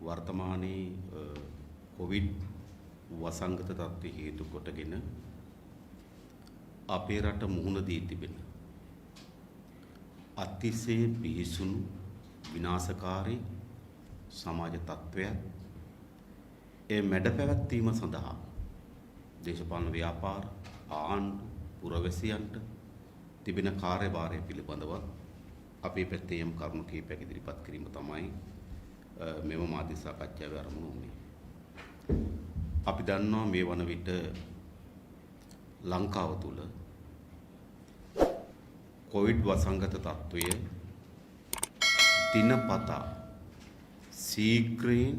වර්තමානයේ කොවිඩ් වසංගත තත්ත්වය හේතු කොටගෙන අපේ රට මුහුණ දී තිබෙන අතිශය පිහිසුණු විනාශකාරී සමාජ තත්ත්වයක් ඒ මැඩ පැවැත්වීම සඳහා දේශපාලන ව්‍යාපාර ආණ්ඩු පුරවැසියන්ට තිබෙන කාර්යභාරය පිළිබඳව අපේ පැත්තේ යම් කරුණු කීපයක් ඉදිරිපත් කිරීම තමයි මෙම මාධ්‍ය සාකච්ඡාවේ ආරම්භ වුණේ. අපි දන්නවා මේ වන විට ලංකාව තුල කොවිඩ් වසංගත තත්ත්වය දිනපතා ශීඝ්‍රයෙන්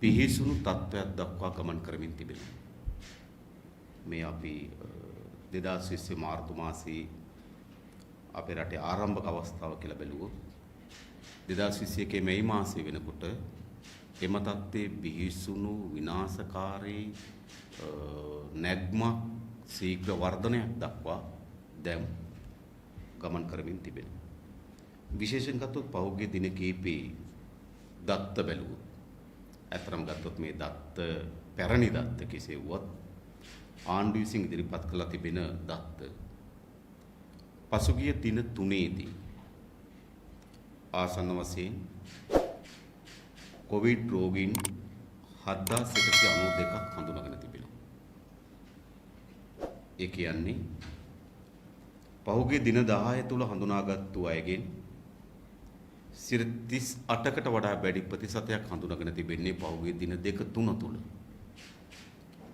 පිහිසුණු තත්ත්වයක් දක්වා ගමන් කරමින් තිබෙනවා. මේ අපි 2020 මාර්තු මාසයේ අපේ රටේ ආරම්භක අවස්ථාව කියලා බැලුවොත් 2021 මැයි මාසයේ වෙනකොට එම තත්ත්වයේ පිහිසුණු විනාශකාරී නැග්මක් ශීඝ්‍ර වර්ධනයක් දක්වා දැන් ගමන් කරමින් තිබෙනවා. විශේෂයෙන් ගත්තොත් පහුගිය දින කිහිපේ දත්ත බැලුවොත් අතරම ගත්තොත් මේ දත්ත පැරණි දත්ත කෙසේ වුවත් ආණ්ඩුව විසින් ඉදිරිපත් කළ තිබෙන දත්ත පසුගිය දින 3ේදී ආසන්න වශයෙන් කොවිඩ් රෝගීන් 7192ක් හඳුනාගෙන තිබෙනවා. ඒ කියන්නේ පහුගිය දින 10 තුල හඳුනාගත්තු අයගෙන් 38කට වඩා වැඩි ප්‍රතිශතයක් හඳුනාගෙන තිබෙන්නේ පහුගිය දින 2-3 තුල.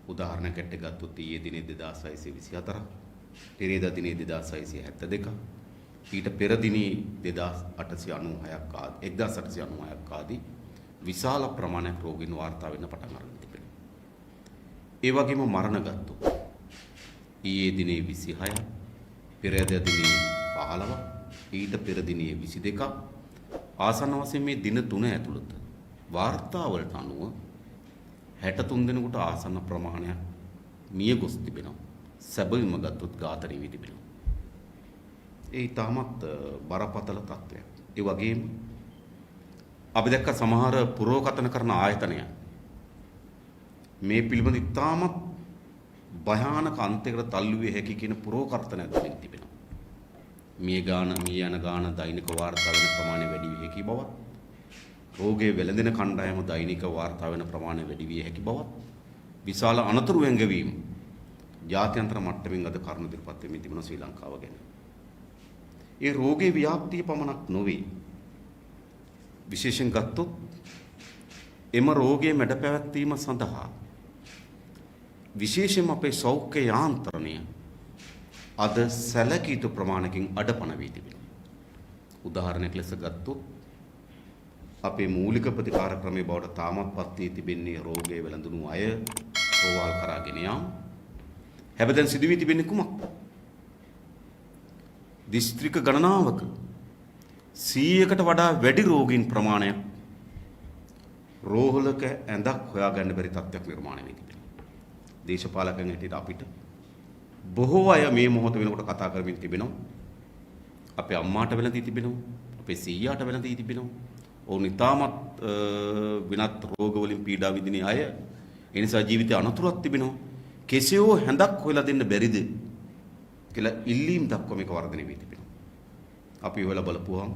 උදාහරණයකට ගත්තොත් ඊයේ දිනේ 2624ක්, පෙරේදා දිනේ 2672ක්, ඊට පෙර දිනේ 1896ක් ආදී විශාල ප්‍රමාණයක් රෝගීන් වාර්තා වෙන්න පටන් අරගෙන තිබෙනවා. ඒ වගේම මරණ ගත්තොත් ඊයේ දිනේ 26ක්, පෙරේදා දිනේ 15ක්, ඊට පෙර දිනේ 22ක් ආසන්න වශයෙන් මේ දින 3 ඇතුළත වාර්තා වලට අනුව 63 දෙනෙකුට ආසන්න ප්‍රමාණයක් මිය ගොස් තිබෙනවා. සැබවින්ම ගත්තොත් ඝාතනය වී තිබෙනවා. ඒ ඊටමත් බරපතල තත්ත්වයක්. ඒ වගේම අපි දැක්ක සමහර පුරෝකථන කරන ආයතනයන් මේ පිළිබඳ ඉතාමත් භයානක අන්තයකට තල්ලු විය හැකි කියන පුරෝකථන දෙමින් තිබෙනවා. මිය යන ගාන දෛනික වාර්තා වෙන ප්‍රමාණය වැඩි විය හැකි බවත්, රෝගයේ වෙළඳෙන කණ්ඩායම දෛනික වාර්තා වෙන ප්‍රමාණය වැඩි විය හැකි බවත්, විශාල අනතුරු වැංගවීම ජාත්‍යන්තර මට්ටමින් අද කරුණු ඉදිරිපත් වෙමින් තිබෙන ශ්‍රී ලංකාව ගැන. ඒ රෝගයේ ව්‍යාප්තිය පමණක් නොවේ. විශේෂයෙන් ගත්තොත් එම රෝගයේ මැඩ පැවැත්වීම සඳහා විශේෂයෙන්ම අපේ සෞඛ්‍ය යාන්ත්‍රණය අද සැලකිය යුතු ප්‍රමාණයකින් අඩපණ වී තිබෙනවා. උදාහරණයක් ලෙස ගත්තොත් අපේ මූලික ප්‍රතිකාර ක්‍රමයේ බවට තාමත් පත් වී තිබෙන්නේ රෝගයේ වැළඳුණු අය රෝහල් කරා ගෙන යාම. හැබැයි දැන් සිදු වී තිබෙන්නේ කුමක්ද? දිස්ත්‍රික්ක ගණනාවක 100කට වඩා වැඩි රෝගීන් ප්‍රමාණයක් රෝහලක ඇඳක් හොයාගන්න බැරි තත්ත්වයක් නිර්මාණය වී තිබෙනවා. දේශපාලකයන් හැටියට අපිට බොහෝ අය මේ මොහොත වෙනකොට කතා කරමින් තිබෙනවා. අපේ අම්මාට වෙලදී තිබෙනවා, අපේ සීයාට වෙලදී තිබෙනවා. ඔවුන් ඉතාමත් වෙනත් රෝග වලින් පීඩා විඳින අය. ඒ නිසා ජීවිතේ අනතුරක් තිබෙනවා. කෙසේ හෝ හැඳක් හොයලා දෙන්න බැරිද කියලා ඉල්ලීම් දක්වා මේක වර්ධනය වී තිබෙනවා. අපි හොයලා බලපුවහම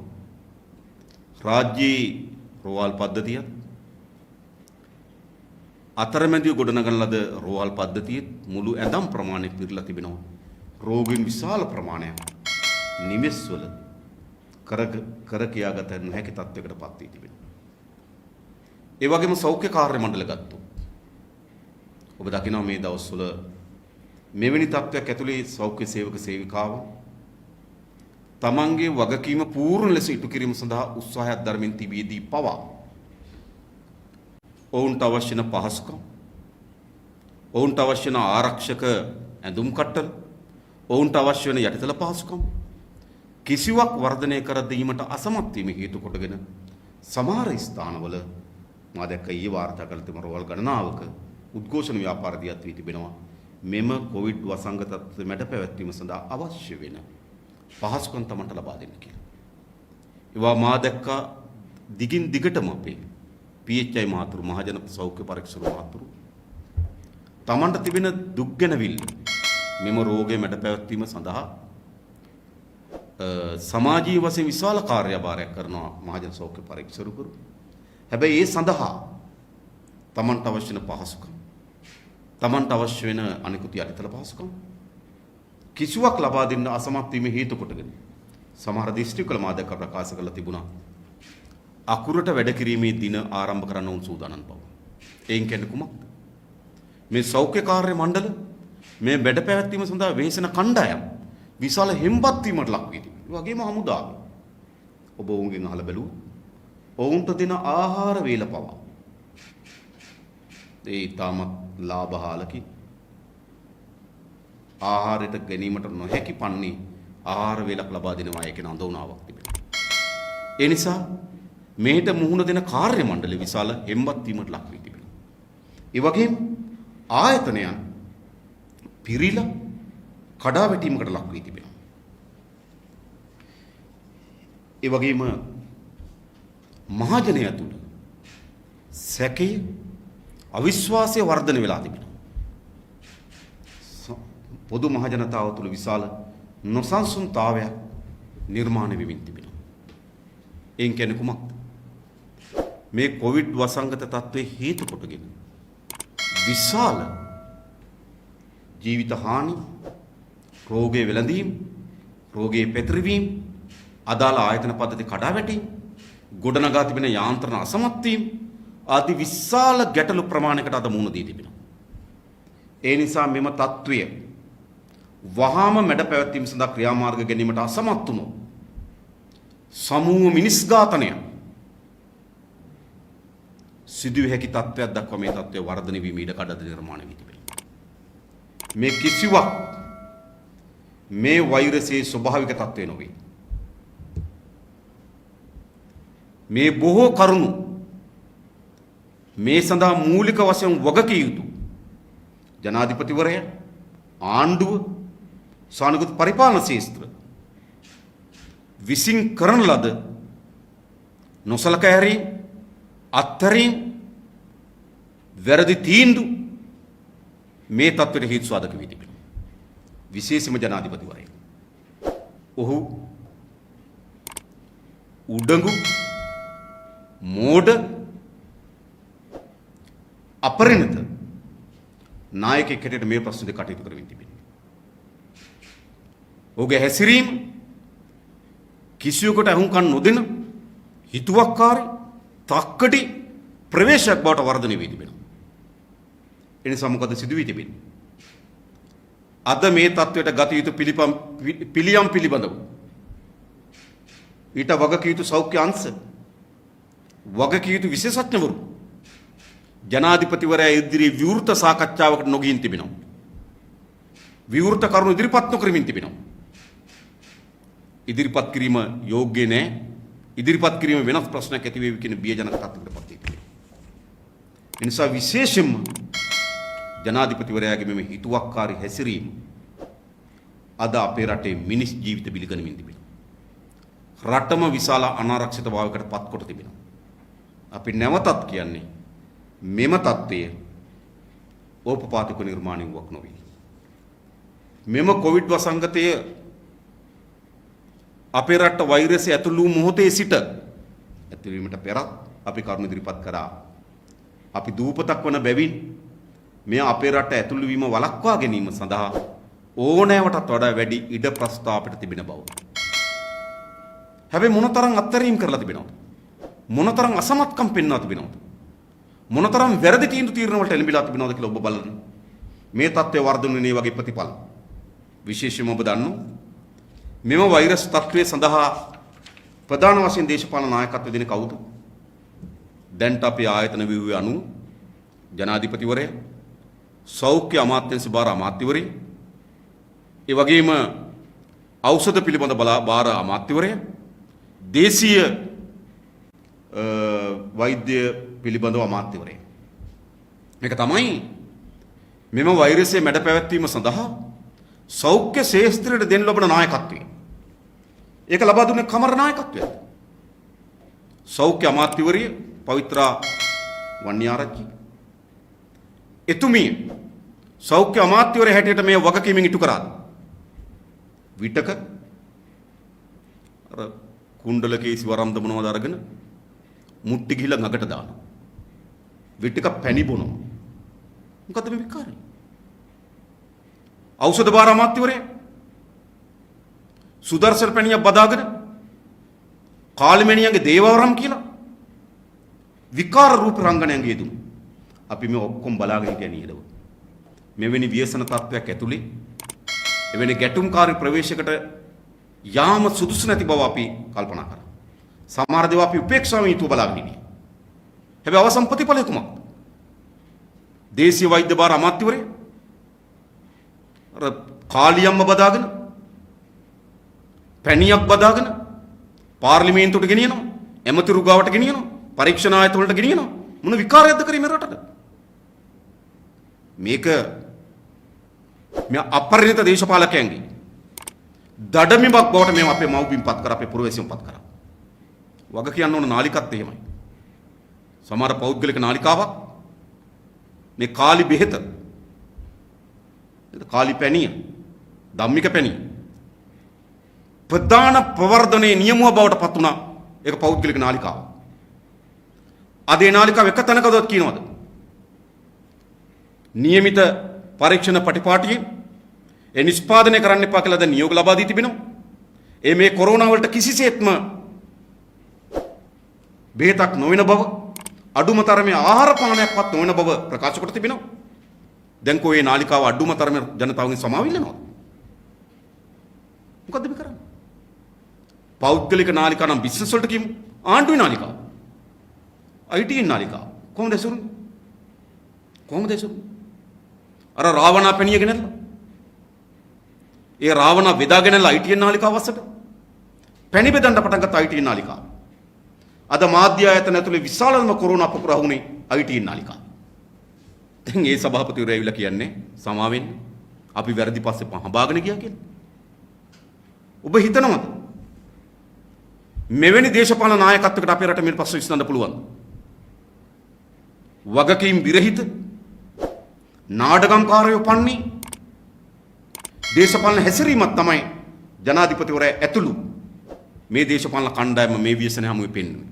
රාජ්‍යයේ රෝහල් පද්ධතිය අතරමැදිව ගොඩනගන ලද රෝහල් පද්ධතියේ මුළු ඇඳම් ප්‍රමාණය පිරලා තිබෙනවා. රෝගීන් විශාල ප්‍රමාණයක් නිවෙස්වල කර කියාගත නොහැකි තත්ත්වයකට පත් වී තිබෙනවා. ඒ වගේම සෞඛ්‍ය කාර්ය මණ්ඩල ගත්තොත් ඔබ දකිනවා මේ දවස්වල මෙවැනි තත්ත්වයක් ඇතුලේ සෞඛ්‍ය සේවක සේවිකාවන් තමන්ගේ වගකීම පූර්ණ ලෙස ඉටු කිරීම සඳහා උත්සාහයක් දරමින් තිබීදී පවා ඔවුන්ට අවශ්‍ය වන පහසුකම්, ඔවුන්ට අවශ්‍ය වන ආරක්ෂක ඇඳුම් කට්ටල, ඔවුන්ට අවශ්‍ය වන යටිතල පහසුකම් කිසිවක් වර්ධනය කර දීමට අසමත් වීම හේතු කොටගෙන සමහර ස්ථානවල මා දැක්ක ඊයේ වාර්තා කළ තිබෙන රෝහල් ගණනාවක උද්ඝෝෂණ ව්‍යාපාර දියත් වී තිබෙනවා. මෙම කොවිඩ් වසංගත මැඩ පැවැත්වීම සඳහා අවශ්‍ය වෙන පහසුකම් තමන්ට ලබා දෙන්න කියලා. ඒවා මා දැක්කා දිගින් දිගටම අපේ PHI මහතුරු මහජන සෞඛ්‍ය පරීක්ෂක මහතුරු තමන්ට තිබෙන දුක් ගැනවිල්ල මෙම රෝගය මැඩ පැවැත්වීම සඳහා සමාජීය වශයෙන් විශාල කාර්යභාරයක් කරනවා මහජන සෞඛ්‍ය පරීක්ෂකවරු. හැබැයි ඒ සඳහා තමන්ට අවශ්‍ය වෙන පහසුකම්, තමන්ට අවශ්‍ය වෙන අනිකුත් යටිතල පහසුකම් කිසිවක් ලබා දෙන්න අසමත් වීම හේතු කොටගෙන සමහර දිස්ත්‍රික්කවල මා දැක්ක ප්‍රකාශ කරලා තිබුණා අකුරට වැඩ කිරීමේ දින ආරම්භ කරන්න උන් සූදානම් බව. එයින් කියන්නේ කුමක්ද? මේ සෞඛ්‍ය කාර්ය මණ්ඩල මේ වැඩ පැවැත්වීම සඳහා වෙහෙසෙන කණ්ඩායම් විශාල හෙම්බත් වීමට ලක් වී තිබෙනවා. ඒ වගේම හමුදාව ඔබ ඔවුන්ගෙන් අහලා බැලුවොත් ඔවුන්ට දෙන ආහාර වේල පවා ඒ තාමත් ලාභහාලකි ආහාරයට ගැනීමට නොහැකි පන්නේ ආහාර වේලක් ලබා දෙනවා කියන අඳුනාවක් තිබෙනවා. ඒ නිසා මේට මුහුණ දෙන කාර්ය මණ්ඩලය විශාල හෙම්බත් වීමට ලක් වී තිබෙනවා. ඒ වගේම ආයතනයන් පිරිලා කඩා වැටීමකට ලක් වී තිබෙනවා. ඒ වගේම මහජනය තුළ සැකය අවිශ්වාසය වර්ධනය වෙලා තිබෙනවා. පොදු මහජනතාව තුළ විශාල නොසන්සුන්තාවයක් නිර්මාණය වෙමින් තිබෙනවා. එයින් කියන්නේ කුමක්ද? මේ කොවිඩ් වසංගත තත්ත්වයේ හේතු කොටගෙන විශාල ජීවිත හානි, රෝගයේ වෙළඳීම්, රෝගයේ පැතිරවීම, අදාළ ආයතන පද්ධති කඩාවැටීම්, ගොඩනගා තිබෙන යාන්ත්‍රණ අසමත් වීම ආදී විශාල ගැටලු ප්‍රමාණයකට අද මුහුණ දී තිබෙනවා. ඒ නිසා මෙම තත්ත්වය වහාම මැඩ පැවැත්වීම සඳහා ක්‍රියාමාර්ග ගැනීමට අසමත් වුණොත් සමූහ මිනිස් ඝාතනය සිදුවිය හැකි තත්ත්වයක් දක්වා මේ තත්ත්වය වර්ධනය වීම ඉඩ කඩ නිර්මාණය වී තිබෙනවා. මේ කිසිවක් මේ වෛරසයේ ස්වභාවික තත්ත්වය නොවේ. මේ බොහෝ කරුණු මේ සඳහා මූලික වශයෙන් වගකිය යුතු ජනාධිපතිවරයා, ආණ්ඩුව, සානුගත පරිපාලන ශේෂ්ත්‍ර විසින් කරන ලද නොසලකා හැරීම්, අත්හැරීම්, වැරදි තීන්දුව මේ තත්ත්වයට හේතු සාධක වී තිබෙනවා. විශේෂම ජනාධිපතිවරයා. ඔහු උඩඟු, මෝඩ, අපරිණත නායකයෙක් හැටියට මේ ප්‍රශ්න දෙක කටයුතු කරමින් තිබෙනවා. ඔහුගේ හැසිරීම කිසිවෙකුට අහුම්කම් නොදෙන හිතුවක්කාරී, තක්කටි ප්‍රවේශයක් බවට වර්ධනය වී තිබෙනවා. එනිසා මොකද සිදු වී තිබෙන්නේ? අද මේ තත්ත්වයට ගත යුතු පිළියම් පිළිබඳව ඊට වගකිය යුතු සෞඛ්‍ය අංශ, වගකිය යුතු විශේෂඥවරු ජනාධිපතිවරයා ඉදිරියේ විවෘත සාකච්ඡාවකට නොගින් තිබෙනවා. විවෘත කරුණු ඉදිරිපත් නොකරමින් තිබෙනවා. ඉදිරිපත් කිරීම යෝග්‍ය නැහැ. ඉදිරිපත් කිරීම වෙනස් ප්‍රශ්නයක් ඇති වේවි කියන බියජනක තත්ත්වයකට පත් වී තිබෙනවා. ඒ නිසා විශේෂයෙන්ම ජනාධිපතිවරයාගේ මෙම හිතුවක්කාරී හැසිරීම අද අපේ රටේ මිනිස් ජීවිත බිලිගනිමින් තිබෙනවා. රටම විශාල අනාරක්ෂිත භාවයකට පත් කොට තිබෙනවා. අපි නැවතත් කියන්නේ මෙම තත්ත්වය ඕපපාතික නිර්මාණය වුවක් නොවේ. මෙම කොවිඩ් වසංගතය අපේ රට වෛරසය ඇතුළු වූ මොහොතේ සිට ඇතිවීමට පෙරත් අපි කරුණු ඉදිරිපත් කරා. අපි දූපතක් වන බැවින් මෙය අපේ රට ඇතුළු වීම වළක්වා ගැනීම සඳහා ඕනෑවටත් වඩා වැඩි ඉඩ ප්‍රස්ථාව අපිට තිබෙන බව. හැබැයි මොනතරම් අත්හැරීම් කරලා තිබෙනවද? මොනතරම් අසමත්කම් පෙන්වා තිබෙනවද? මොනතරම් වැරදි තීරණ වලට එළඹිලා තිබෙනවද කියලා ඔබ බලන්න. මේ තත්ත්වය වර්ධනය වෙන වගේ ප්‍රතිඵල විශේෂයෙන්ම ඔබ දන්නෝ මෙම වෛරස් තත්ත්වය සඳහා ප්‍රධාන වශයෙන් දේශපාලන නායකත්වය දෙන කවුද? දැන්ට අපේ ආයතන ව්‍යුහය අනුව ජනාධිපතිවරයා, සෞඛ්‍ය අමාත්‍යාංශ භාර අමාත්‍යවරයා, ඒ වගේම ඖෂධ පිළිබඳ භාර අමාත්‍යවරයා, දේශීය වෛද්‍ය පිළිබඳව අමාත්‍යවරයා. මේක තමයි මෙම වෛරසය මැඩ පැවැත්වීම සඳහා සෞඛ්‍ය ශේෂ්ත්‍රයට දෙන්න ලබන නායකත්වය. ඒක ලබා දුන්නේ කමර නායකත්වයද? සෞඛ්‍ය අමාත්‍යවරිය පවිත්‍රා වන්‍යාරච්චි. එතුමිය සෞඛ්‍ය අමාත්‍යවරයා හැටියට මේ වගකීමෙන් ඉටු කරාද? විටක අර කුණ්ඩල කේසි වරම්ද මොනවද අරගෙන මුට්ටි ගිහිල්ලා ගඟට දානවා. විටක පැණි බොනවා. මොකද මේ විකාරය? ඖෂධ භාර අමාත්‍යවරයා සුදර්ශන පැණියක් බදාගෙන කාලිමෙණියන්ගේ දේවවරම් කියලා විකාර රූප රංගනයන්ගේ යෙදුණු. අපි මේ ඔක්කොම බලාගෙන හිටිය නේද? මෙවැනි ව්‍යසන තත්වයක් ඇතුලේ එවැනි ගැටුම්කාරී ප්‍රවේශයකට යාම සුදුසු නැති බව අපි කල්පනා කරා. සමහර දේවල් අපි උපේක්ෂාවෙන් යුතුව බලාගෙන හිටියේ. හැබැයි අවසන් ප්‍රතිඵලය කුමක්ද? දේශීය වෛද්‍ය භාර අමාත්‍යවරයා අර කාලියම්ම බදාගෙන පැණියක් බදාගෙන පාර්ලිමේන්තුවට ගෙනියනවා, ඇමතිරු ගාවට ගෙනියනවා, පරීක්ෂණ ආයතන වලට ගෙනියනවා. මොන විකාරයක්ද කරේ මේ රටට? මේක මේ අපරිණත දේශපාලකයන්ගේ දඩමිමක් බවට මේ අපේ මව්බිම්පත් කර අපේ පුරවැසියන්පත් කරා. වග කියන්න ඕන නාලිකත් එහෙමයි. සමහර පෞද්ගලික නාලිකාවක් මේ කාලි බෙහෙත, කාලි පැණිය, ධම්මික පැණිය ප්‍රධාන ප්‍රවර්ධනයේ නියමුව බවට පත් වුණා. ඒක පෞද්ගලික නාලිකාවක්. අද ඒ නාලිකාව එක තැනකවත් කියනවද? නියමිත පරීක්ෂණ පටිපාටියේ ඒ නිෂ්පාදනය කරන්න එපා කියලා දැන් නියෝග ලබා දී තිබෙනවා. ඒ මේ කොරෝනා වලට කිසිසේත්ම බෙහෙතක් නොවන බව, අඩුම තරමේ ආහාර පානයක්වත් නොවන බව ප්‍රකාශ කොට තිබෙනවා. දැන් කොහේ නාලිකාව අඩුම තරමේ ජනතාවගෙන් සමාවිල්ලනවද? මොකද්ද මේ කරන්නේ? පෞද්ගලික නාලිකා නම් බිස්නස් වලට කියමු. ආණ්ඩුවේ නාලිකාව, IT නාලිකාව කොහොමද ඇසුරුනේ? කොහොමද ඇසුරුනේ? අර රාවණා පැණිය ගෙනල්ලා ඒ රාවණා බෙදාගෙනලා IT නාලිකාව වස්සට පැණි බෙදන්න පටන් ගත්ත IT නාලිකාව. අද මාධ්‍ය ආයතන ඇතුලේ විශාලම කොරෝනා අපකරා වුණේ IT නාලිකාව. දැන් ඒ සභාපතිවරයා ඇවිල්ලා කියන්නේ සමා වෙන්න අපි වැරදි පස්සේ හඹාගෙන ගියා කියලා. ඔබ හිතනවද මෙවැනි දේශපාලන නායකත්වයකට අපේ රට මෙන්න පස්සේ විසඳන්න පුළුවන්? වගකීම් විරහිත නාඩගම්කාරයෝ පන්නේ දේශපාලන හැසිරීමක් තමයි ජනාධිපතිවරයා ඇතුළු මේ දේශපාලන කණ්ඩායම මේ ව්‍යසනය හමුවේ පෙන්වන්නේ.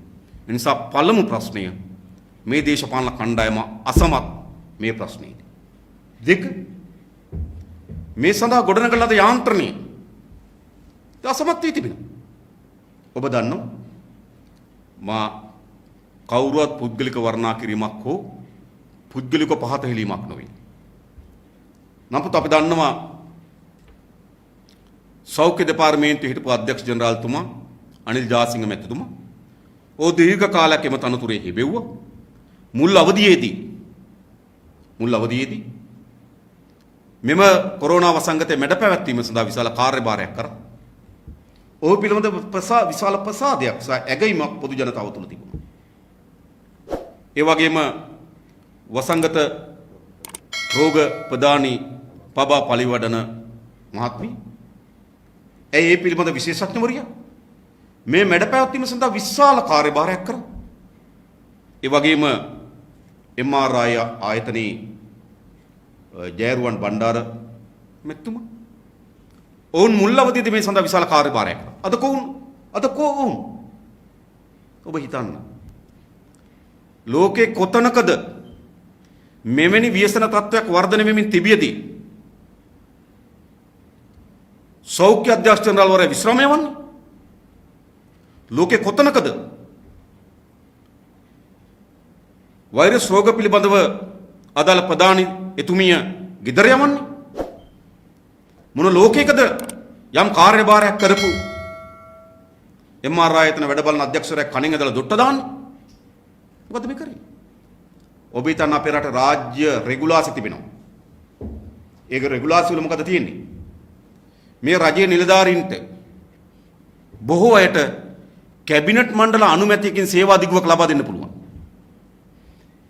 ඒ නිසා පළමු ප්‍රශ්නය මේ දේශපාලන කණ්ඩායම අසමත් මේ ප්‍රශ්නේ. දෙක මේ සඳහා ගොඩනගන ලද යාන්ත්‍රණය අසමත් වී තිබෙනවා. ඔබ දන්නවා මා කවුරුවත් පුද්ගලික වර්ණනා කිරීමක් හෝ පුද්ගලික පහත හෙලීමක් නොවේ. නමුත් අපි දන්නවා සෞඛ්‍ය දෙපාර්තමේන්තුවේ හිටපු අධ්‍යක්ෂ ජනරාල්තුමා අනිල් ජාසිංහ මැතිතුමා ඕ දීර්ඝ කාලයක් එම තනතුරේ හිබෙව්වා. මුල් අවධියේදී මෙම කොරෝනා වසංගතයේ මැඩ පැවැත්වීම සඳහා විශාල කාර්යභාරයක් කරා. ඔහු පිළිබඳ විශාල ප්‍රසාදයක් සහ ඇගීමක් පොදු ජනතාව තුළ තිබුණා. ඒ වගේම වසංගත රෝග ප්‍රදානී පබා පලිවඩන මහත්මිය ඒ පිළිබඳ විශේෂඥවරිය මේ මැඩ පැවැත්වීම සඳහා විශාල කාර්යභාරයක් කරා. ඒ වගේම MRI ආයතනයේ ජයරුවන් බණ්ඩාර මෙතුමා ඔවුන් මුල් අවධියේදී මේ සඳහා විශාල කාර්යභාරයක් කරා. අද කොවුන් ඔබ හිතන්න ලෝකේ කොතනකද මෙවැනි ව්‍යසන තත්ත්වයක් වර්ධනය වෙමින් තිබියදී සෞඛ්‍ය අධ්‍යක්ෂ ජනරාල්වරයා විශ්‍රාමය වන්නේ? ලෝකේ කොතනකද වෛරස් රෝග පිළිබඳව අදාළ ප්‍රධානී එතුමිය ගෙදර යවන්නේ? මොන ලෝකයකද යම් කාර්යභාරයක් කරපු MRI ආයතන වැඩ බලන අධ්‍යක්ෂවරයා කණින් ඇදලා දොට්ට දාන්නේ? මොකද මේ කරේ? ඔබ හිතන්න අපේ රට රාජ්‍ය රෙගුලාසි තිබෙනවා. ඒක රෙගුලාසි වල මොකද තියෙන්නේ? මේ රජයේ නිලධාරීන්ට බොහෝ අයට කැබිනට් මණ්ඩල අනුමැතියකින් සේවා දිගුවක් ලබා දෙන්න පුළුවන්.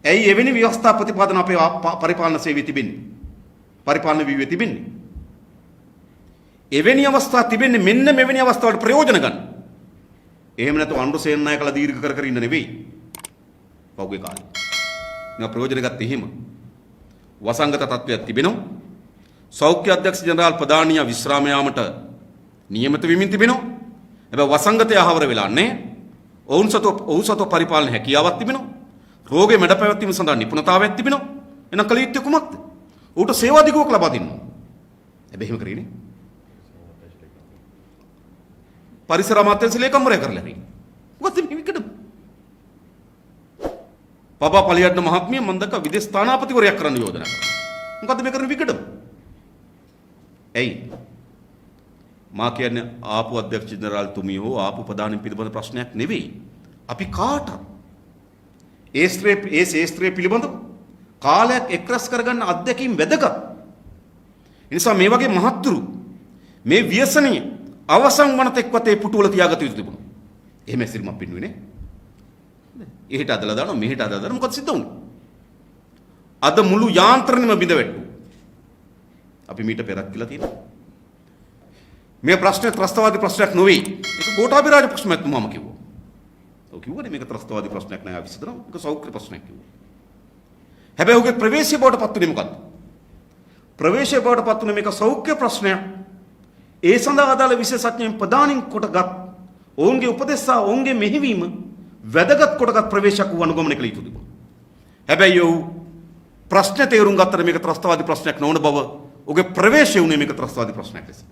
ඇයි එවැනි ව්‍යවස්ථා ප්‍රතිපාදන අපේ පරිපාලන සේවයේ තිබෙන්නේ? පරිපාලන විවිධ තිබෙන්නේ? එවැනි අවස්ථා තිබෙන්නේ මෙන්න මෙවැනි අවස්ථාවලට ප්‍රයෝජන ගන්න. එහෙම නැත්නම් අනුර සේනායකලා දීර්ඝ කර ඉන්න නෙවෙයි. පෞගේ කාලේ. මේවා ප්‍රයෝජන ගත්තේ එහෙම. වසංගත තත්ත්වයක් තිබෙනවා. සෞඛ්‍ය අධ්‍යක්ෂ ජනරාල් ප්‍රධානියා විශ්‍රාම යාමට නියමිත වෙමින් තිබෙනවා. හැබැයි වසංගතය ආවර වෙලා නැහැ. ඔවුන් සතු පරිපාලන හැකියාවක් තිබෙනවා. රෝගේ මැඩ පැවැත්වීම සඳහා නිපුණතාවයක් තිබෙනවා. එනම් කල යුත්තේ කුමක්ද? ඌට සේවා දිගුවක් ලබා දෙන්න ඕන. හැබැයි එහෙම කරේ නේ. परिसर अमात्यांश लेखमवරයා කරලා හරි. මොකද මේ විකඩ? පබා පලියඩන මහත්මිය මම දැක්ක විදේශ ස්ථානාපතිවරයෙක් කරන්න යෝජනා කරනවා. මොකද මේ කරන විකඩ? ඇයි? මා කියන්නේ ආපු අධ්‍යක්ෂ ජෙනරාල් තුමිය හෝ ආපු ප්‍රධානීන් පිළිබඳ ප්‍රශ්නයක් නෙවෙයි. අපි කාටත් ඒ ශේෂ්ත්‍රයේ පිළිබඳ කාලයක් එක්රස් කරගන්න අධ්‍යක්ීම් වැදගත්. ඒ නිසා මේ වගේ මහත්තුරු මේ ව්‍යසනීය අවසන් වනතෙක් වතේ පුටුවල තියාගත යුතු තිබුණා. එහෙම ඇසිරිමක් පින්නුවේ නේ. එහෙට අදලා දානවා මෙහෙට අදලා දානවා මොකද සිද්ධ වුනේ? අද මුළු යාන්ත්‍රණයම බිඳ වැටුණා. අපි මීට පෙරක් කියලා තියෙනවා. මේ ප්‍රශ්නේ ත්‍රස්තවාදී ප්‍රශ්නයක් නෙවෙයි. ඒක ගෝඨාභය රාජපක්ෂ මහත්මයාම කිව්වා. ඔව් කිව්වනේ මේක ත්‍රස්තවාදී ප්‍රශ්නයක් නෑ විසඳනවා. මේක සෞඛ්‍ය ප්‍රශ්නයක් කිව්වා. හැබැයි ඔහුගේ ප්‍රවේශය බවට පත් වුණේ මොකද්ද? ප්‍රවේශය බවට පත් වුණේ මේක සෞඛ්‍ය ප්‍රශ්නයක්. ඒ සඳහා අදාළ විශේෂඥයන් ප්‍රධානින් කොටගත් ඔවුන්ගේ උපදෙස්සා ඔවුන්ගේ මෙහෙවීම වැදගත් කොටගත් ප්‍රවේශයක් වූ අනුගමනය කළ යුතු තිබුණා. හැබැයි ඔහු ප්‍රශ්න තේරුම් ගත්තට මේක ත්‍රස්තවාදී ප්‍රශ්නයක් නොවන බව ඔහුගේ ප්‍රවේශය වුණේ මේක ත්‍රස්තවාදී ප්‍රශ්නයක් ලෙස.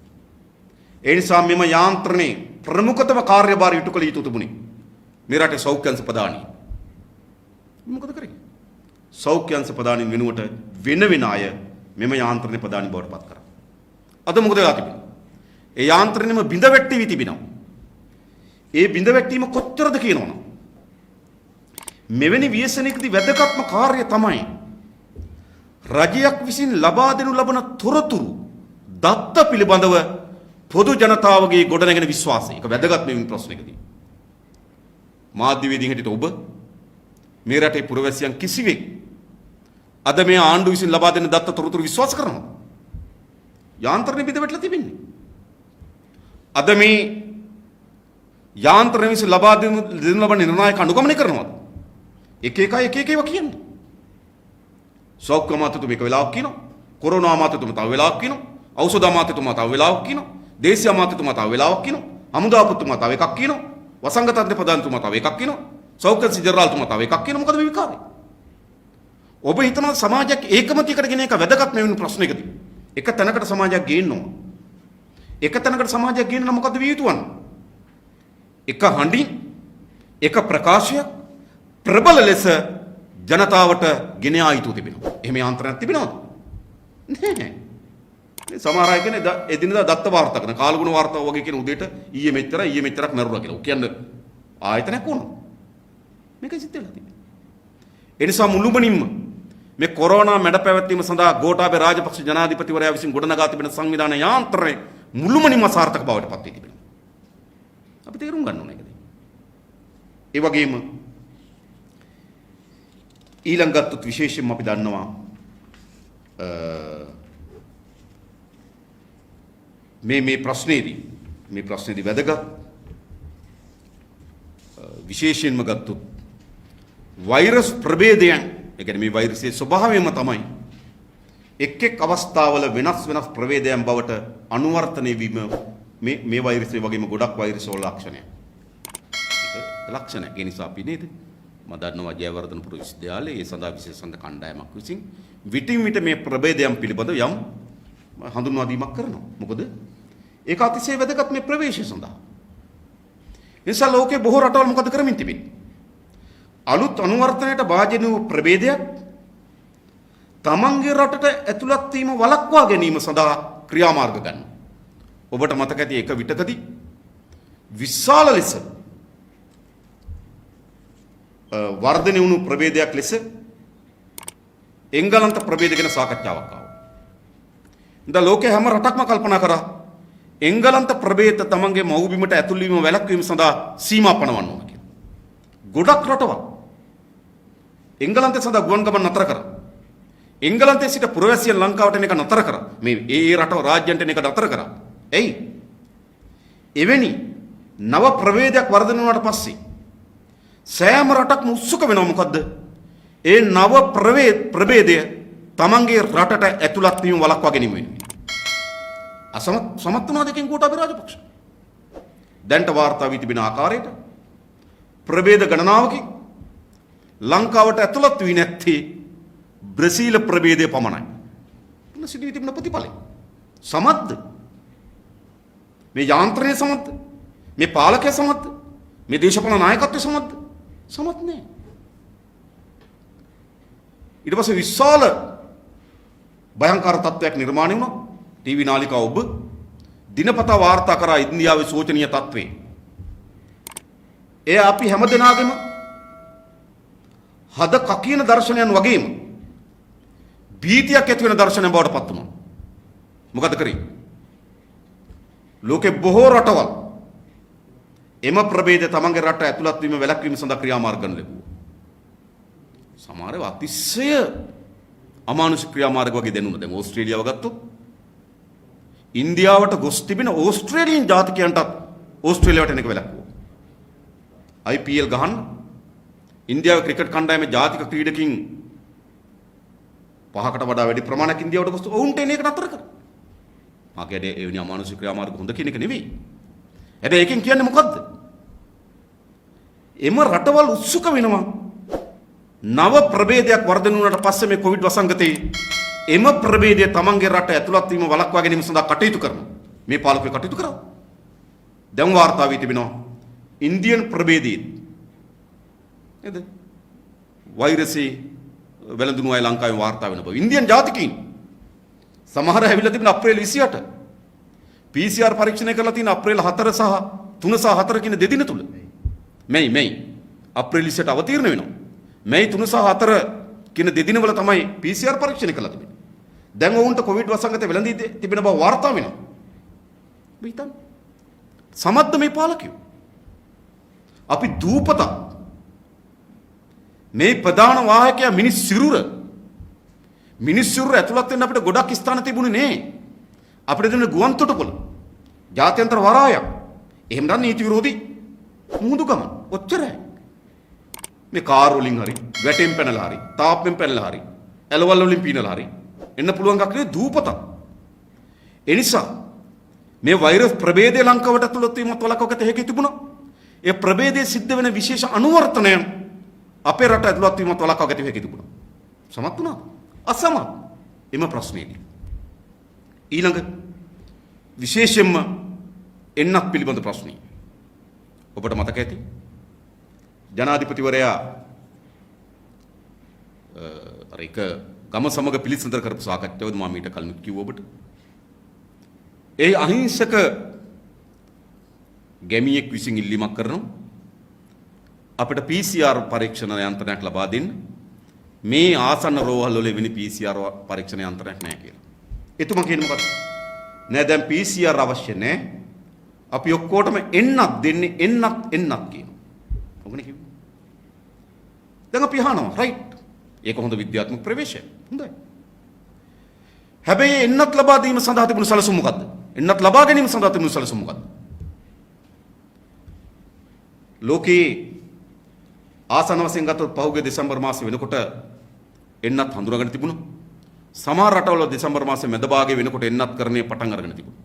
ඒ නිසා මෙම යාන්ත්‍රණයේ ප්‍රමුඛතම කාර්යභාරය ඉටු කළ යුතු තිබුණේ මේ රටේ සෞඛ්‍ය අංශ ප්‍රධානී. මොකද කරේ? සෞඛ්‍ය අංශ ප්‍රධානීන් වෙනුවට වෙන අය මෙම යාන්ත්‍රණයේ ප්‍රධානී බවට පත් කරා. අද මොකද වෙලා තිබෙන්නේ? ඒ යාන්ත්‍රණයම බිඳ වැට්ටි තිබෙනවා. ඒ බිඳ වැට්ටීම කොච්චරද කියනවනම් මෙවැනි ව්‍යසනයකදී වැදගත්ම කාර්යය තමයි රජයක් විසින් ලබා දෙනු ලබන තොරතුරු දත්ත පිළිබඳව පොදු ජනතාවගේ ගොඩනැගෙන විශ්වාසය. ඒක වැදගත් මේ ප්‍රශ්නයකදී. මාධ්‍යවේදීන් හිටියට ඔබ මේ රටේ පුරවැසියන් කිසිවෙක් අද මේ ආණ්ඩුව විසින් ලබා දෙන දත්ත තොරතුරු විශ්වාස කරනවා. යාන්ත්‍රණය බිඳ වැටලා තිබෙන්නේ. අද මේ යාන්ත්‍රණය විසින් ලබා දෙනු ලබන නිර්ණායක අනුගමනය කරනවා. එක එක ඒවා කියන්නේ. සෞඛ්‍ය අමාත්‍යතුම එක වෙලාවක් කියනවා. කොරෝනා අමාත්‍යතුම තව වෙලාවක් කියනවා. ඖෂධ අමාත්‍යතුම තව වෙලාවක් කියනවා. දේශීය අමාත්‍යතුම තව වෙලාවක් කියනවා. හමුදාපතිතුම තව එකක් කියනවා. වසංගත අධ්‍යක්ෂ ප්‍රධානතුම තව එකක් කියනවා. සෞඛ්‍ය ජෙනරාල්තුම තව එකක් කියනවා. මොකද මේ විකාරය? ඔබ හිතනවා සමාජයක් ඒකමතියකට ගෙන එක වැදගත් මෙවැනි ප්‍රශ්නයකදී. එක තැනකට සමාජයක් ගේන්න ඕන. එක තැනකට සමාජයක් ගේන්න නම් මොකද විය යුතු වන්නේ? එක හඬින් එක ප්‍රකාශයක් ප්‍රබල ලෙස ජනතාවට ගෙන ආ යුතු තිබෙනවා. එහෙම යාන්ත්‍රණයක් තිබෙනවද? නැහැ. මේ සමහර අය කියන්නේ එදිනදා දත්ත වාර්තා කරන කාලගුණ වාර්තාව වගේ කියන උදේට ඊයේ මෙච්චරක් මරුණා කියලා. කියන්නේ ආයතනයක් වුණා. මේකයි සිද්ධ වෙලා තියෙන්නේ. ඒ නිසා මුළුමනින්ම මේ කොරෝනා මැඩ පැවැත්වීම සඳහා ගෝඨාභය රාජපක්ෂ ජනාධිපතිවරයා විසින් ගොඩනගා තිබෙන සංවිධාන යාන්ත්‍රණය මුළුමනින්ම සාර්ථක බවට පත් වී තිබෙනවා. අපි තේරුම් ගන්න ඕනේ ඒකද. ඒ වගේම ඊළඟ ගත්තොත් විශේෂයෙන්ම අපි දන්නවා මේ ප්‍රශ්නේදී වැදගත් විශේෂයෙන්ම ගත්තොත් වෛරස් ප්‍රභේදයන් ඒ කියන්නේ මේ වෛරසයේ ස්වභාවයම තමයි එක් අවස්ථාවල වෙනස් ප්‍රභේදයන් බවට අනුවර්තනය වීම මේ වෛරසය වගේම ගොඩක් වෛරස් වල ලක්ෂණ. ඒ නිසා අපි නේද මම දන්නවා ජයවර්ධනපුර විශ්වවිද්‍යාලයේ ඒ සඳහා විශේෂ කණ්ඩායමක් විසින් විටින් විට මේ ප්‍රභේදයන් පිළිබඳ යම් හඳුන්වා දීමක් කරනවා. මොකද ඒක අතිශය වැදගත් මේ ප්‍රවේශය සඳහා. නිසා ලෝකේ බොහෝ රටවල් මොකද කරමින් තිබෙන්නේ? අලුත් අනුවර්තනයට භාජනය වූ ප්‍රභේදයක් තමන්ගේ රටට ඇතුළත් වීම වළක්වා ගැනීම සඳහා ක්‍රියාමාර්ග ගන්නවා. ඔබට මතක ඇති එක විටකදී විශාල ලෙස වර්ධනය වුණු ප්‍රභේදයක් ලෙස එංගලන්ත ප්‍රභේද ගැන සාකච්ඡාවක් ආවා. දැන් ලෝකේ හැම රටක්ම කල්පනා කරා එංගලන්ත ප්‍රභේද තමන්ගේ මව්බිමට ඇතුල් වීම වැළැක්වීම සඳහා සීමා පනවන්න ඕන කියලා. ගොඩක් රටවල් එංගලන්තය සඳහා ගුවන් ගමන් නතර කරා. එංගලන්තයේ සිට පුරවැසියන් ලංකාවට එන එක නතර කරා. මේ ඒ රටව රාජ්‍යන්ට එන එක නතර කරා. එයි එවැනි නව ප්‍රභේදයක් වර්ධනය වුණාට පස්සේ සෑම රටක්ම උත්සුක වෙනවා. මොකද්ද? ඒ නව ප්‍රභේදය තමන්ගේ රටට ඇතුළත් වීම වළක්වා ගැනීම වෙනුවෙන්. සමත් වුණා දෙකෙන් ගෝඨාභය රාජපක්ෂ. දැන්ට වාර්තා වී තිබෙන ආකාරයට ප්‍රභේද ගණනාවකින් ලංකාවට ඇතුළත් වී නැත්තේ බ්‍රසීල ප්‍රභේදය පමණයි. මොන සිදුවී තිබෙන ප්‍රතිඵලය? සමත්ද? මේ යාන්ත්‍රණය සමත්ද? මේ පාලකය සමත්ද? මේ දේශපාලන නායකත්වය සමත්ද? සමත් නෑ. ඊට පස්සේ විශාල භයංකාර තත්ත්වයක් නිර්මාණය වුණා. ටීවී නාලිකා ඔබ දිනපතා වාර්තා කරා ඉන්දියාවේ සෝචනීය තත්ත්වේ. එය අපි හැමදෙනාගේම හද කකින දර්ශනයන් වගේම භීතියක් ඇති වෙන දර්ශනයක් බවට පත් වුණා. මොකද කරේ? ලෝකේ බොහෝ රටවල් එම ප්‍රභේද තමන්ගේ රට ඇතුළත් වීම වැළැක්වීම සඳහා ක්‍රියාමාර්ග ගන්න ලැබුවා. සමහර ඒවා අතිශය අමානුෂික ක්‍රියාමාර්ග වගේ දෙන්නුන. දැන් ඕස්ට්‍රේලියාව ගත්තොත් ඉන්දියාවට ගොස් තිබෙන ඕස්ට්‍රේලියානු ජාතිකයන්ටත් ඕස්ට්‍රේලියාවට එන එක වැළැක්වුවා. IPL ගහන්න ඉන්දියාවේ ක්‍රිකට් කණ්ඩායමේ ජාතික ක්‍රීඩකින් 5කට වඩා වැඩි ප්‍රමාණයක් ඉන්දියාවට ගොස් ඔවුන්ට එන එක නතර කරා. මා කියන්නේ ඒ වෙන අමානුෂික ක්‍රියාමාර්ග හොඳ කියන එක නෙවෙයි. හැබැයි ඒකෙන් කියන්නේ මොකද්ද? එම රටවල් උත්සුක වෙනවා නව ප්‍රභේදයක් වර්ධනය වුණාට පස්සේ මේ කොවිඩ් වසංගතේ එම ප්‍රභේදය තමන්ගේ රට ඇතුළත් වීම වළක්වා ගැනීම සඳහා කටයුතු කරනවා. මේ පාලකයෝ කටයුතු කරා. දැන් වාර්තා වී තිබෙනවා ඉන්දියන් ප්‍රභේදයේ නේද? වෛරසයේ වැළඳුණු අය ලංකාවේ වාර්තා වෙන බව. ඉන්දියන් ජාතිකයින් සමහර ඇවිල්ලා තිබෙන අප්‍රේල් 28 PCR පරීක්ෂණය කරලා තියෙන අප්‍රේල් 4 සහ 3 සහ 4 කියන දෙදින තුල. මේ අප්‍රේල් 28 අවතීර්ණ වෙනවා. මේ 3 සහ 4 කියන දෙදිනවල තමයි PCR පරීක්ෂණය කරලා තිබෙන්නේ. දැන් ඔවුන්ට කොවිඩ් වසංගතය වෙළඳී තිබෙන බව වාර්තා වෙනවා. බීතන් සමත්ද මේ පාලකයෝ? අපි දූපත මේ ප්‍රධාන වාහකයා මිනිස් සිරුර ඇතුළත් වෙන්න අපිට ගොඩක් ස්ථාන තිබුණේ නේ. අපිට දෙන ගුවන් තොටුපොළ ජාත්‍යන්තර වරායක් එහෙම නම් නීති විරෝධී මුහුදු ගමන ඔච්චරයි. මේ කාර් වලින් හරි වැටෙන් පැනලා හරි තාප්පෙන් පැනලා හරි ඇලවල් වලින් පීනලා හරි එන්න පුළුවන් එකක් නේ දූපත. ඒ නිසා මේ වෛරස් ප්‍රභේදය ලංකාවට ඇතුළත් වීමත් වළක්වාගත හැකි තිබුණා. ඒ ප්‍රභේදයේ සිද්ධ වෙන විශේෂ අනුවර්තනයන් අපේ රට ඇතුළත් වීමත් වළක්වාගත හැකි තිබුණා. සමත් වුණා? අසමත්. එම ප්‍රශ්නේදී ඊළඟ විශේෂයෙන්ම එන්නත් පිළිබඳ ප්‍රශ්නයි. ඔබට මතක ඇති ජනාධිපතිවරයා අර එක ගම සමග පිළිසඳර කරපු සාකච්ඡාවද මම ඊට කලින් කිව්ව ඔබට. ඒ අහිංසක ගැමියෙක් විසින් ඉල්ලීමක් කරනවා අපිට PCR පරීක්ෂණ යන්ත්‍රයක් ලබා දෙන්න. මේ ආසන්න රෝහල් වල වෙන PCR පරීක්ෂණ යන්ත්‍රයක් නැහැ කියලා. එතුමා කියන්නේ මොකක්ද? නෑ දැන් PCR අවශ්‍ය නැහැ. අපි ඔක්කොටම එන්නක් දෙන්නේ එන්නක් කියනවා. ඔගනේ කිව්වේ. දැන් අපි අහනවා රයිට්. ඒක හොඳ විද්‍යාත්මක ප්‍රවේශයක්. හොඳයි. හැබැයි එන්නත් ලබා දීම සඳහා තිබුණු සැලසුම් මොකද්ද? එන්නත් ලබා ගැනීම සඳහා තිබුණු සැලසුම් මොකද්ද? ලෝකේ ආසන්න වශයෙන් ගත්තොත් පහුගිය දෙසැම්බර් මාසෙ වෙනකොට එන්නත් හඳුනාගෙන තිබුණා. සමහර රටවල දෙසැම්බර් මාසෙ මැද භාගයේ වෙනකොට එන්නත් කරණය පටන් අරගෙන තිබුණා.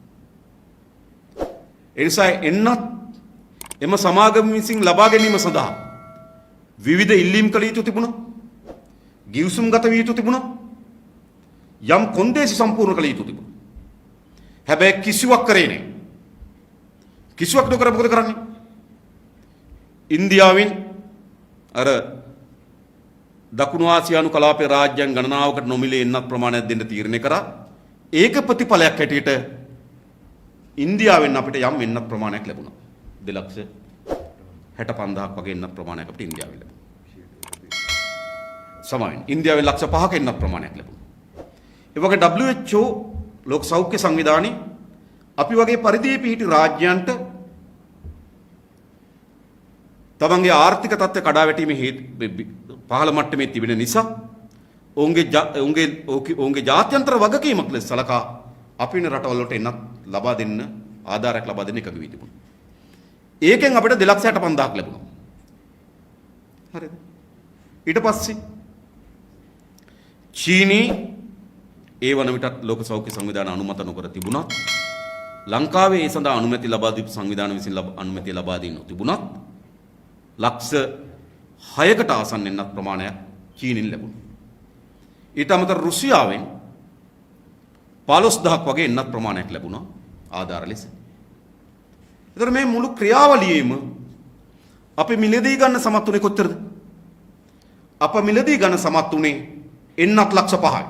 ඒ නිසා එන්නත් එම සමාගම විසින් ලබා ගැනීම සඳහා විවිධ ඉල්ලීම් කළ යුතු තිබුණා. ගිවිසුම් ගත විය යුතු තිබුණා. යම් කොන්දේසි සම්පූර්ණ කළ යුතු තිබුණා. හැබැයි කිසිවක් කරේ නැහැ. කිසිවක් නොකර මොකද කරන්නේ? ඉන්දියාවෙන් අර දකුණු ආසියානු කලාපයේ රාජ්‍යයන් ගණනාවකට නොමිලේ එන්නත් ප්‍රමාණයක් දෙන්න තීරණය කරා. ඒක ප්‍රතිඵලයක් හැටියට ඉන්දියාවෙන් අපිට යම් එන්නත් ප්‍රමාණයක් ලැබුණා. 2,65,000ක් වගේ එන්නත් ප්‍රමාණයක් අපිට ඉන්දියාවෙන් ලැබුණා. සමාවෙන් ඉන්දියාවෙන් 5,00,000ක එන්නත් ප්‍රමාණයක් ලැබුණා. ඒ වගේ WHO ලෝක සෞඛ්‍ය සංවිධානයේ අපි වගේ පරිධියේ පිහිටි රාජ්‍යයන්ට තමන්ගේ ආර්ථික තත්ත්වය කඩා වැටීමේ පහළ මට්ටමේ තිබෙන නිසා ඔවුන්ගේ ජාත්‍යන්තර වගකීමක් ලෙස සලකා අපින රටවල් වලට එන්නත් ලබා දෙන්න ආධාරයක් ලබා දෙන්න එකතු වී තිබුණා. ඒකෙන් අපිට 2,65,000ක් ලැබුණා. හරිද? ඊට පස්සේ චීනී ඒ වන විටත් ලෝක සෞඛ්‍ය සංවිධාන අනුමත නොකර තිබුණත් ලංකාවේ ඒ සඳහා අනුමැති ලබා දීපු සංවිධාන විසින් අනුමැතිය ලබා දී නොතිබුණත් ලක්ෂ 6කට ආසන්න එන්නත් ප්‍රමාණයක් චීනෙන් ලැබුණා. ඊට අමතරව රුසියාවෙන් 15000ක් වගේ එන්නත් ප්‍රමාණයක් ලැබුණා ආධාර ලෙස. ඒතර මේ මුළු ක්‍රියාවලියේම අපි මිලදී ගන්න සමත් උනේ කොච්චරද? අප මිලදී ගන්න සමත් උනේ එන්නත් ලක්ෂ 5යි.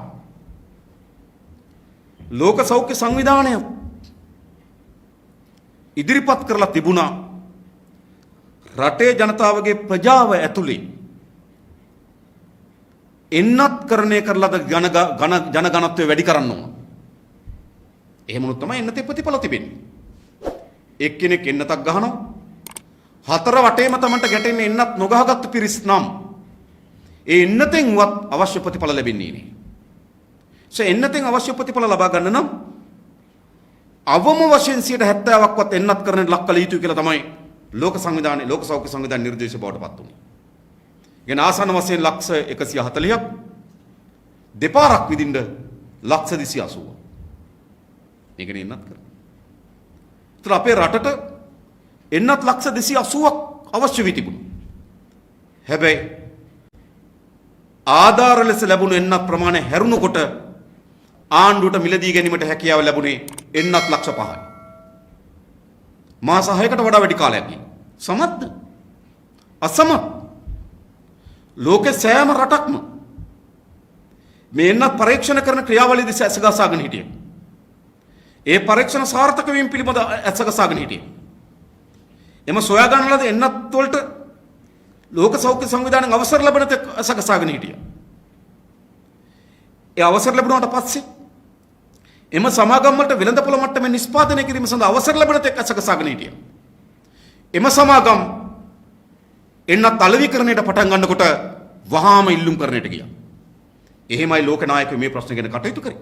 ලෝක සෞඛ්‍ය සංවිධානය ඉදිරිපත් කරලා තිබුණා රටේ ජනතාවගේ ප්‍රජාව ඇතුලේ එන්නත් කරණය කරලාද ජනගණත්වය වැඩි කරන්න ඕන. එහෙම වුණොත් තමයි එන්නතේ ප්‍රතිඵල තිබෙන්නේ. එක්කෙනෙක් එන්නතක් ගහනවා. හතර වටේම තමන්ට ගැටෙන්නේ එන්නත් නොගහගත්තු පිරිස් නම් ඒ එන්නතෙන්වත් අවශ්‍ය ප්‍රතිඵල ලැබෙන්නේ නැහැ. එන්නතෙන් අවශ්‍ය ප්‍රතිඵල ලබා ගන්න නම් අවම වශයෙන් 70%ක්වත් එන්නත් කරන්න ලක් කළ යුතුයි කියලා තමයි ලෝක සෞඛ්‍ය සංවිධානයේ නිර්දේශ බවට පත් වුණේ. ගෙන ආසන්න වශයෙන් ලක්ෂ 140ක් දෙපාරක් විදින්න ලක්ෂ 280. මේකනේ එන්නත් කරන්නේ. ඒතර අපේ රටට එන්නත් ලක්ෂ 280ක් අවශ්‍ය වී තිබුණා. හැබැයි ආධාර ලෙස ලැබුණු එන්නත් ප්‍රමාණය හැරුණකොට ආණ්ඩුවට මිලදී ගැනීමට හැකියාව ලැබුණේ එන්නත් ලක්ෂ 5යි. මාස 6කට වඩා වැඩි කාලයක් ගියා. සමත්ද? අසමත්. ලෝකේ සෑම රටක්ම මේ එන්නත් පරීක්ෂණ කරන ක්‍රියාවලියදී ඇසගසාගෙන හිටියේ. ඒ පරීක්ෂණ සාර්ථක වීම පිළිබඳ ඇසගසාගෙන හිටියේ. එම සොයා ගන්න ලද එන්නත් වලට ලෝක සෞඛ්‍ය සංවිධානයෙන් අවසර ලැබෙන තෙක් ඇසගසාගෙන හිටියා. ඒ අවසර ලැබුණාට පස්සේ එම සමාගම් වලට වෙළඳපොළ මට්ටමේ නිෂ්පාදනය කිරීම සඳහා අවසර ලැබෙන තෙක් ඇසගසාගෙන හිටියා. එම සමාගම් එන්නත් අලෙවිකරණයට පටන් ගන්නකොට වහාම ඉල්ලුම් කරන්නට ගියා. එහෙමයි ලෝක නායකයෝ මේ ප්‍රශ්න ගැන කටයුතු කරේ.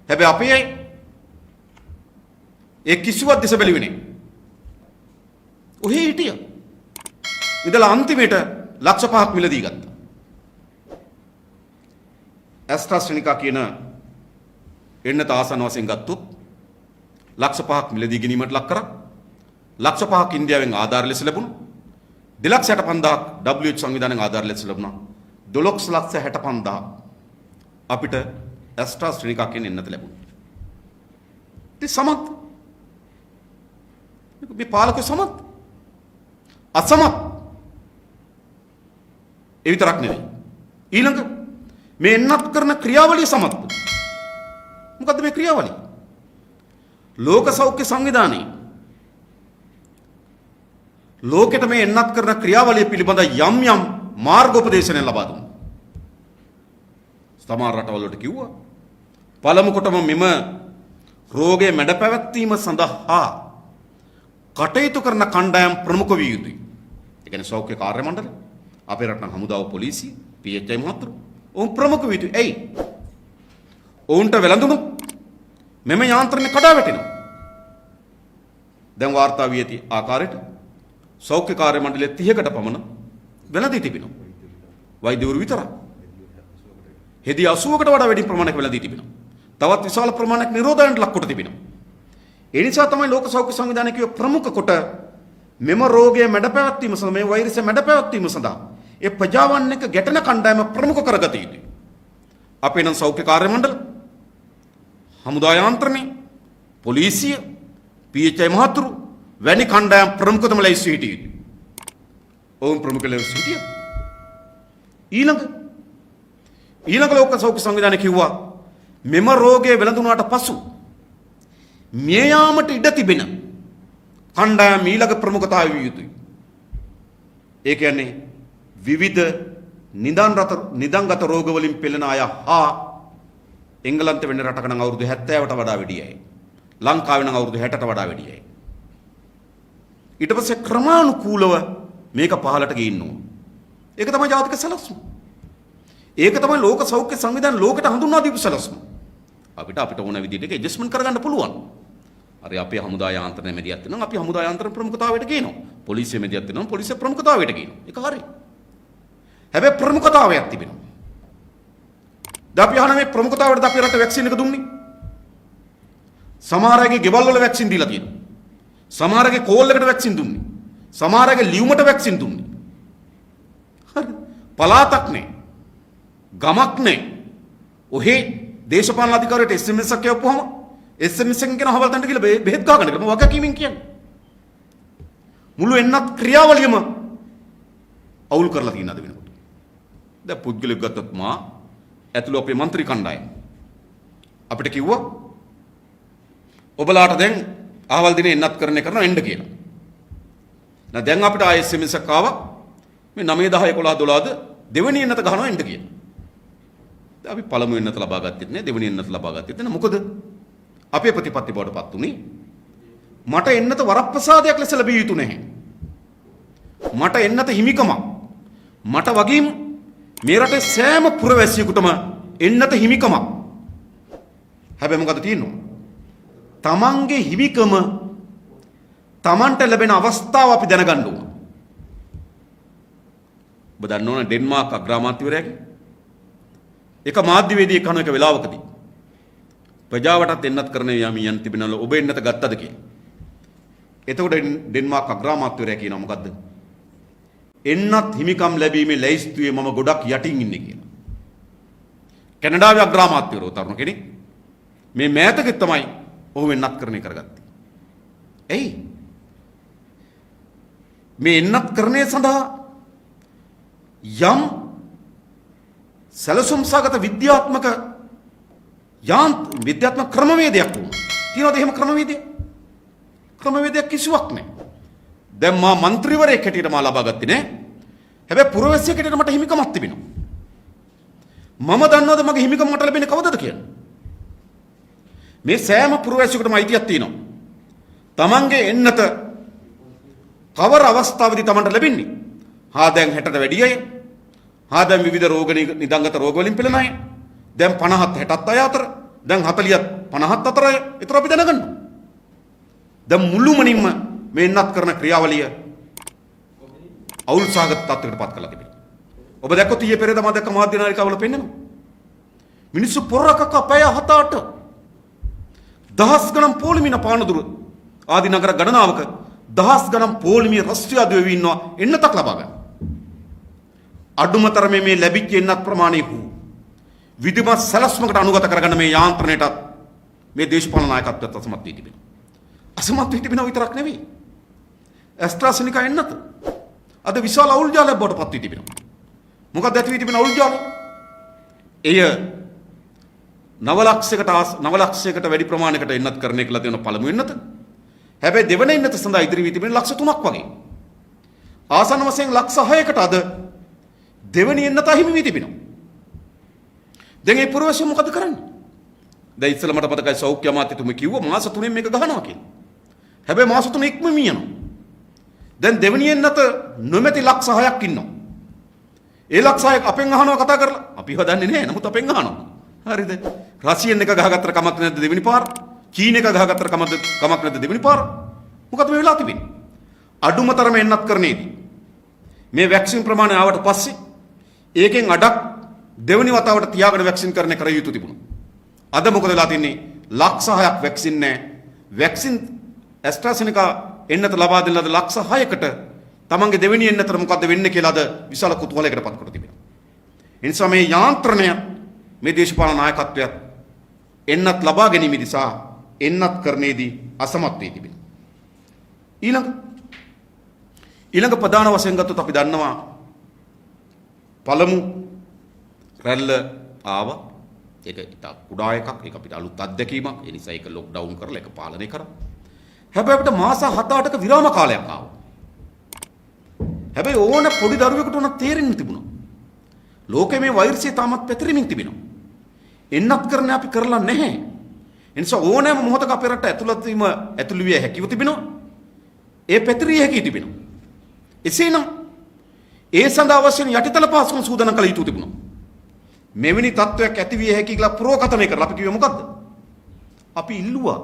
හැබැයි අපේ අය ඒ කිසිවක් දෙස බැලුවේ නැහැ. ඔහේ හිටියා. ඉතලා අන්තිමේට ලක්ෂ 5ක් මිලදී ගත්තා. ඇස්ට්‍රාසෙනිකා කියන එන්නත ආසන්න වශයෙන් ගත්තොත් ලක්ෂ 5ක් මිලදී ගැනීමට ලක් කරා. ලක්ෂ 5ක් ඉන්දියාවෙන් ආධාර ලෙස ලැබුණා. 2,65,000ක් WHO සංවිධානයෙන් ආධාර ලෙස ලැබුණා. 12,65,000 අපිට ඇස්ට්‍රාසෙනිකා කියන එන්නත ලැබුණා. ඉතින් සමත් මේ පාලකයෝ සමත් අසමත් ඒ විතරක් නෙවෙයි ඊළඟ මේ එන්නත් කරන ක්‍රියාවලිය සමත්. මොකද්ද මේ ක්‍රියාවලිය? ලෝක සෞඛ්‍ය සංවිධානයේ ලෝකෙට මේ එන්නත් කරන ක්‍රියාවලිය පිළිබඳ යම් යම් මාර්ගෝපදේශන ලබා දුන්නා. සමහර රටවල් වලට කිව්වා පළමු කොටම මෙම රෝගයේ මැඩ පැවැත්වීම සඳහා කටයුතු කරන කණ්ඩායම් ප්‍රමුඛ විය යුතුයි. ඒ කියන්නේ සෞඛ්‍ය කාර්ය මණ්ඩල, අපේ රට නම් හමුදාව පොලිසිය, PHI මහතුරු ඔවුන් ප්‍රමුඛ විය යුතුයි. ඇයි? ඔවුන්ට වැළඳුණොත් මෙම යාන්ත්‍රණය කඩා වැටෙනවා. දැන් වාර්තා වී ඇති ආකාරයට සෞඛ්‍ය කාර්ය මණ්ඩලයේ 30කට පමණ වැළඳී තිබෙනවා. වෛද්‍යවරු විතරයි. හෙදී 80කට වඩා වැඩි ප්‍රමාණයක් වැළඳී තිබෙනවා. තවත් විශාල ප්‍රමාණයක් නිරෝධයන්ට ලක් කොට තිබෙනවා. ඒ නිසා තමයි ලෝක සෞඛ්‍ය සංවිධානය කිව්ව ප්‍රමුඛ කොට මෙම රෝගය මැඩ පැවැත්වීම සඳහා මේ වෛරසය මැඩ පැවැත්වීම සඳහා ඒ ප්‍රජාවන් එක්ක ගැටෙන කණ්ඩායම ප්‍රමුඛ කරගත යුතුයි. අපේ නම් සෞඛ්‍ය කාර්ය මණ්ඩල, හමුදා යාන්ත්‍රණය, පොලිසිය, PHI මහතුරු වැනි කණ්ඩායම් ප්‍රමුඛතම ලැයිස්තු හිටිය යුතුයි. ඔවුන් ප්‍රමුඛ ලැයිස්තු හිටියා. ඊළඟ ලෝක සෞඛ්‍ය සංවිධානය කිව්වා මෙම රෝගය වැළඳුණාට පසු මිය යාමට ඉඩ තිබෙන කණ්ඩායම් ඊළඟ ප්‍රමුඛතාවය විය යුතුයි. ඒ කියන්නේ විවිධ නිදන්ගත රෝග වලින් පෙළෙන අය හා එංගලන්ත වෙන රටක නම් අවුරුදු 70ට වඩා වැඩි අය. ලංකාවේ නම් අවුරුදු 60ට වඩා වැඩි අය. ඊට පස්සේ ක්‍රමානුකූලව මේක පහළට ගේන්න ඕන. ඒක තමයි ජාතික සැලැස්ම. ඒක තමයි ලෝක සෞඛ්‍ය සංවිධානය ලෝකෙට හඳුන්වා දීපු සැලැස්ම. අපිට ඕන විදිහට ඒක ඇඩ්ජස්ට්මන්ට් කරගන්න පුළුවන්. හරි අපේ හමුදා යාන්ත්‍රණය මැදිහත් වෙනවා අපි හමුදා යාන්ත්‍රණ ප්‍රමුඛතාවයට ගේනවා. පොලිසිය මැදිහත් වෙනවා පොලිසිය ප්‍රමුඛතාවයට ගේනවා. ඒක හරි. හැබැයි ප්‍රමුඛතාවයක් තිබෙනවා. දැන් අපි අහන මේ ප්‍රමුඛතාවයට අපි රට වැක්සින් එක දුන්නේ. සමහර අයගේ ගෙවල් වල වැක්සින් දීලා තියෙනවා. සමහර අයගේ කෝල් එකට වැක්සින් දුන්නේ. සමහර අයගේ ලියුමට වැක්සින් දුන්නේ. හරි. පලාතක් නෑ. ගමක් නෑ. ඔහේ දේශපාලන අධිකාරියට SMS එකක් යවපුවම SMS එකෙන් කියන හවල් තැනට කියලා බෙහෙත් ගහගන්න කියලා මම වගකීමෙන් කියන්නේ. මුළු එන්නත් ක්‍රියාවලියම අවුල් කරලා තියෙන අද වෙනකොට. දැන් පුද්ගලික ගත්තත් මා ඇතුළු අපේ മന്ത്രി කණ්ඩායම අපිට කිව්වා ඔබලාට දැන් අහවල් දිනේ එන්නත් කරන්න කරන එන්න කියලා. දැන් අපිට ආයෙ SMS එකක් ආවා මේ 9 10 11 12ද දෙවෙනි එන්නත ගහනවා එන්න කියලා. දැන් අපි පළමු එන්නත ලබා ගත්තෙත් නෑ දෙවෙනි එන්නත ලබා ගත්තෙත් නෑ. මොකද අපේ ප්‍රතිපත්ති බවට පත් උනේ මට එන්නත වරප්‍රසාදයක් ලෙස ලැබිය යුතු නැහැ. මට එන්නත හිමිකමක්. මට වගේම මේ රටේ සෑම පුරවැසියෙකුටම එන්නත හිමිකමක්. හැබැයි මොකද තියෙන්නේ? තමන්ගේ හිමිකම තමන්ට ලැබෙන අවස්ථාව අපි දැනගන්න ඕන. ඔබ දන්නවනේ ඩෙන්මාර්ක් අග්‍රාමාත්‍යවරයාගේ එක මාධ්‍යවේදියෙක් අහන එක වෙලාවකදී ප්‍රජාවටත් එන්නත් කරන යමියන් තිබෙනවල ඔබ එන්නත ගත්තද කියලා. එතකොට ඩෙන්මාර්ක් අග්‍රාමාත්‍යවරයා කියනවා මොකද්ද? එන්නත් හිමිකම් ලැබීමේ ලැයිස්තුවේ මම ගොඩක් යටින් ඉන්නේ කියලා. කැනඩාවේ අග්‍රාමාත්‍යවරයා තරුණ කෙනෙක් මේ මෑතකෙත් තමයි ඔහු එන්නත් කරණය කරගත්තේ. එයි මේ එන්නත් කරණය සඳහා යම් සැලසුම් සහගත විද්‍යාත්මක ක්‍රමවේදයක් වුණා. තියෙනවද එහෙම ක්‍රමවේදයක්? ක්‍රමවේදයක් කිසිවක් නැහැ. දැන් මා മന്ത്രിවරයෙක් හැටියට මා ලබා ගත්තේ නැහැ. හැබැයි පුරවැසියෙක් හැටියට මට හිමිකමක් තිබෙනවා. මම දන්නවද මගේ හිමිකම මට ලැබෙන්නේ කවදද කියලා? මේ සෑම පුරවැසියෙකුටම අයිතියක් තියෙනවා. තමන්ගේ එන්නත කවර අවස්ථාවේදී තමන්ට ලැබෙන්නේ? දැන් 60ට වැඩි අය. දැන් විවිධ රෝග නිදංගත රෝග වලින් පෙළෙන අය. දැන් 50ත් 60ත් අය අතර. දැන් 40ත් 50ත් අතර අය. ඒතර අපි දැනගන්න. දැන් මුළුමනින්ම මේ එන්නත් කරන ක්‍රියාවලිය අවුල් සහගත තත්ත්වයකට පත් කරලා තිබෙනවා. ඔබ දැක්කොත් ඊයේ පෙරේද මම දැක්ක මාධ්‍ය නාලිකාවල පෙන්නනවා. මිනිස්සු පොරකක පැය 7-8 දහස් ගණන් පොලිමින පානදුර ආදී නගර ගණනාවක දහස් ගණන් පොලිමිය රස්තියාදු වෙවි ඉන්නවා එන්නතක් ලබා ගන්න. අඩුමතරමේ මේ ලැබිච්ච එන්නත් ප්‍රමාණය වූ විධිමත් සැලැස්මකට අනුගත කරගන්න මේ යාන්ත්‍රණයට මේ දේශපාලන නායකත්වයට අසමත් වී තිබෙනවා. අසමත් වී තිබෙනවා විතරක් නෙවෙයි. ඇස්ට්‍රාසෙනිකා එන්නත අද විශාල අවුල් ජාලයක් බවට පත් වී තිබෙනවා. මොකක්ද ඇති වී තිබෙන අවුල් ජාලය? එය 9 ලක්ෂයකට වැඩි ප්‍රමාණයකට එන්නත් කරණය කළ තියෙන පළමු එන්නත. හැබැයි දෙවන එන්නත සඳහා ඉදිරි වී තිබෙන ලක්ෂ 3ක් වගේ. ආසන්න වශයෙන් ලක්ෂ 6කට අද දෙවනි එන්නත අහිමි වී තිබෙනවා. දැන් මේ පුරවැසියෝ මොකද කරන්නේ? දැන් ඉස්සෙල්ලා මට මතකයි සෞඛ්‍ය අමාත්‍යතුමා කිව්වා මාස 3න් මේක ගහනවා කියලා. හැබැයි මාස 3 ඉක්මමින් යනවා. දැන් දෙවනි එන්නත නොමැති ලක්ෂ 6ක් ඉන්නවා. ඒ ලක්ෂ 6ක් අපෙන් අහනවා කතා කරලා. අපි හදන්නේ නැහැ. නමුත් අපෙන් අහනවා. හරිද? රෂියන් එක ගහගත්තර කමක් නැද්ද දෙවෙනි පාර? චීන එක ගහගත්තර කමක් නැද්ද දෙවෙනි පාර? මොකද මේ වෙලා තිබෙන්නේ? අඩුමතරම එන්නත් කරන්නේදී මේ වැක්සින් ප්‍රමාණය ආවට පස්සේ ඒකෙන් අඩක් දෙවෙනි වතාවට තියාගෙන වැක්සින් කරන්න කර යුතු තිබුණා. අද මොකද වෙලා තින්නේ? ලක්ෂ 6ක් වැක්සින් නැහැ. වැක්සින් ඇස්ට්‍රාසෙනිකා එන්නත ලබා දෙන ලද ලක්ෂ 6කට තමන්ගේ දෙවෙනි එන්නතර මොකද්ද වෙන්නේ කියලා අද විශාල කුතුහලයකට පත් කර තිබෙනවා. ඒ නිසා මේ යාන්ත්‍රණය මේ දේශපාලන නායකත්වයත් එන්නත් ලබා ගැනීම නිසා එන්නත් කරන්නේදී අසමත් වී තිබෙනවා. ඊළඟ ප්‍රධාන වශයෙන් ගත්තොත් අපි දන්නවා පළමු රැල්ල ආවා. ඒක ඉතා කුඩා එකක්. ඒක අපිට අලුත් අත්දැකීමක්. ඒ නිසා ඒක ලොක්ඩවුන් කරලා ඒක පාලනය කරා. හැබැයි අපිට මාස 7-8ක විරාම කාලයක් ආවා. හැබැයි ඕන පොඩි දරුවෙකුට උනත් තේරෙන්න තිබුණා. ලෝකයේ මේ වෛරසය තාමත් පැතිරෙමින් තිබෙනවා. එන්නත් කරන්නේ අපි කරලා නැහැ. ඒ නිසා ඕනෑම මොහොතක අපේ රට ඇතුළු විය හැකිව තිබෙනවා. ඒ පැතිරිය හැකි තිබෙනවා. එසේනම් ඒ සඳහා අවශ්‍ය යටිතල පහසුකම් සූදානම් කළ යුතු තිබුණා. මෙවැනි තත්වයක් ඇති විය හැකි කියලා පුරෝකථනය කරලා අපි කිව්වේ මොකද්ද? අපි ඉල්ලුවා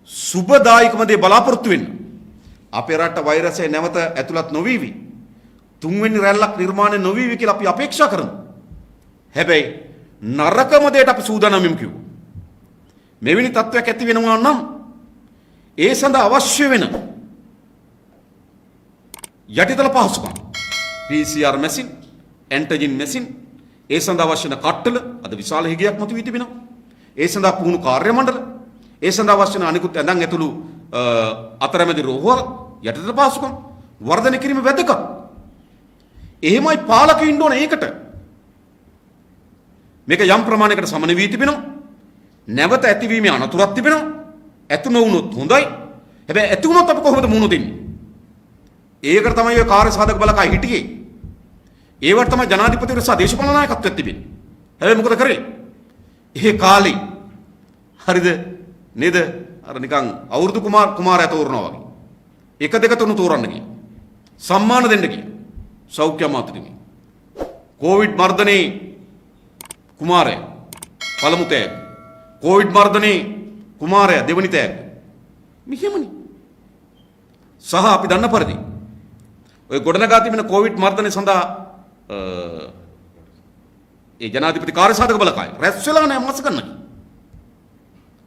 සුබදායකම දේ බලාපොරොත්තු වෙන්න. අපේ රට වෛරසය නැවත ඇතුළත් නොවීවි. තුන්වෙනි රැල්ලක් නිර්මාණය නොවීවි කියලා අපි අපේක්ෂා කරමු. හැබැයි නරකම දෙයට අපි සූදානම් කිව්වා. මෙවැනි තත්ත්වයක් ඇති වෙනවා නම් ඒ සඳහා අවශ්‍ය වෙන යටිතල පහසුකම් PCR මැෂින්, ඇන්ටිජන් මැෂින්, ඒ සඳහා අවශ්‍ය වෙන කට්ටල අද විශාල හිගයක් මතු වී තිබෙනවා. ඒ සඳහා පුහුණු කාර්ය මණ්ඩල, ඒ සඳහා අවශ්‍ය වෙන අනිකුත් ඇඳන් ඇතුළු අතරමැදි රෝහල් යටිතල පහසුකම් වර්ධනය කිරීම වැදගත්. එහෙමයි පාලකයෝ ඉන්න ඕන ඒකට. මේක යම් ප්‍රමාණයකට සමන වී තිබෙනවා. නැවත ඇතිවීමේ අනතුරක් තිබෙනවා. ඇතු නොවුනොත් හොඳයි. හැබැයි ඇති වුණොත් අපි කොහොමද මුහුණ දෙන්නේ? ඒකට තමයි ඔය කාර්ය සාධක බලකයි හිටියේ. ඒවට තමයි ජනාධිපතිවරු සහ දේශපාලන නායකත්වයක් තිබෙන්නේ. හැබැයි මොකද කරේ? ඒ කාලේ හරිද නේද? අර නිකන් අවුරුදු කුමාරයා තෝරනවා වගේ. එක දෙක තුන තෝරන්න ගියා. සම්මාන දෙන්න ගියා. සෞඛ්‍ය අමාත්‍යතුමනි. කොවිඩ් මර්ධනේ කුමාරයා පළමු තෑග්ග. කොවිඩ් මර්ධනේ කුමාරයා දෙවනි තෑග්ග. මෙහෙමනේ. සහ අපි දන්න පරිදි ඔය ගොඩනගා තිබෙන කොවිඩ් මර්ධනය සඳහා ඒ ජනාධිපති කාර්ය සාධක බලකාය රැස් වෙලා නැහැ මාස ගන්නකි.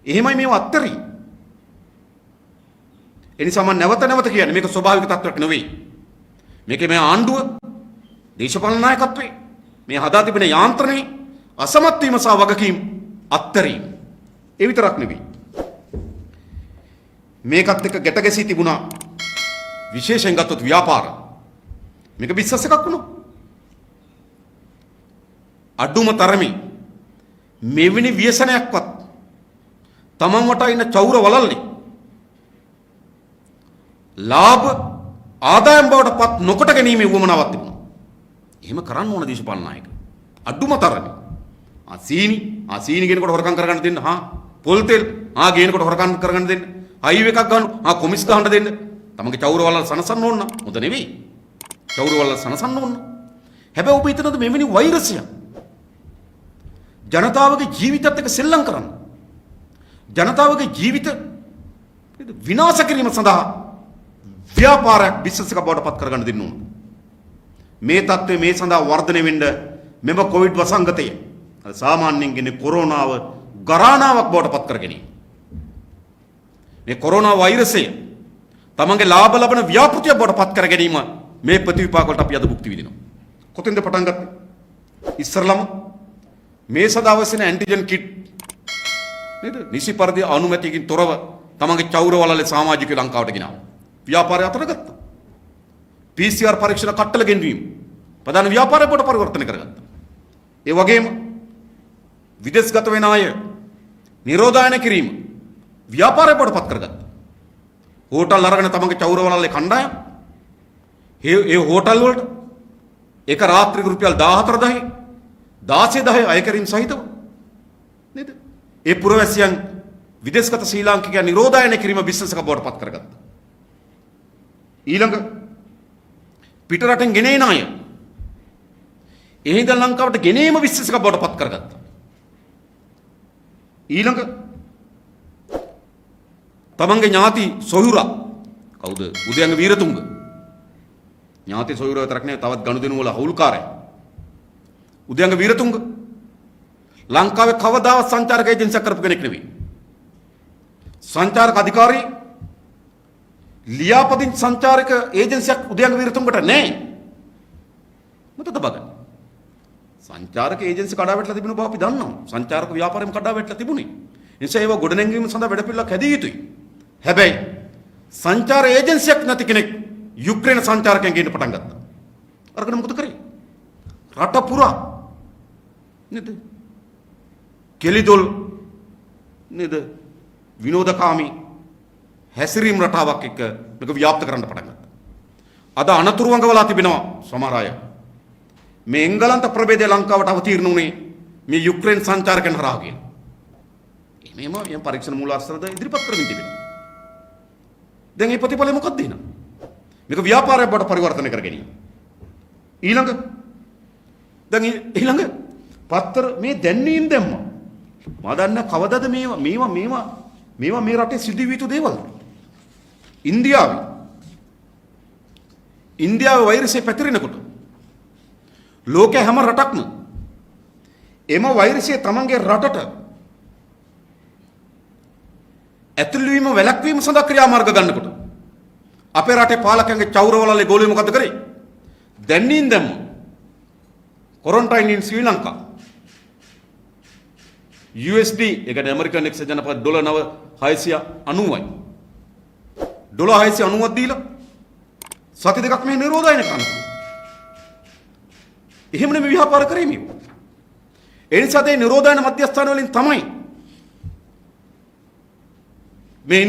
එහෙමයි මේව අත්තරී. එනිසා මම නැවත කියන්නේ මේක ස්වභාවික තත්ත්වයක් නෙවෙයි. මේකේ මේ ආණ්ඩුව දේශපාලන නායකත්වයේ මේ හදා තිබෙන යාන්ත්‍රණේ අසමත් වීම සහ වගකීම් අත්තරීම. ඒ විතරක් නෙවෙයි. මේකත් එක්ක ගැට ගැසී තිබුණා විශේෂයෙන් ගත්තොත් ව්‍යාපාර. මේක බිස්නස් එකක් වුණා. අඩුම තරමේ මෙවැනි ව්‍යසනයක්වත් තමන් වටා ඉන්න චෞර වලල්ලේ ලාභ ආදායම් බවට පත් නොකොට ගැනීමේ වුවමනාවක් තිබුණා. එහෙම කරන්න ඕන දේශපාලන නායක. අඩුම තරමේ. සීනි ගෙනකොට හොරකම් කරගන්න දෙන්න. පොල් තෙල් ගේනකොට හොරකම් කරගන්න දෙන්න. හයිවේ එකක් ගන්න. කොමිස් ගහන්න දෙන්න. තමන්ගේ චෞර වලල් සනසන්න ඕන. හොඳ නෙවෙයි. චෞර වලල් සනසන්න ඕන. හැබැයි ඔබ හිතනද මෙවැනි වෛරසයක් ජනතාවගේ ජීවිතත් එක්ක සෙල්ලම් කරන්න. ජනතාවගේ ජීවිත විනාශ කිරීම සඳහා ව්‍යාපාරයක් බිස්නස් එකක් බවට පත් කරගන්න දෙන්න ඕන. මේ තත්ත්වය මේ සඳහා වර්ධනය වෙන්න මෙම කොවිඩ් වසංගතය සාමාන්‍යයෙන් කියන්නේ කොරෝනාව ගරානාවක් බවට පත් කර ගැනීම. මේ කොරෝනා වෛරසය තමන්ගේ ලාභ ලබන ව්‍යාපෘතියක් බවට පත් කර ගැනීම මේ ප්‍රතිවිපාක වලට අපි අද භුක්ති විඳිනවා. කොතෙන්ද පටන් ගත්තේ? ඉස්සරළම මේ සඳහා අවශ්‍ය වෙන ඇන්ටිජන් කිට් නේද? නිසි පරිදි අනුමැතියකින් තොරව තමන්ගේ චෞර වලල්ලේ සමාජිකයෝ ලංකාවට ගෙනාවා. ව්‍යාපාරය අතර ගත්තා. PCR පරීක්ෂණ කට්ටල ගෙන්වීම ප්‍රධාන ව්‍යාපාරයක් බවට පරිවර්තනය කරගත්තා. ඒ වගේම විදේශගත වෙන අය නිරෝධායන කිරීම ව්‍යාපාරයක් බවට පත් කරගත්තා. හෝටල් අරගෙන තමන්ගේ චෞර වලල්ලේ කණ්ඩායම් ඒ හෝටල් වලට එක රාත්‍රියක රුපියල් 14000 16000 අය කිරීම සහිතව නේද? ඒ පුරවැසියන් විදේශගත ශ්‍රී ලාංකිකයන් නිරෝධායන කිරීම බිස්නස් එකක් බවට පත් කරගත්තා. ඊළඟ පිට රටෙන් ගෙනෙන අය එහෙද ලංකාවට ගෙනීම බිස්නස් එකක් බවට පත් කරගත්තා. ඊළඟ තමන්ගේ ඥාති සොයුරා කවුද? උදයන්ගේ වීරතුංග ඥාති සොයුරා විතරක් නෙවෙයි තවත් ගනුදෙනු වල හවුල්කාරයා උදයන්ගේ වීරතුංග ලංකාවේ කවදාවත් සංචාරක ඒජන්සියක් කරපු කෙනෙක් නෙවෙයි. සංචාරක අධිකාරී ලියාපදිංචි සංචාරක ඒජන්සියක් උදයන්ගේ වීරතුංගට නැහැ. මොකටද බගන්නේ? සංචාරක ඒජන්සි කඩා වැටලා තිබුණ බව අපි දන්නවා. සංචාරක ව්‍යාපාරෙම කඩා වැටලා තිබුණේ. ඒ නිසා ඒව ගොඩනැංවීම සඳහා වැඩපිළිවෙලක් හැදිය යුතුයි. හැබැයි සංචාර ඒජන්සියක් නැති කෙනෙක් යුක්‍රේන සංචාරකයන් ගේන්න පටන් ගත්තා. අරගෙන මොකද කරේ? රට පුරා නේද? කෙලිදොල් නේද? විනෝදකාමී හැසිරීම් රටාවක් එක්ක මේක ව්‍යාප්ත කරන්න පටන් ගත්තා. අද අනතුරු වංගවලා තිබෙනවා සමහර අය. මේ එංගලන්ත ප්‍රභේදය ලංකාවට අවතීර්ණ වුණේ මේ යුක්‍රේන සංචාරකයන් හරහා කියන. එහෙමම පරීක්ෂණ මූලාශ්‍රද ඉදිරිපත් කරමින් තිබෙනවා. දැන් මේ ප්‍රතිඵලය මොකක්ද එහෙනම්? මේක ව්‍යාපාරයක් බවට පරිවර්තනය කර ගැනීම. ඊළඟ පත්තර මේ දැන්වීම් දැම්මා. මම දන්න කවදද මේවා මේ රටේ සිදු විය යුතු දේවල්. ඉන්දියාවේ වෛරසය පැතිරෙනකොට ලෝකයේ හැම රටක්ම එම වෛරසය තමන්ගේ රටට ඇතුළු වීම වැළැක්වීම සඳහා ක්‍රියාමාර්ග ගන්නකොට අපේ රටේ පාලකයන්ගේ චෞරවලල්ලේ ගෝලිය මොකද කරේ? දැන්නින් දැම්ම quarantine in Sri Lanka USD එක ඇමරිකන් එක්සත් ජනපද ඩොලර් 690යි. ඩොලර් 690ක් දීලා සති දෙකක් මේ නිරෝධායන කරනවා. එහෙම නෙමෙයි ව්‍යාපාර කරේ මේ. ඒ නිසා මේ නිරෝධායන මධ්‍යස්ථාන වලින් තමයි මේ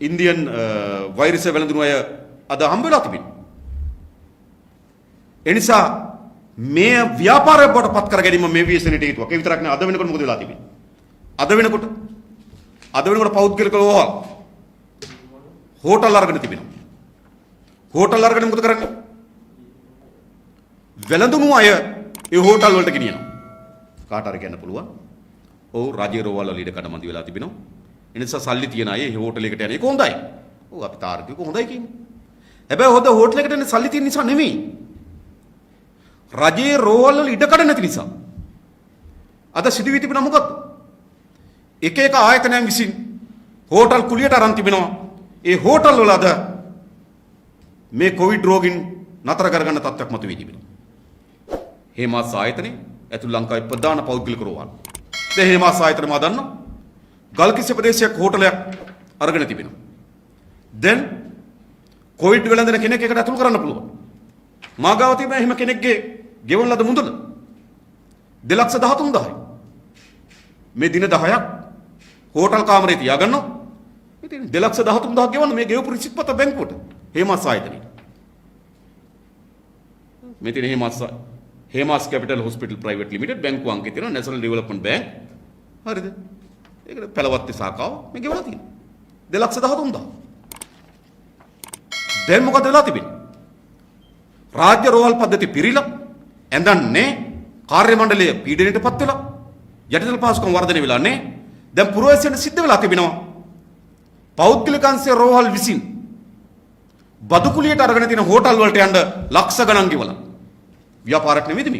ඉන්දියන් වෛරසය වැළඳුණු අය අද හම්බ වෙලා තිබෙනවා. ඒ නිසා මේ ව්‍යාපාරය බවට පත් කර ගැනීම මේ ව්‍යසනයට හේතුවක්. ඒ විතරක් නෙවෙයි අද වෙනකොට මොකද වෙලා තිබෙන්නේ? අද වෙනකොට පෞද්ගලික ලෝහල් හෝටල් අරගෙන තිබෙනවා. හෝටල් අරගෙන මොකද කරන්නේ? වැළඳුණු අය ඒ හෝටල් වලට ගෙනියනවා. කාට හරි කියන්න පුළුවන්. ඔව් රජයේ රෝවල් වල ඉඩ කඩ මදි වෙලා තිබෙනවා. ඒ නිසා සල්ලි තියන අය ඒ හෝටල් එකට යන එක හොඳයි. ඔව් අපි තාර්කික හොඳයි කියන්නේ. හැබැයි හොඳ හෝටල් එකට යන්නේ සල්ලි තියෙන නිසා නෙමෙයි. රජයේ රෝවල් වල ඉඩ කඩ නැති නිසා. අද සිදුවී තිබෙන මොකක්ද? එක එක ආයතනයන් විසින් හෝටල් කුලියට අරන් තිබෙනවා. ඒ හෝටල් වල අද මේ කොවිඩ් රෝගීන් නතර කරගන්න තත්ත්වයක් මතුවී තිබෙනවා. හේමාස් ආයතනයේ ඇතුළු ලංකාවේ ප්‍රධාන පෞද්ගලික රෝහල්. ඒ හේමාස් ආයතන මා දන්නවා. ගල්කිස්ස ප්‍රදේශයක් හෝටලයක් අරගෙන තිබෙනවා. දැන් කොවිඩ් වෙලඳන කෙනෙක් එකට ඇතුළු කරන්න පුළුවන්. මාගාව තිබෙන එහෙම කෙනෙක්ගේ ගෙවන ලද මුදල 2,13,000යි. මේ දින 10ක් හෝටල් කාමරේ තියාගන්නවා. ඉතින් 2,13,000ක් ගෙවන්න මේ ගෙවපු රිසිට් පත බැංකුවට හේමාස් ආයතනෙට. මේ තියෙන Hemas capital hospital private limited බැංකුව අංකේ තියෙනවා නැෂනල් ඩෙවලොප්මන්ට් බැංක්. හරිද? ඒකට පළවත්තේ සාකාව මේ ගෙවලා තියෙනවා. 2,13,000. දැන් මොකද වෙලා තිබෙන්නේ? රාජ්‍ය රෝහල් පද්ධති පිරීලා ඇඳන්නේ කාර්ය මණ්ඩලයේ පීඩනයටපත් වෙලා යටිතල පහසුකම් වර්ධනය වෙලා නැහැ. දැන් පුරවැසියන්ට සිද්ධ වෙලා තිබෙනවා. පෞද්ගලික අංශයේ රෝහල් විසින් බදු කුලියට අරගෙන තියෙන හෝටල් වලට යන්න ලක්ෂ ගණන් ගෙවලා. ව්‍යාපාරයක් නෙමෙයිද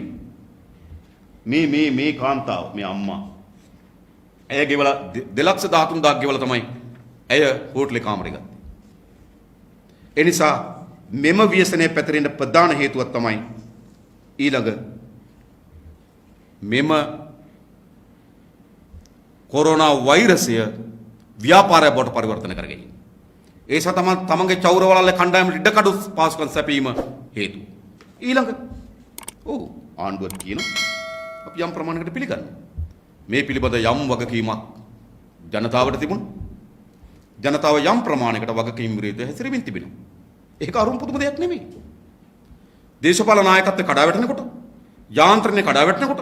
මේ කාන්තාව මේ අම්මා. ඇය ගෙවලා 2,13,000ක් ගෙවලා තමයි ඇය හෝටලේ කාමරේ ගත්තේ. ඒ නිසා මෙම ව්‍යසනයේ පැතිරෙන්න ප්‍රධාන හේතුවක් තමයි ඊළඟ මෙම කොරෝනා වෛරසය ව්‍යාපාරය බවට පරිවර්තන කර ගැනීම. ඒ නිසා තමන්ගේ චෞරවලල්ලේ කණ්ඩායමට ඉඩකඩු පාසුකම් සැපීම හේතු. ඊළඟ ආණ්ඩුවත් කියනවා අපි යම් ප්‍රමාණයකට පිළිගන්නවා. මේ පිළිබඳ යම් වගකීමක් ජනතාවට තිබුණා. ජනතාව යම් ප්‍රමාණයකට වගකීම් විරහිතව හැසිරෙමින් තිබෙනවා. ඒක අරුම් පුදුම දෙයක් නෙමෙයි. දේශපාලන නායකත්වය කඩා වැටෙනකොට, යාන්ත්‍රණය කඩා වැටෙනකොට,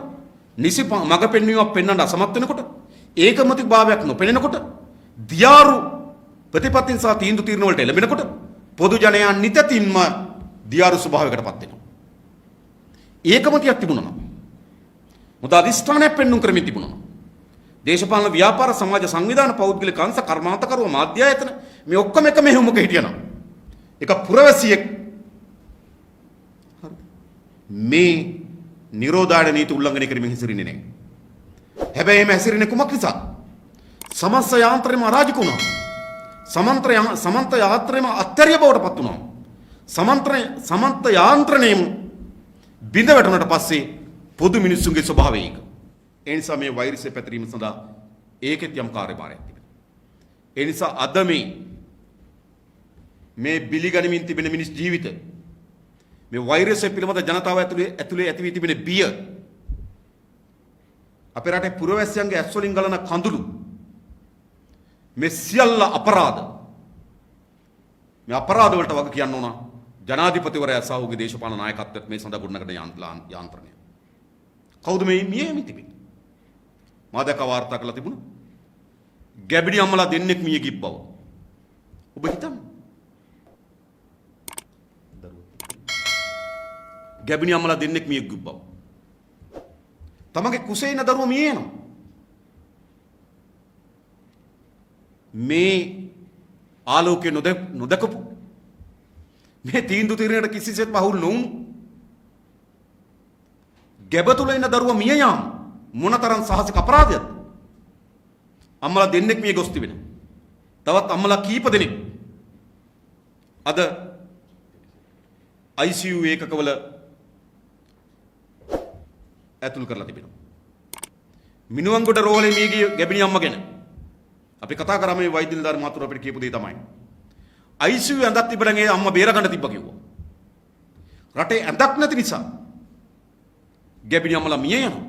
නිසි මඟ පෙන්වීමක් පෙන්වන්න අසමත් වෙනකොට, ඒකමතිභාවයක් නොපෙනෙනකොට, දියාරු ප්‍රතිපත්තීන් සහ තීන්දුව తీරන වලට එළඹෙනකොට පොදු ජනයා නිතින්ම දියාරු ස්වභාවයකටපත් වෙනවා. ඒකමතියක් තිබුණා නම් මොකද අධිෂ්ඨානයක් පෙන්වුම් කරමින් තිබුණා නම් දේශපාලන ව්‍යාපාර සමාජ සංවිධාන පෞද්ගලික අංශ කර්මාන්තකරුව මාධ්‍ය ආයතන මේ ඔක්කොම එක මෙහෙමුක හිටියනම් ඒක පුරවැසියෙක් මේ නිරෝධායන නීති උල්ලංඝනය කරමින් හැසිරෙන්නේ නැහැ. හැබැයි මේ හැසිරෙන්නේ කුමක් නිසා? සමස්ත යාන්ත්‍රණයම අරාජික වුණා. සමන්ත යාන්ත්‍රණයම අත්‍යරිය බවට පත් වුණා. සමන්ත යාන්ත්‍රණයම බිඳ වැටුණාට පස්සේ පොදු මිනිස්සුන්ගේ ස්වභාවය ඒක. ඒ නිසා මේ වෛරසය පැතිරීම සඳහා ඒකෙත් යම් කාර්යභාරයක් තිබෙනවා. ඒ නිසා අද මේ බිලිගනිමින් තිබෙන මිනිස් ජීවිත මේ වෛරසය පිළිබඳ ජනතාව ඇතුලේ ඇති වී තිබෙන බිය අපේ රටේ පුරවැසියන්ගේ ඇස් වලින් ගලන කඳුළු මේ සියල්ල අපරාධ මේ අපරාධ වලට වග කියන්න ඕන ජනාධිපතිවරයා සහ ඔහුගේ දේශපාලන නායකත්වයත් මේ සඳහා ගොඩනගන යාන්ත්‍රණය. කවුද මේ මියෙමි තිබෙන්නේ? මා දැක වාර්තා කළා තිබුණා. ගැබිණි අම්මලා දෙන්නෙක් මිය ගිය බව. ඔබ හිතන්න. ගැබිණි අම්මලා දෙන්නෙක් මිය ගිය බව. තමගේ කුසේ ඉන්න දරුවා මිය යනවා. මේ ආලෝකය නොදකපු මේ තීන්දුව తీරනට කිසිසේත්ම අහුල් නොවුණු ගැබ තුල ඉන්න දරුවා මිය යාම මොනතරම් සාහසික අපරාධයක්ද? අම්මලා දෙන්නෙක් මිය ගොස් තිබෙනවා. තවත් අම්මලා කීප දෙනෙක් අද ICU ඒකකවල ඇතුල් කරලා තිබෙනවා. මිනුවන්ගොඩ රෝහලේ මිය ගිය ගැබිණි අම්ම ගැන අපි කතා කරා මේ වෛද්‍ය නිලධාරි මහතුරු අපිට කියපු දේ තමයි. ICU ඇඳක් තිබ්බනම් ඒ අම්මා බේරගන්න තිබ්බා කිව්වා. රටේ ඇඳක් නැති නිසා ගැබිණි අම්මලා මිය යනවා.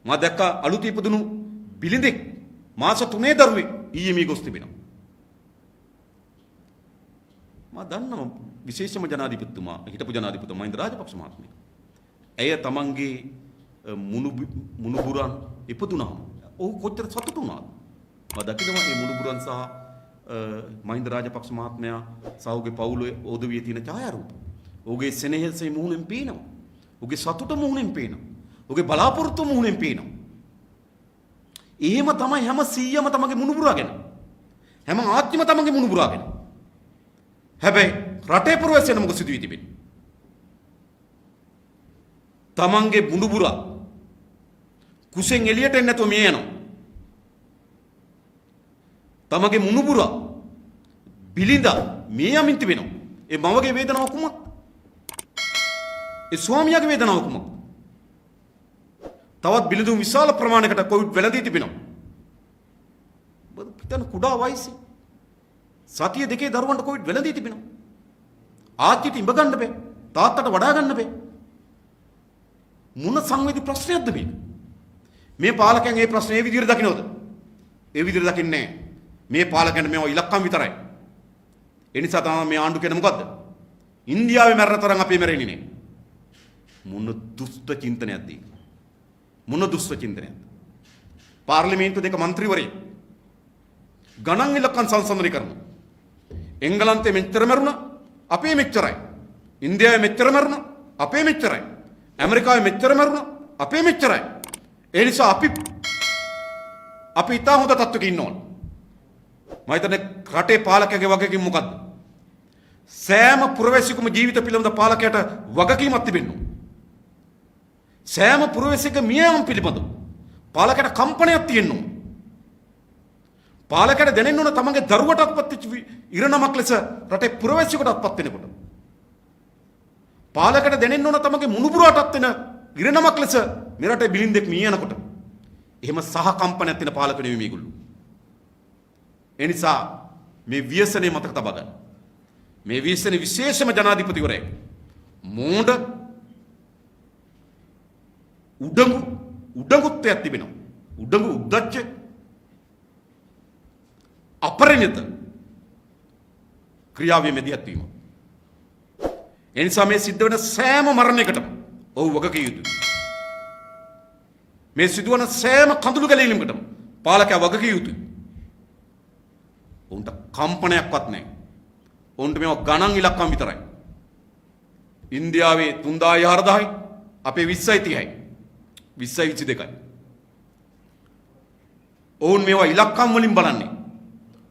මම දැක්ක අලුත ඉපදුණු බිලිඳෙක් මාස 3 දරුවෙක් ඊයේ මිය ගොස් තිබෙනවා. මම දන්නවා විශේෂම ජනාධිපතිතුමා හිටපු ජනාධිපතිතුමා මහින්ද රාජපක්ෂ මහත්මයා. ඇය තමන්ගේ මුණුබුරන් ඉපදුනහම ඔහු කොච්චර සතුටු වුණාද? මම දකිනවා මේ මුණුබුරන් සහ මහින්ද රාජපක්ෂ මහත්මයා සහ ඔහුගේ පවුලේ උදවියේ තියෙන ඡායාරූප. ඔහුගේ සෙනෙහසේ මුහුණෙන් පේනවා. ඔහුගේ සතුට මුහුණෙන් පේනවා. ඔහුගේ බලාපොරොත්තු මුහුණෙන් පේනවා. එහෙම තමයි හැම 100ම තමගේ මුණුබුරාගෙන. හැම ආත්මෙම තමගේ මුණුබුරාගෙන. හැබැයි රටේ පුරවැසියන මොකද සිදු වී තිබෙන්නේ? තමන්ගේ මුණුබුරා කුසෙන් එළියට එන්නේ නැතුව මිය යනවා. තමගේ මුණුබුරා බිලිඳා මිය යමින් තිබෙනවා. ඒ මවගේ වේදනාව කුමක්ද? ඒ ස්වාමියාගේ වේදනාව කුමක්ද? තවත් බිලිඳුන් විශාල ප්‍රමාණයකට කොවිඩ් වැළඳී තිබෙනවා. පිටන කුඩා වයසේ සතිය දෙකේ දරුවන්ට කොවිඩ් වැළඳී තිබෙනවා. ආච්චිට ඉඹ ගන්න බෑ. තාත්තට වඩා ගන්න බෑ. මොන සංවේදී ප්‍රශ්නයක්ද මේක? මේ පාලකයන් මේ ප්‍රශ්නේ ඒ විදිහට දකින්නවද? ඒ විදිහට දකින්නේ නැහැ. මේ පාලකයන් මේවා ඉලක්කම් විතරයි. ඒ නිසා තමයි මේ ආණ්ඩු කියන්නේ මොකද්ද? ඉන්දියාවේ මැරෙන තරම් අපි මැරෙන්නේ නේ. මොන දුෂ්ට චින්තනයක්ද ඒක? මොන දුෂ්ට චින්තනයක්ද? පාර්ලිමේන්තු දෙක മന്ത്രിවරයෙක් ගණන් ඉලක්කම් සංසන්දනය කරනවා. එංගලන්තේ මෙච්චර මැරුණා අපේ මෙච්චරයි. ඉන්දියාවේ මෙච්චර මැරුණා අපේ මෙච්චරයි. ඇමරිකාවේ මෙච්චර මැරුණා අපේ මෙච්චරයි. ඒ නිසා අපි ඉතා හොඳ තත්ත්වයක ඉන්න ඕන. මම හිතන්නේ රටේ පාලකයාගේ වගකීම මොකද්ද? සෑම පුරවැසියෙකුම ජීවිත පිළිබඳ පාලකයාට වගකීමක් තිබෙන්න ඕන. සෑම පුරවැසියෙක මියයම් පිළිබඳ පාලකයාට කම්පනයක් තියෙන්න ඕන. පාලකයාට දැනෙන්න ඕන තමන්ගේ දරුවට අත්පත් වෙච්ච ඉරණමක් ලෙස රටේ පුරවැසියෙකුට අත්පත් වෙනකොට. පාලකයාට දැනෙන්න ඕන තමන්ගේ මුණුබුරාටත් වෙන ඉරණමක් ලෙස මේ රටේ බිලින්දෙක් මිය යනකොට. එහෙම සහ කම්පනයක් තියෙන පාලක නෙවෙයි මේගොල්ලෝ. ඒ නිසා මේ ව්‍යසනේ මතක තබා ගන්න. මේ ව්‍යසනේ විශේෂම ජනාධිපතිවරයෙක් මෝඩ උඩඟුත්වයක් තිබෙනවා. උඩඟු උද්දච්ච අපරිණිත ක්‍රියාවේ මෙදිහත් වීම. ඒ නිසා මේ සිද්ධ වෙන සෑම මරණයකටම ඔහු වගකිය යුතුයි. මේ සිදුවන සෑම කඳුළු ගැලීමකටම පාලකයා වගකිය යුතුයි. උන්ට කම්පනයක්වත් නැහැ. උන්ට මේවා ගණන් ඉලක්කම් විතරයි. ඉන්දියාවේ 3400යි අපේ 20යි 30යි 20යි 22යි. ඔවුන් මේවා ඉලක්කම් වලින් බලන්නේ.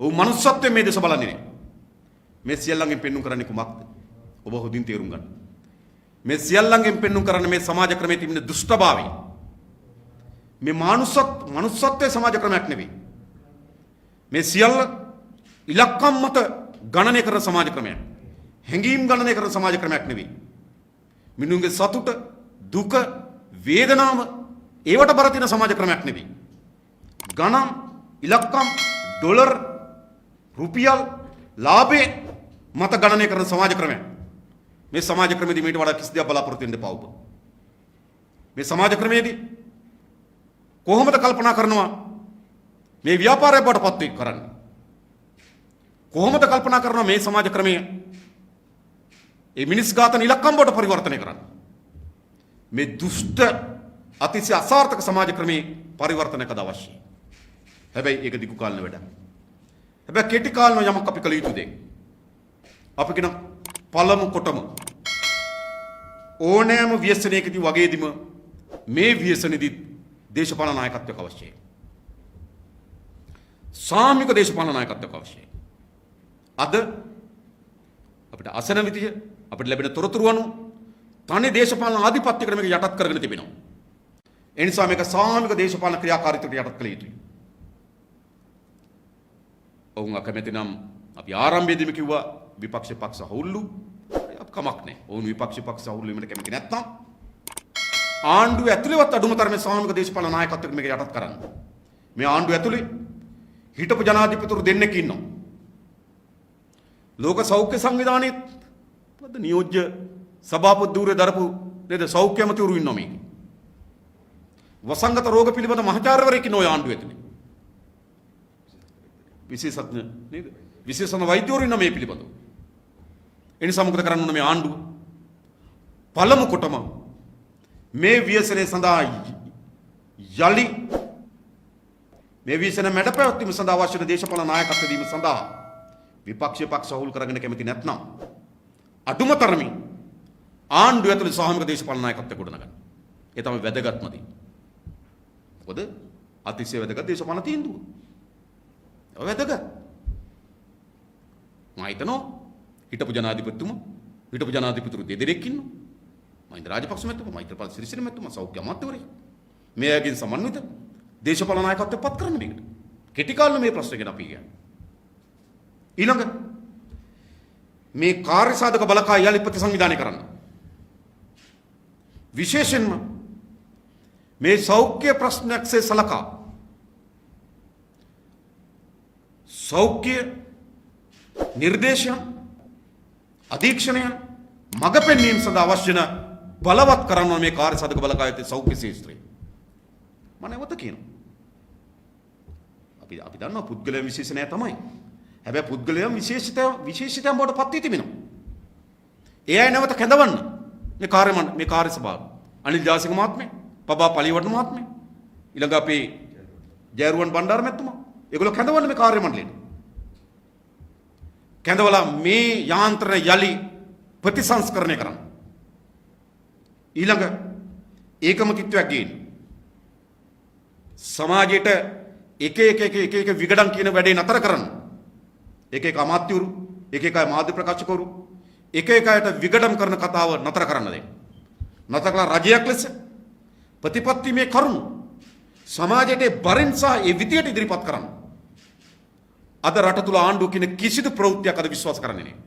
ඔවුන් මනුස්සත්වයෙන් මේ දේශ බලන්නේ නැහැ. මේ සියල්ලංගෙන් පෙන්වුම් කරන්නේ කුමක්ද? ඔබ හොඳින් තේරුම් ගන්න. මේ සියල්ලංගෙන් පෙන්වුම් කරන්නේ මේ සමාජ ක්‍රමයේ තිබෙන දුෂ්ටභාවය. මේ මනුස්සත්වයේ සමාජ ක්‍රමයක් නෙවෙයි. මේ සියල්ල ඉලක්කම් මත ගණනය කරන සමාජ ක්‍රමයක්. හැඟීම් ගණනය කරන සමාජ ක්‍රමයක් නෙවෙයි. මිනිහුන්ගේ සතුට, දුක, වේදනාව ඒවට බර තියෙන සමාජ ක්‍රමයක් නෙවෙයි. ගණන්, ඉලක්කම්, ඩොලර්, රුපියල්, ලාභේ මත ගණනය කරන සමාජ ක්‍රමයක්. මේ සමාජ ක්‍රමයේදී මේට වඩා කිසි දෙයක් බලාපොරොත්තු වෙන්න එපා ඔබ. මේ සමාජ ක්‍රමයේදී කොහොමද කල්පනා කරනවා මේ ව්‍යාපාරය බවට පත් වෙක් කරන්නේ? කොහොමද කල්පනා කරනවා මේ සමාජ ක්‍රමය ඒ මිනිස් ඝාතන ඉලක්කම් බවට පරිවර්තනය කරන්නේ? මේ දුෂ්ට අතිශය අසාර්ථක සමාජ ක්‍රමේ පරිවර්තනයකද අවශ්‍යයි. හැබැයි ඒක දිගු කාලන වැඩක්. හැබැයි කෙටි කාලන යමක් අපි කළ යුතු දෙයක්. අපි කියන පළමු කොටම ඕනෑම ව්‍යසනයකදී වගේදීම මේ ව්‍යසනයේදී දේශපාලන නායකත්වයක් අවශ්‍යයි. සාමික දේශපාලන නායකත්වයක් අවශ්‍යයි. අද අපිට අසන විදිය අපිට ලැබෙන තොරතුරු අනුව තනි දේශපාලන ආධිපත්‍යයකට මේක යටත් කරගෙන තිබෙනවා. ඒ නිසා මේක සාමූහික දේශපාලන ක්‍රියාකාරීත්වයට යටත් කළ යුතුයි. ඔවුන් අකමැති නම් අපි ආරම්භයේදීම කිව්වා විපක්ෂ පක්ෂ හවුල්ලු කමක් නැහැ. ඔවුන් විපක්ෂ පක්ෂ හවුල්ලු වීමට කැමති නැත්නම් ආණ්ඩුව ඇතුළේවත් අඩුම තරමේ සාමූහික දේශපාලන නායකත්වයකට මේක යටත් කරන්න. මේ ආණ්ඩුව ඇතුළේ හිටපු ජනාධිපතිවරු දෙන්නෙක් ඉන්නවා. ලෝක සෞඛ්‍ය සංවිධානයේ මොකද නියෝජ්‍ය සභාපති ධූරය දරපු නේද සෞඛ්‍ය අමාත්‍යවරු ඉන්නවා මේකේ. වසංගත රෝග පිළිබඳ මහාචාර්යවරයෙක් ඉන්නවා ආණ්ඩුව ඇතුලේ. විශේෂඥ නේද? විශේෂඥ වෛද්‍යවරු ඉන්නවා මේ පිළිබඳව. එනිසා මොකද කරන්න ඕන මේ ආණ්ඩුව? පළමු කොටම මේ ව්‍යසනයේ සඳහා යලි මේ ව්‍යසන මැඩපැවැත්වීම සඳහා අවශ්‍ය දේශපාලන නායකත්ව දීම සඳහා විපක්ෂ පක්ෂ අවුල් කරගෙන කැමති නැත්නම් අඩුම තරමින් ආණ්ඩුව ඇතුළේ සාමූහික දේශපාලන නායකත්වය ගොඩනගන්න. ඒ තමයි වැදගත්ම දේ. මොකද අතිශය වැදගත් දේශපාලන තීන්දුව. ඒක වැදගත්. මම හිතනවා හිටපු ජනාධිපතිතුමා හිටපු ජනාධිපතිතුරු දෙදෙනෙක් ඉන්නවා. මහින්ද රාජපක්ෂ මැතිතුමා, මෛත්‍රීපාල සිරිසේන මැතිතුමා, සෞඛ්‍ය අමාත්‍යවරයෙක්. මේ අයගෙන් සමන්විත දේශපාලන නායකත්වය පත් කරන්න මේකට. කෙටි කාලෙ මේ ප්‍රශ්න ගැන අපි කියන්නේ. ඊළඟ මේ කාර්ය සාධක බලකාය යලි ප්‍රතිසංවිධානය කරන්න. විශේෂයෙන්ම මේ සෞඛ්‍ය ප්‍රශ්නයක්සේ සලකා සෞඛ්‍ය නිර්දේශයන් අධීක්ෂණයන් මඟ පෙන්වීම සඳහා අවශ්‍ය බලවත් කරනවා මේ කාර්ය සාධක බලකායයේ සෞඛ්‍ය ශාස්ත්‍රය. මම නැවත කියනවා. අපි දන්නවා පුද්ගලයන් විශේෂ නෑ තමයි. හැබැයි පුද්ගලයන් විශේෂිතයන් බවට පත් වී තිබෙනවා. ඒ අය නැවත කැඳවන්න මේ කාර්ය සභාව. අනිල් ජාසික මහත්මයා, පබා පලිවඩන මහත්මයා, ඊළඟ අපේ ජයරුවන් බණ්ඩාර මැතිතුමා. ඒගොල්ලෝ කැඳවන්න මේ කාර්ය මණ්ඩලයට. කැඳවලා මේ යාන්ත්‍රණය යලි ප්‍රතිසංස්කරණය කරන්න. ඊළඟ ඒකමතිත්වයක් ගේන්න. සමාජයට එක විගඩම් කියන වැඩේ නතර කරන්න. එක අමාත්‍යවරු, එක අය මාධ්‍ය ප්‍රකාශකවරු, එක අයට විගඩම් කරන කතාව නතර කරන්න දෙන්න. නතර කළා රජයක් ලෙස ප්‍රතිපත්ති මේ කරුණු සමාජයට බරින් සහ ඒ විදියට ඉදිරිපත් කරන්න. අද රට තුල ආණ්ඩුව කියන කිසිදු ප්‍රවෘත්තියක් අද විශ්වාස කරන්නේ නැහැ.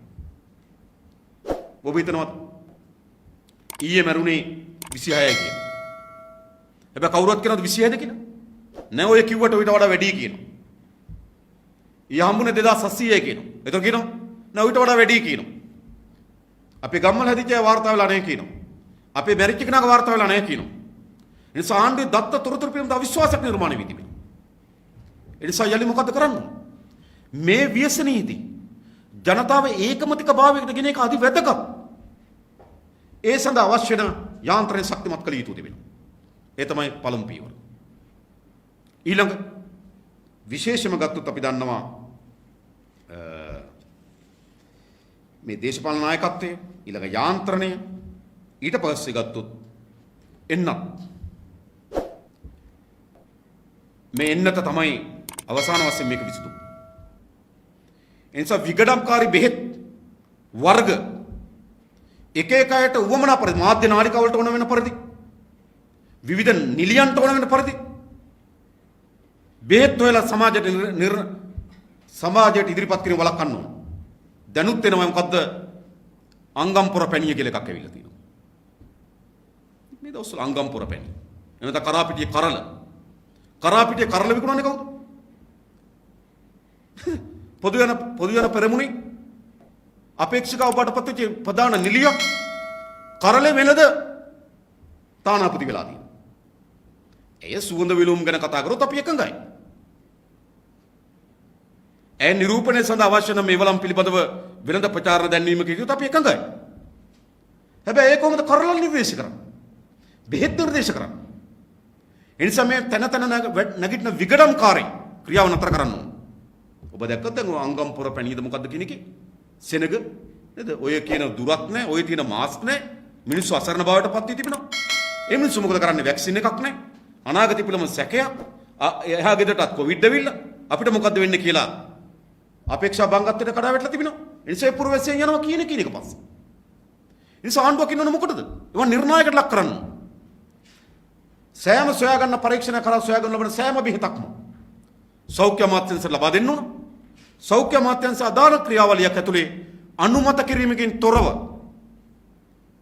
ඔබ හිතනවත් ඊයේ මරුණේ 26යි කියලා. හැබැයි කවුරුත් කියනවද 26ද කියලා? නෑ ඔය කිව්වට ඊට වඩා වැඩි කියනවා. ඊය හම්බුනේ 2700යි කියනවා. ඒතර කියනවා නෑ ඊට වඩා වැඩි කියනවා. අපේ ගම්මල හැදිච්ච අය වාර්තා වෙලා නැහැ කියනවා. අපේ මැරිච්ච කෙනාගේ වාර්තා වෙලා නැහැ කියනවා. ඒ නිසා ආණ්ඩුවේ දත්ත තොරතුරු පිළිබඳ අවිශ්වාසයක් නිර්මාණය වී තිබෙනවා. ඒ නිසා යලි මොකද කරන්නේ? මේ ව්‍යසනයේදී ජනතාව ඒකමතික භාවයකට ගෙන එක අති වැදගත්. ඒ සඳහා අවශ්‍ය වන යාන්ත්‍රණය ශක්තිමත් කළ යුතු තිබෙනවා. ඒ තමයි පළමු පියවර. ඊළඟ විශේෂම ගත්තොත් අපි දන්නවා මේ දේශපාලන නායකත්වය ඊළඟ යාන්ත්‍රණය ඊට පස්සේ ගත්තොත් එන්නත් මේ එන්නත තමයි අවසාන වශයෙන් මේක විසඳුම. එනිසා විගඩම්කාරී බෙහෙත් වර්ග එක අයට උවමනා පරිදි මාධ්‍ය නාලිකාවලට ඕන වෙන පරිදි විවිධ නිලියන්ට ඕන වෙන පරිදි බෙහෙත් හොයලා සමාජයට ඉදිරිපත් කිරීම වළක්වන්න ඕන. දැනුත් වෙනවා මොකද්ද අංගම්පොර පැණිය කියලා එකක් ඇවිල්ලා තියෙනවා. මේ දවස්වල අංගම්පොර පැණිය. එනත කරාපිටියේ කරල විකුණන්නේ කවුද? පොදු යන පෙරමුණේ අපේක්ෂිකාව බාටපත් වෙච්ච ප්‍රධාන නිලිය කරලේ වෙනද තානාපති වෙලා තියෙනවා. එය සුවඳ විලවුම් ගැන කතා කරොත් අපි එකඟයි. ඒ නිරූපණය සඳහා අවශ්‍ය නම් මේවලම් පිළිබඳව වෙනද ප්‍රචාරණ දැන්වීමක යුතු අපි එකඟයි. හැබැයි ඒ කොහොමද කරලා නිර්දේශ කරන්නේ? බෙහෙත් නිර්දේශ කරන්නේ. ඒ නිසා මේ තන නැගිටින විගඩම්කාරී ක්‍රියාව නතර කරන්න ඕන. ඔබ දැක්කත් දැන් අංගම්පොර පැණියද මොකද්ද කියන එකේ සෙනග නේද? ඔය කියන දුරක් නැහැ, ඔය තියෙන මාස්ක් නැහැ. මිනිස්සු අසරණ බවට පත් වී තිබෙනවා. ඒ මිනිස්සු මොකද කරන්නේ? වැක්සින් එකක් නැහැ. අනාගත පිළිම සැකයක්. එහා ගෙදරටත් කොවිඩ් ඇවිල්ලා අපිට මොකද්ද වෙන්නේ කියලා අපේක්ෂා බංගත්වයට කඩා වැටලා තිබෙනවා. ඒ නිසා පුරවැසියන් යනවා කියන එක පස්සේ. නිසා ආණ්ඩුවක් ඉන්නවනේ මොකටද? ඒවා නිර්ණායකට ලක් කරන්න. සෑම සොයාගන්න පරීක්ෂණ කරලා සොයාගන්න ලබන සෑම බෙහෙතක්ම සෞඛ්‍ය අමාත්‍යාංශයට ලබා දෙන්න ඕන. සෞඛ්‍ය අමාත්‍යාංශ අදාළ ක්‍රියාවලියක් ඇතුලේ අනුමත කිරීමකින් තොරව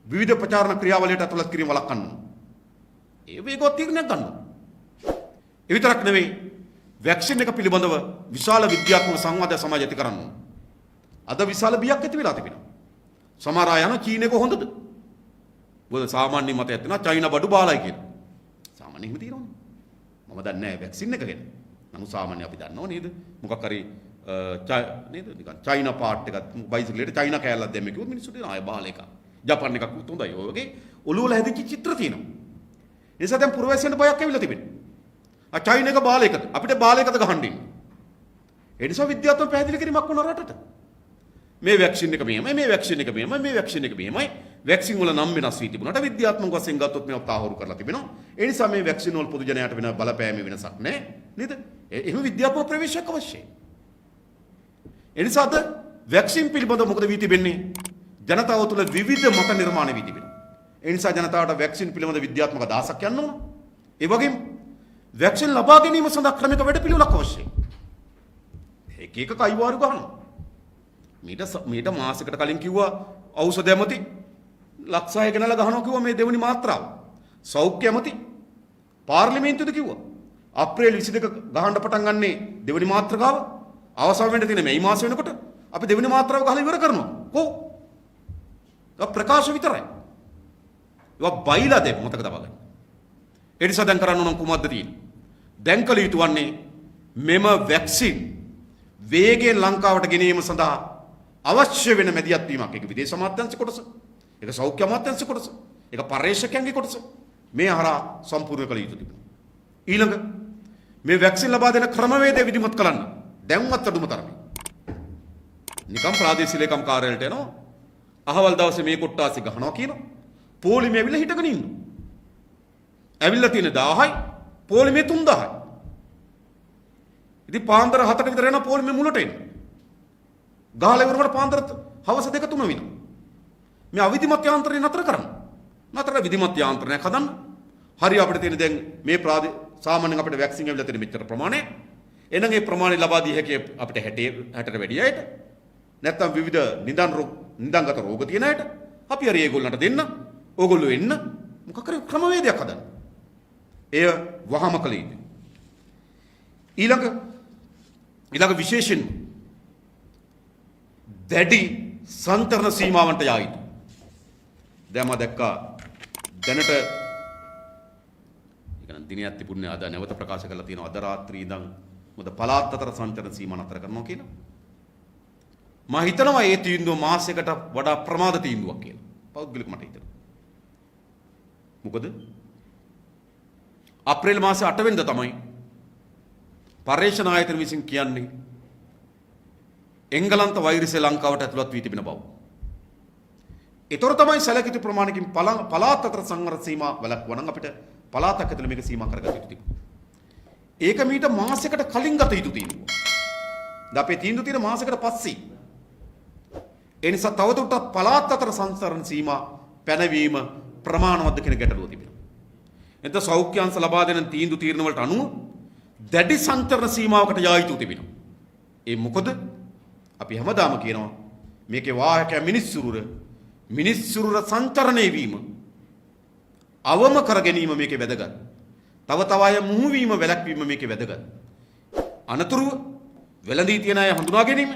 විවිධ ප්‍රචාරණ ක්‍රියාවලියට ඇතුළත් කිරීම වළක්වන්න ඕන. ඒ වේගවත් තීරණයක් ගන්න ඕන. ඒ විතරක් නෙවෙයි වැක්සින් එක පිළිබඳව විශාල විද්‍යාත්මක සංවාදයක් සමාජයට ඇති කරන්න ඕන. අද විශාල බියක් ඇති වෙලා තිබෙනවා. සමහර අය යන චීන එක හොඳද? මොකද සාමාන්‍ය මතයක් තියෙනවා චයිනා බඩු බාලයි කියලා. සාමාන්‍ය එහෙම තියෙනවනේ. මම දන්නේ නැහැ වැක්සින් එක ගැන. නමුත් සාමාන්‍ය අපි දන්නව නේද? මොකක් හරි නේද? නිකන් චයිනා පාට් එකක් බයිසිකලෙට චයිනා කෑල්ලක් දැම්ම කිව්වොත් මිනිස්සුන්ට ආය බාල එකක්. ජපාන් එකක් උත් හොඳයි. ඔය වගේ ඔළුව වල හැදිච්ච චිත්‍ර තියෙනවා. ඒ නිසා දැන් පුරවැසියන්ට බයක් ඇවිල්ලා තිබෙනවා. ආ චයිනා එක බාල එකද? අපිට බාල එකද ගහන්න ඉන්නේ. ඒ නිසා විද්‍යාත්මක පැහැදිලි කිරීමක් වුණා රටට. මේ වැක්සින් එක මෙහෙමයි, මේ වැක්සින් එක මෙහෙමයි, මේ වැක්සින් එක මෙහෙමයි. වැක්සින් වල නම් වෙනස් වී තිබුණාට විද්‍යාත්මක වශයෙන් ගත්තොත් මේවා තාහුරු කරලා තිබෙනවා. ඒ නිසා මේ වැක්සින් වල පොදු ජනයාට වෙන බලපෑමේ වෙනසක් නැහැ. නේද? එහෙම විද්‍යාත්මක ප්‍රවේශයක් අවශ්‍යයි. ඒ නිසා අද වැක්සින් පිළිබඳව මොකද වී තිබෙන්නේ? ජනතාව තුළ විවිධ මත නිර්මාණය වී තිබෙනවා. ඒ නිසා ජනතාවට වැක්සින් පිළිබඳ විද්‍යාත්මක අදහසක් යන්න ඕන. ඒ වගේම වැක්සින් ලබා ගැනීම සඳහා ක්‍රමික වැඩපිළිවෙලක් අවශ්‍යයි. එක එක කයිවාරු ගහනවා. මීට මාසයකට කලින් කිව්වා ඖෂධ ඇමති ලක්ෂ 6 ගෙනලා ගහනවා කිව්වා මේ දෙවෙනි මාත්‍රාව. සෞඛ්‍ය ඇමති පාර්ලිමේන්තුවේද කිව්වා. අප්‍රේල් 22 ගහන්න පටන් ගන්නේ දෙවෙනි මාත්‍රකාව. අවසන් වෙන්න තියෙන මේ මාස වෙනකොට අපි දෙවෙනි මාත්‍රාව ගහලා ඉවර කරනවා. කොහො? ප්‍රකාශ විතරයි. ඒවා බයිලා දෙන්න මතක තබා ගන්න. ඒ නිසා දැන් කරන්න ඕන කුමක්ද තියෙන්නේ? දැන් කළ යුතු වන්නේ මෙම වැක්සින් වේගයෙන් ලංකාවට ගෙනීම සඳහා අවශ්‍ය වෙන මැදිහත් වීමක්. ඒක විදේශ අමාත්‍යාංශ කොටස. ඒක සෞඛ්‍ය අමාත්‍යාංශ කොටස. ඒක පර්යේෂකයන්ගේ කොටස. මේ හරහා සම්පූර්ණ කළ යුතු තිබෙනවා. ඊළඟ මේ වැක්සින් ලබා දෙන ක්‍රමවේදය විධිමත් කරන්න. දැන්වත් අඩුම තරමේ. නිකම් ප්‍රාදේශීය ලේකම් කාර්යාලයට යනවා. අහවල් දවසේ මේ කොට්ටාසි ගහනවා කියනවා. පොලිමේ ඇවිල්ලා හිටගෙන ඉන්නවා. ඇවිල්ලා තියෙන 1000යි පොලිමේ 3000යි. ඉතින් පාන්දර 7ට විතර යන පොලිමේ මුලට එනවා. ගහලා ඉවරනකොට පාන්දර හවස 2-3 වෙනවා. මේ අවිධිමත් යාන්ත්‍රණය නතර කරන්න. නතර විධිමත් යාන්ත්‍රණයක් හදන්න. හරි අපිට තියෙන දැන් මේ සාමාන්‍යයෙන් අපිට වැක්සින් ඇවිල්ලා තියෙන මෙච්චර ප්‍රමාණය. එහෙනම් ඒ ප්‍රමාණය ලබා දී හැකි අපිට 60ට වැඩි අයට. නැත්නම් විවිධ නිදන්ගත රෝග තියෙන අයට අපි හරි ඒගොල්ලන්ට දෙන්න. ඕගොල්ලෝ එන්න මොකක් හරි ක්‍රමවේදයක් හදන්න. එය වහම කළ යුතුයි. ඊළඟ විශේෂයෙන් දැඩි සංතරණ සීමාවන්ට යා යුතුයි. දැන් මම දැක්කා දැනට ඒකනම් දිනයක් තිබුණේ අද නැවත ප්‍රකාශ කරලා තියෙනවා අද රාත්‍රී ඉඳන් මොකද පළාත් අතර සංචරණ සීමා නතර කරනවා කියලා. මම හිතනවා ඒ තීන්දුව මාසයකට වඩා ප්‍රමාද තීන්දුවක් කියලා. පෞද්ගලික මට හිතෙනවා. මොකද අප්‍රේල් මාසේ 8 වෙනිදා තමයි පර්යේෂණ ආයතන විසින් කියන්නේ එංගලන්ත වෛරසය ලංකාවට ඇතුළත් වී තිබෙන බව. ඒතර තමයි සැලකිත ප්‍රමාණකින් පළාත් අතර සංවර සීමා වළක්වන නම් අපිට පළාතක් ඇතුළේ මේක සීමා කරගත යුතු තිබුණා. ඒක මීට මාසයකට කලින් ගත යුතු තීන්දුවක්. දැන් අපේ තීන්දුව තියෙන මාසයකට පස්සේ. ඒ නිසා තවදුරටත් පළාත් අතර සංසරණ සීමා පැනවීම ප්‍රමාණවත්ද කියන ගැටලුව තිබෙනවා. එතන සෞඛ්‍ය අංශ ලබා දෙන තීන්දුව තීරණ වලට අනුව දැඩි සංචරණ සීමාවකට යා යුතු තිබෙනවා. ඒ මොකද අපි හැමදාම කියනවා මේකේ වාහකයා මිනිස්සුරුර සංචරණය වීම අවම කර ගැනීම මේකේ වැදගත්. තව තව අය මුහු වීම වැළැක්වීම මේකේ වැදගත්. අනතුරුව වෙළඳී තියන අය හඳුනා ගැනීම,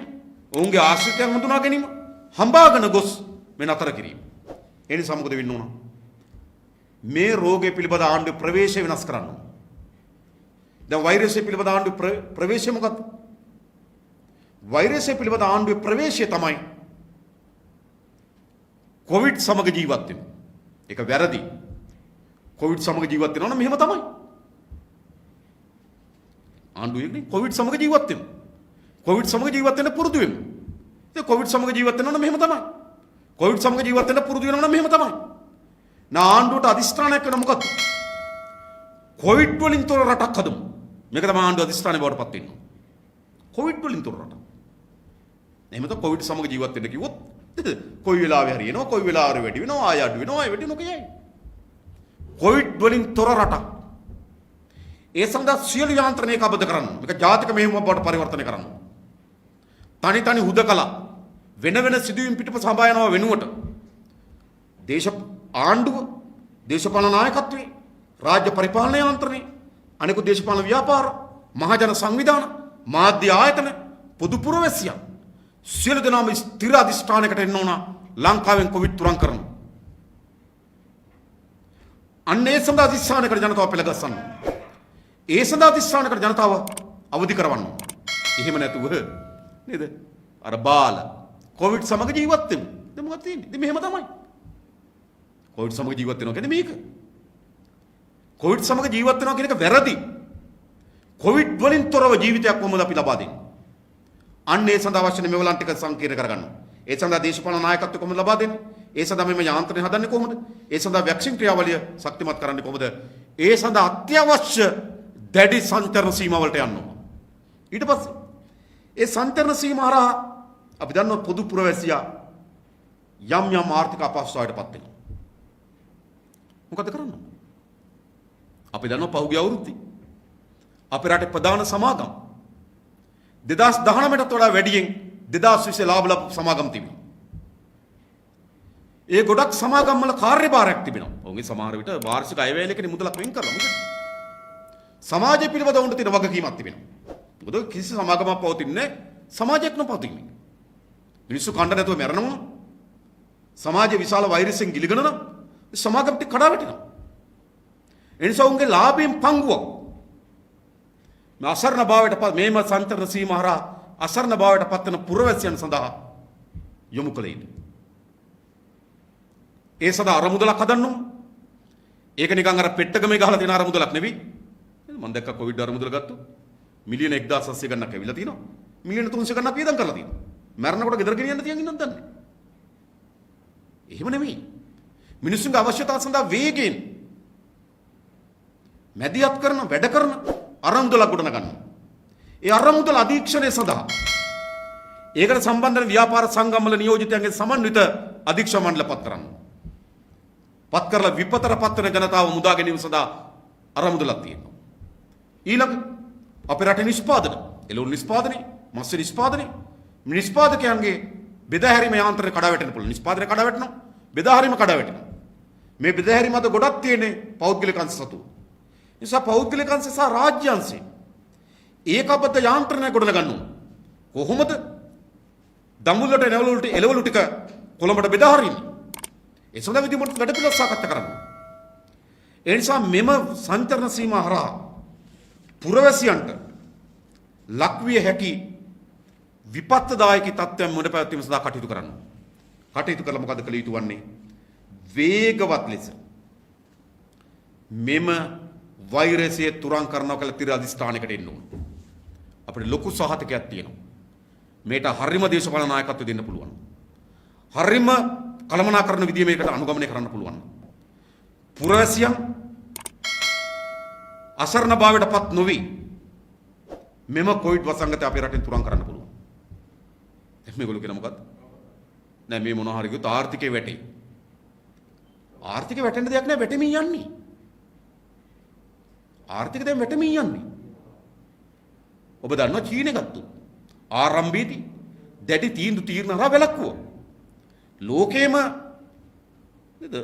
ඔවුන්ගේ ආශ්‍රිතයන් හඳුනා ගැනීම, හඹාගෙන ගොස් මේ නතර කිරීම. ඒ නිසා මොකද වෙන්න ඕන? මේ රෝගය පිළිබඳ ආණ්ඩුවේ ප්‍රවේශය වෙනස් කරන්න ඕන. දැන් වෛරසය පිළිබඳ ආණ්ඩුවේ ප්‍රවේශය මොකක්ද? වෛරසය පිළිබඳ ආණ්ඩුවේ ප්‍රවේශය තමයි කොවිඩ් සමග ජීවත් වෙන්න. ඒක වැරදි. කොවිඩ් සමග ජීවත් වෙනවා නම් මෙහෙම තමයි. ආණ්ඩුවේ කොවිඩ් සමග ජීවත් වෙන්න. කොවිඩ් සමග ජීවත් වෙන්න පුරුදු වෙන්න. ඉතින් කොවිඩ් සමග ජීවත් වෙනවා නම් මෙහෙම තමයි. කොවිඩ් සමග ජීවත් වෙන්න පුරුදු වෙනවා නම් මෙහෙම තමයි. ආණ්ඩුවට අධිෂ්ඨානයක් වෙන මොකද්ද? කොවිඩ් වලින් තොර රටක් හදමු. මේක තමයි ආණ්ඩුව අධිෂ්ඨානය බවට පත් වෙන්නේ. කොවිඩ් වලින් තොර රටක්. එහෙම නැත්නම් කොවිඩ් සමග ජීවත් වෙන්න කිව්වොත් කොයි වෙලාවෙ හරි එනවා කොයි වෙලාවර වැඩි වෙනවා ආය අඩු වෙනවා ආය වැඩි වෙනවා කියයි. කොවිඩ් වලින් තොර රටක්. ඒ සඳහා සියලු යාන්ත්‍රණය කබද කරන්න. මේක ජාතික මෙහෙයුමක් බවට පරිවර්තනය කරන්න. තනි තනි හුදකලා වෙන වෙන සිදුවීම් පිටපස සබා යනවා වෙනුවට ආණ්ඩුව දේශපාලන නායකත්වයේ රාජ්‍ය පරිපාලන යාන්ත්‍රණය අනෙකුත් දේශපාලන ව්‍යාපාර මහජන සංවිධාන මාධ්‍ය ආයතන පොදු පුරවැසියන් සියලු දෙනාම ස්ථිර අධිෂ්ඨානයකට එන්න ඕන ලංකාවෙන් කොවිඩ් තුරන් කරන්න. අන්න ඒ සඳහා අධිෂ්ඨානයකට ජනතාව පෙළගස්සන්න. ඒ සඳහා අධිෂ්ඨානයකට ජනතාව අවදි කරවන්න. එහෙම නැතුව නේද? අර බාල කොවිඩ් සමග ජීවත් වෙමු. දැන් මොකක්ද තියෙන්නේ? ඉතින් මෙහෙම තමයි. කොවිඩ් සමග ජීවත් වෙනවා කියන්නේ මේක. කොවිඩ් සමග ජීවත් වෙනවා කියන එක වැරදි. කොවිඩ් වලින් තොරව ජීවිතයක් කොහොමද අපි ලබා දෙන්නේ? අන්න ඒ සඳහා අවශ්‍ය මෙවලන් ටික සංකීර්ණ කරගන්න. ඒ සඳහා දේශපාලන නායකත්වය කොහොමද ලබා දෙන්නේ? ඒ සඳහා මෙම යාන්ත්‍රණය හදන්නේ කොහොමද? ඒ සඳහා වැක්සින් ක්‍රියාවලිය ශක්තිමත් කරන්නේ කොහොමද? ඒ සඳහා අත්‍යවශ්‍ය දැඩි සංචරණ සීමාවලට යන්න ඕන. ඊට පස්සේ ඒ සංචරණ සීමා හරහා අපි දන්නවා පොදු පුරවැසියා යම් යම් ආර්ථික අපහසුතාවයටපත් වෙනවා. මොකද කරන්නේ? අපි දන්නවා පහුගිය අවුරුද්දේ අපේ රටේ ප්‍රධාන සමාගම් 2019ට වඩා වැඩියෙන් 2020 ලාභ ලබපු සමාගම් තිබෙනවා. ඒ ගොඩක් සමාගම් වල කාර්යභාරයක් තිබෙනවා. ඔවුන්ගේ සමහර විට වාර්ෂික අයවැයලකදී මුදලක් වෙන් කරලා මොකද? සමාජය පිළිබඳව උන්ට තියෙන වගකීමක් තිබෙනවා. මොකද කිසි සමාගමක් පවතින්නේ සමාජයක් නොපවතින්නේ. මිනිස්සු කණ්ඩ නැතුව මැරෙනවා. සමාජයේ විශාල වෛරසෙන් ගිලිගෙන නම් සමාගම් ටික කඩා වැටෙනවා. ඒ නිසා උන්ගේ ලාභයෙන් පංගුවක් මේ අසරණ භාවයට මේම සංචරණ සීමා හරහා අසරණ භාවයට පත්වන පුරවැසියන් සඳහා යොමු කළ යුතුයි. ඒ සඳහා අරමුදලක් හදන්න ඕන. ඒක නිකන් අර පෙට්ටගමේ ගහලා තියෙන අරමුදලක් නෙවෙයි. මම දැක්ක කොවිඩ් අරමුදල ගත්තා. මිලියන 1700 ගණනක් ඇවිල්ලා තියෙනවා. මිලියන 300 ගණනක් වියදම් කරලා තියෙනවා. මරණකොට ගෙදර ගෙනියන්න තියන් ඉන්නත් දන්නේ. එහෙම නෙවෙයි. මිනිස්සුන්ගේ අවශ්‍යතාව සඳහා වේගයෙන් මැදිහත් කරන වැඩ කරන අරමුදලක් ගොඩනගා ගන්න. ඒ අරමුදල අධීක්ෂණය සඳහා ඒකට සම්බන්ධ වෙන ව්‍යාපාර සංගම් වල නියෝජිතයන්ගේ සමන්විත අධීක්ෂක මණ්ඩල පත් කරන්න. පත් කරලා විපතර පත් වෙන ජනතාව මුදා ගැනීම සඳහා අරමුදලක් තියෙනවා. ඊළඟ අපේ රටේ නිෂ්පාදන, එළවලු නිෂ්පාදනය, මත්ස්‍ය නිෂ්පාදනය, නිෂ්පාදකයන්ගේ බෙදාහැරීම යාන්ත්‍රණය කඩා වැටෙන්න පුළුවන්. නිෂ්පාදනය කඩා වැටෙනවා, බෙදාහැරීම කඩා වැටෙනවා. මේ බෙදාහැරීම අද ගොඩක් තියෙන්නේ පෞද්ගලික අංශ සතු. නිසා පෞද්ගලික අංශ සහ රාජ්‍ය අංශේ ඒකබද්ධ යාන්ත්‍රණය ගොඩනගන්න ඕන. කොහොමද දඹුල්ලට එළවලු ටික කොළඹට බෙදා හරින්නේ? ඒ සඳහා විධිමත් වැඩ පිළිවෙල සාකච්ඡා කරන්න. ඒ නිසා මෙම සංචරණ සීමා හරහා පුරවැසියන්ට ලක්විය හැකි විපත්දායක තත්ත්වයන් මුණ පැවැත්වීම සඳහා කටයුතු කරන්න. කටයුතු කළ මොකද කළ යුතු වන්නේ? වේගවත් ලෙස මෙම වෛරසය තුරන් කරනවා කියලා තිර අධිෂ්ඨානයකට එන්න ඕන. අපිට ලොකු සහතිකයක් තියෙනවා. මේට හරිම දේශපාලන නායකත්වය දෙන්න පුළුවන්. හරිම කළමනාකරන විදිය මේකට අනුගමනය කරන්න පුළුවන්. පුරවැසියන් අසරණ භාවයටපත් නොවි මෙම කොවිඩ් වසංගතය අපේ රටෙන් තුරන් කරන්න පුළුවන්. මේගොල්ලෝ කියන මොකද්ද? නෑ මේ මොනවා හරි කිව්වොත් ආර්ථිකය වැටේ. ආර්ථිකය වැටෙන්න දෙයක් නෑ, වැටෙමින් යන්නේ. ආර්ථික දැන් වැටෙමින් යන්නේ. ඔබ දන්නවා චීනය ගත්තොත් ආරම්භයේදී දැඩි තීරණ හරහා වැළක්වුවා. ලෝකේම නේද?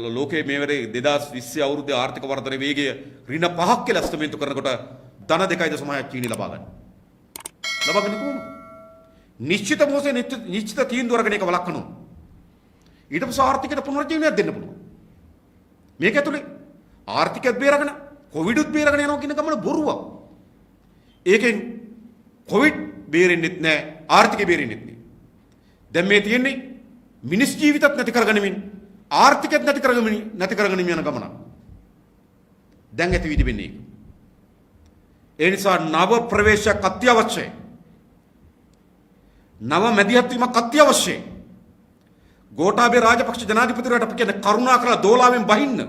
ලෝකේ මේ වෙලේ 2020 අවුරුද්දේ ආර්ථික වර්ධන වේගය ඍණ 5ක් කියලා ඇස්තමේන්තු කරනකොට ධන 2.6ක් චීනය ලබා ගන්න. ලබාගන්නේ කොහොමද? නිශ්චිත මොහොතේ නිශ්චිත තීන්දුව අරගෙන ඒක වළක්වනවා. ඊට පස්සේ ආර්ථිකයට පුනරුජීවනයක් දෙන්න පුළුවන්. මේක ඇතුලේ ආර්ථිකයත් බේරගෙන කොවිඩුත් බේරගෙන යනවා කියන ගමන බොරුවක්. ඒකෙන් කොවිඩ් බේරෙන්නෙත් නැහැ, ආර්ථිකය බේරෙන්නෙත් නැහැ. දැන් මේ තියෙන්නේ මිනිස් ජීවිතත් නැති කරගනිමින් ආර්ථිකයත් නැති කරගනිමින් යන ගමන. දැන් ඇති විදි වෙන්නේ. ඒ නිසා නව ප්‍රවේශයක් අත්‍යවශ්‍යයි. නව මැදිහත් වීමක් අත්‍යවශ්‍යයි. ගෝඨාභය රාජපක්ෂ ජනාධිපතිවරයාට අපි කියන්නේ කරුණාකරලා දෝලාවෙන් බහින්න.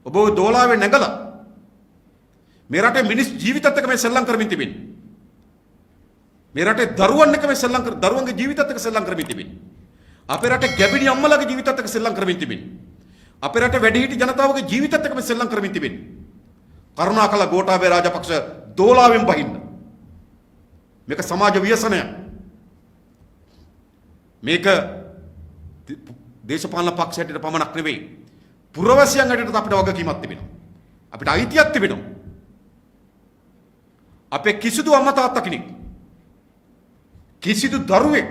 ඔබ දෝලාවේ නැගලා මේ රටේ මිනිස් ජීවිතත් එක්ක මේ සෙල්ලම් කරමින් තිබෙන්නේ. මේ රටේ දරුවන් එක මේ සෙල්ලම් කර දරුවන්ගේ ජීවිතත් එක්ක සෙල්ලම් කරමින් තිබෙන්නේ. අපේ රටේ ගැබිණි අම්මලාගේ ජීවිතත් එක්ක සෙල්ලම් කරමින් තිබෙන්නේ. අපේ රටේ වැඩිහිටි ජනතාවගේ ජීවිතත් එක්ක මේ සෙල්ලම් කරමින් තිබෙන්නේ. කරුණාකර ගෝඨාභය රාජපක්ෂ දෝලාවෙන් බහින්න. මේක සමාජ ව්‍යසනයක්. මේක දේශපාලන පක්ෂ හැටියට පමණක් නෙවෙයි. පුරවැසියන් හැටියට අපිට වගකීමක් තිබෙනවා. අපිට අයිතියක් තිබෙනවා. අපේ කිසිදු අම්මා තාත්තා කෙනෙක් කිසිදු දරුවෙක්